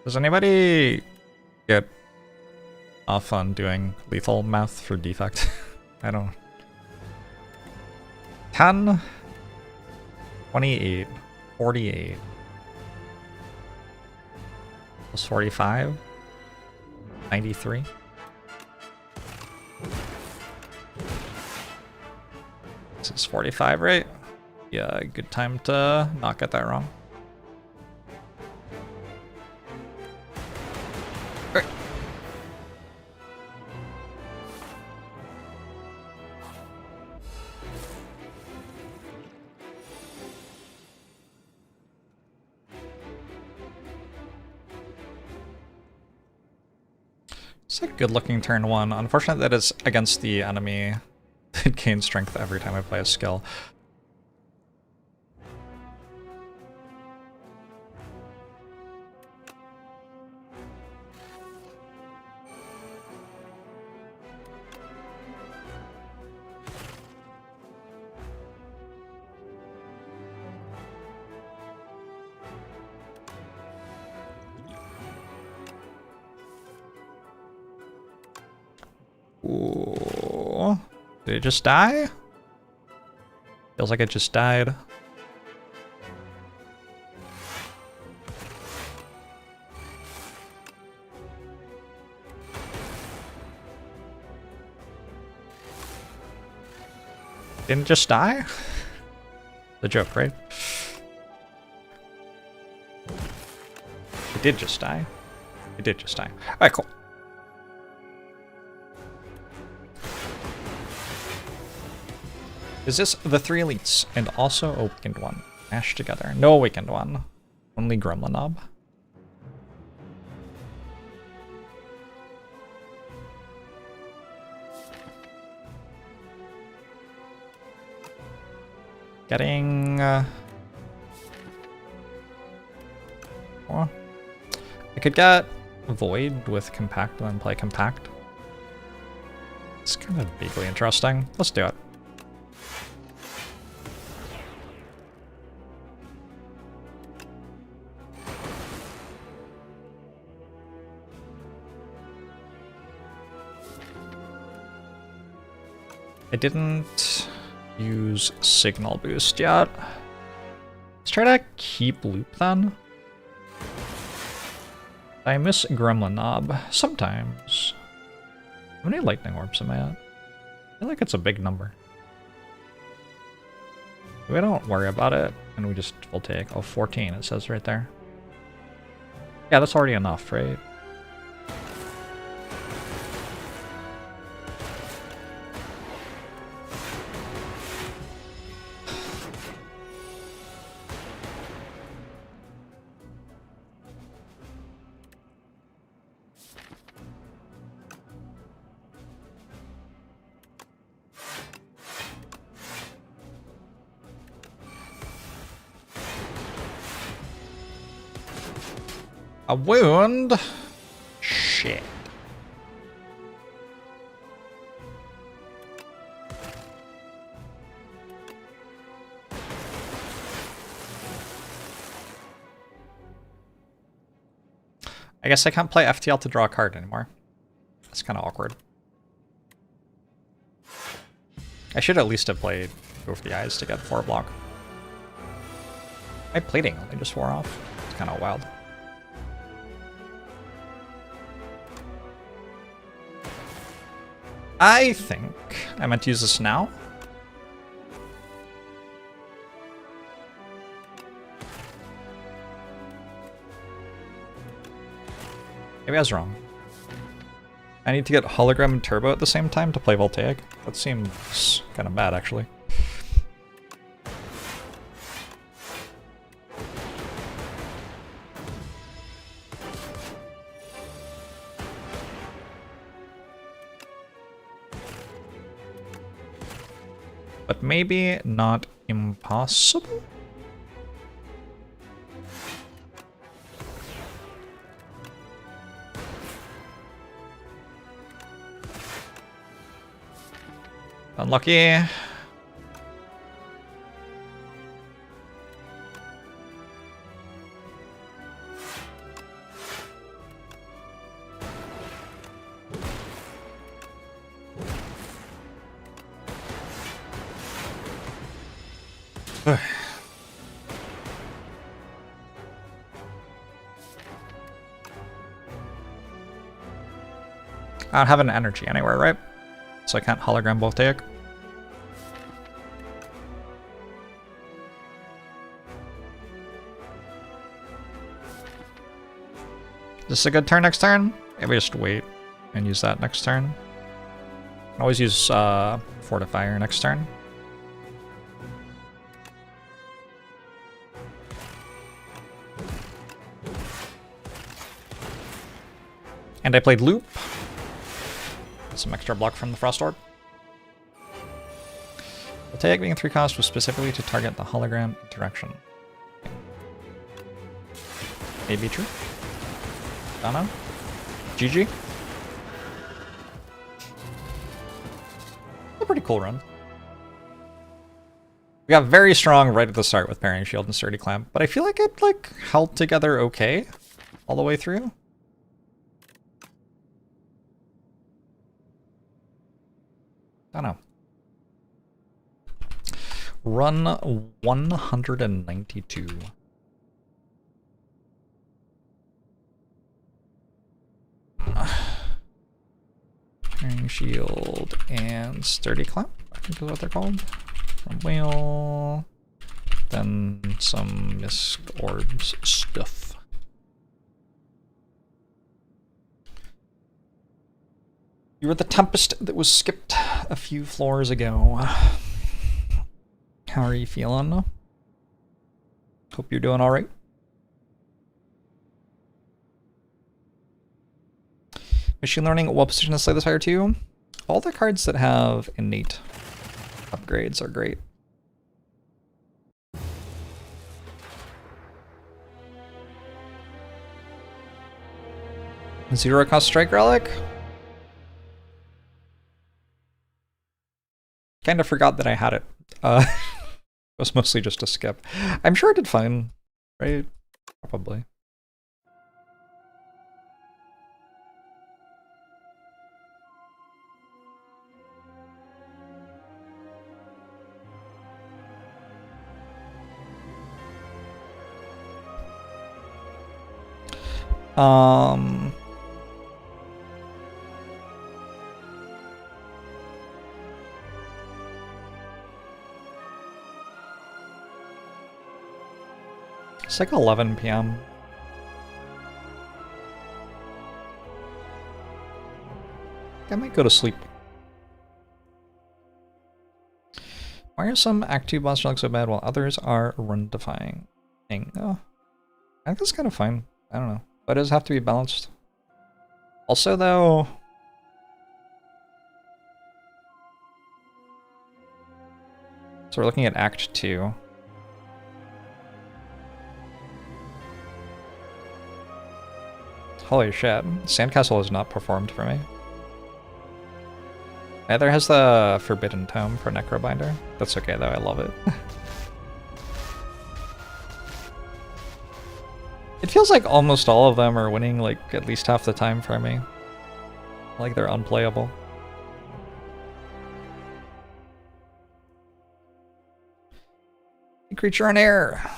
Does anybody get off on doing lethal math for defect? I don't. 10, 28, 48, plus 45, 93. This is 45, right? Yeah, good time to not get that wrong. It's a good looking turn one. Unfortunate that it's against the enemy that gains strength every time I play a skill. Ooh. Did it just die? Feels like it just died. Didn't it just die? The joke, right? It did just die. It did just die. Alright, cool. Is this the 3 elites and also a weakened one? Mashed together. No weakened one. Only Gremlin Knob. Getting... well, I could get Void with Compact and then play Compact. It's kind of vaguely interesting. Let's do it. I didn't use Signal Boost yet. Let's try to keep Loop then. I miss Gremlin Knob sometimes. How many Lightning Orbs am I at? I feel like it's a big number. We don't worry about it, and we just will take. Oh, 14, it says right there. Yeah, that's already enough, right? A wound? Shit. I guess I can't play FTL to draw a card anymore. That's kind of awkward. I should at least have played Go for the Eyes to get 4 block. My plating only just wore off. It's kind of wild. I think I meant to use this now. Maybe I was wrong. I need to get Hologram and Turbo at the same time to play Voltaic. That seems kind of bad, actually. But maybe not impossible? Unlucky. I don't have an energy anywhere, right? So I can't hologram Voltaic. Is this a good turn next turn? Maybe just wait and use that next turn. I can always use Fortifier next turn. And I played Loop. Some extra block from the Frost Orb. Voltaic being 3 cost was specifically to target the hologram interaction. Maybe true. Don't know. GG. A pretty cool run. We got very strong right at the start with Parrying Shield and Sturdy Clamp, but I feel like it held together okay all the way through. I don't know. Run 192. Carrying Shield and Sturdy Clamp, I think is what they're called. From Whale. Then some Mist Orbs stuff. You were the Tempest that was skipped a few floors ago. How are you feeling? Hope you're doing alright. Machine Learning, what position to slay this fire to? All the cards that have innate upgrades are great. Zero cost strike relic? Kind of forgot that I had it. It was mostly just a skip. I'm sure I did fine, right? Probably. It's like 11 p.m. I might go to sleep. Why are some Act 2 boss dialogues so bad while others are run-defying? Oh, I think that's kind of fine. I don't know. But it does have to be balanced. Also, though... So we're looking at Act 2. Holy shit. Sandcastle has not performed for me. Neither has the Forbidden Tome for Necrobinder. That's okay though, I love it. It feels like almost all of them are winning like at least half the time for me. Like they're unplayable. Creature on air.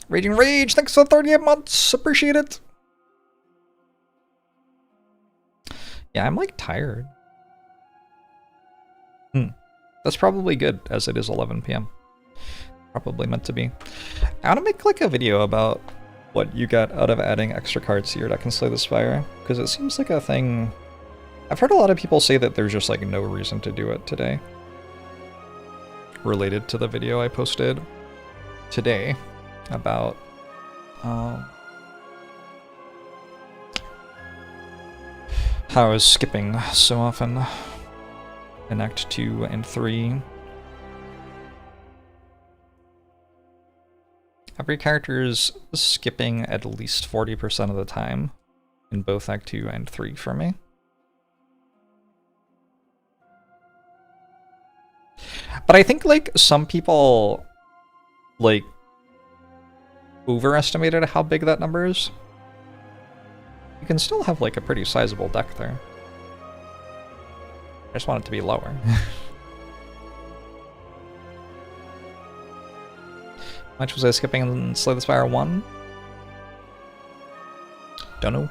Raging Rage, thanks for 38 months. Appreciate it. Yeah, I'm like tired. That's probably good, as it is 11 p.m. Probably meant to be. I want to make like a video about what you got out of adding extra cards to your deck in Slay the Spire, because it seems like a thing. I've heard a lot of people say that there's just like no reason to do it today. Related to the video I posted today about how I was skipping so often in Act 2 and 3. Every character is skipping at least 40% of the time in both Act 2 and 3 for me. But I think like some people like overestimated how big that number is. You can still have like a pretty sizable deck there. I just want it to be lower. How much was I skipping in Slay the Spire 1? Don't know.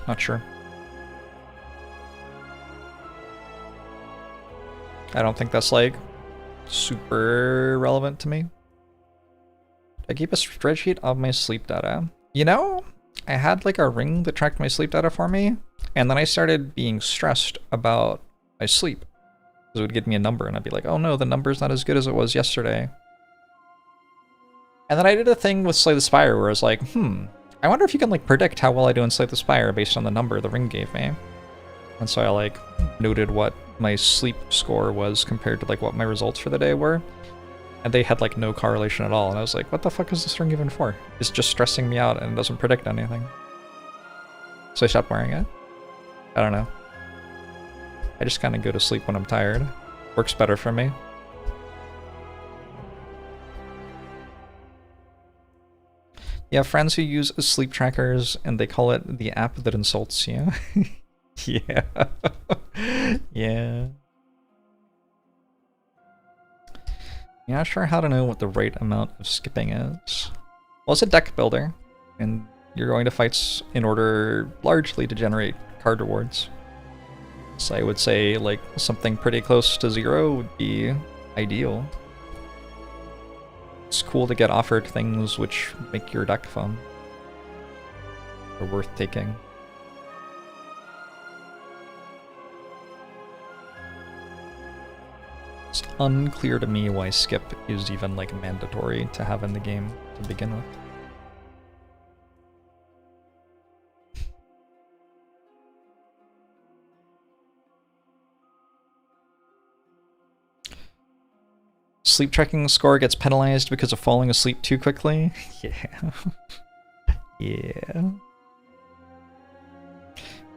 Not sure. I don't think that's like super relevant to me. I keep a spreadsheet of my sleep data. You know, I had like a ring that tracked my sleep data for me, and then I started being stressed about my sleep. It would give me a number, and I'd be like, oh no, the number's not as good as it was yesterday. And then I did a thing with Slay the Spire where I was like, I wonder if you can like predict how well I do in Slay the Spire based on the number the ring gave me. And so I like noted what my sleep score was compared to like what my results for the day were. And they had like no correlation at all. And I was like, what the fuck is this ring even for? It's just stressing me out and it doesn't predict anything. So I stopped wearing it. I don't know. I just kind of go to sleep when I'm tired. Works better for me. You have friends who use sleep trackers and they call it the app that insults you. Yeah. Yeah. You're not sure how to know what the right amount of skipping is. Well, it's a deck builder, and you're going to fights in order largely to generate card rewards. So I would say like something pretty close to 0 would be ideal. It's cool to get offered things which make your deck fun. Or worth taking. It's unclear to me why skip is even like mandatory to have in the game to begin with. Sleep tracking score gets penalized because of falling asleep too quickly? Yeah. Yeah.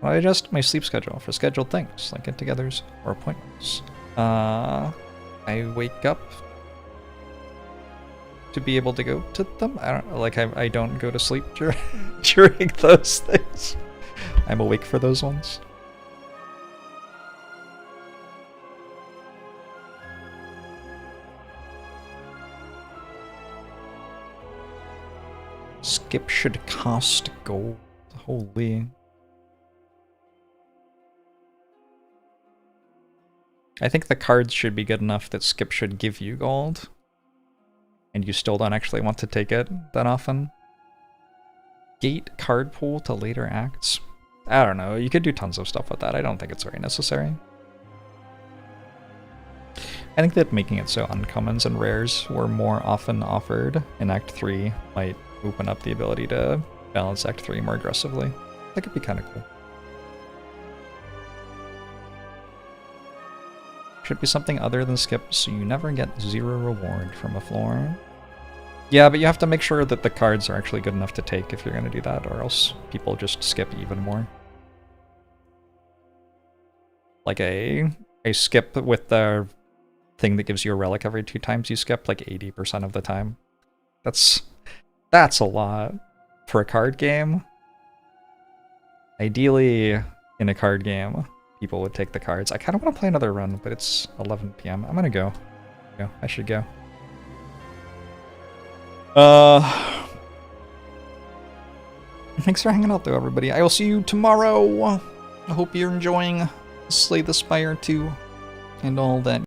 I adjust my sleep schedule for scheduled things, like get-togethers or appointments. I wake up to be able to go to them. I don't go to sleep during those things. I'm awake for those ones. Skip should cost gold. Holy. I think the cards should be good enough that skip should give you gold. and you still don't actually want to take it that often. Gate card pool to later acts. I don't know, you could do tons of stuff with that. I don't think it's very necessary. I think that making it so uncommons and rares were more often offered in Act 3 might open up the ability to balance Act 3 more aggressively. That could be kind of cool. Should be something other than skip, so you never get 0 reward from a floor. Yeah, but you have to make sure that the cards are actually good enough to take if you're going to do that, or else people just skip even more. Like a skip with the thing that gives you a relic every 2 times you skip, like 80% of the time. That's a lot for a card game. Ideally, in a card game, people would take the cards. I kind of want to play another run, but it's 11 p.m. I'm gonna go. I should go. Thanks for hanging out though, everybody. I will see you tomorrow. I hope you're enjoying Slay the Spire 2 and all that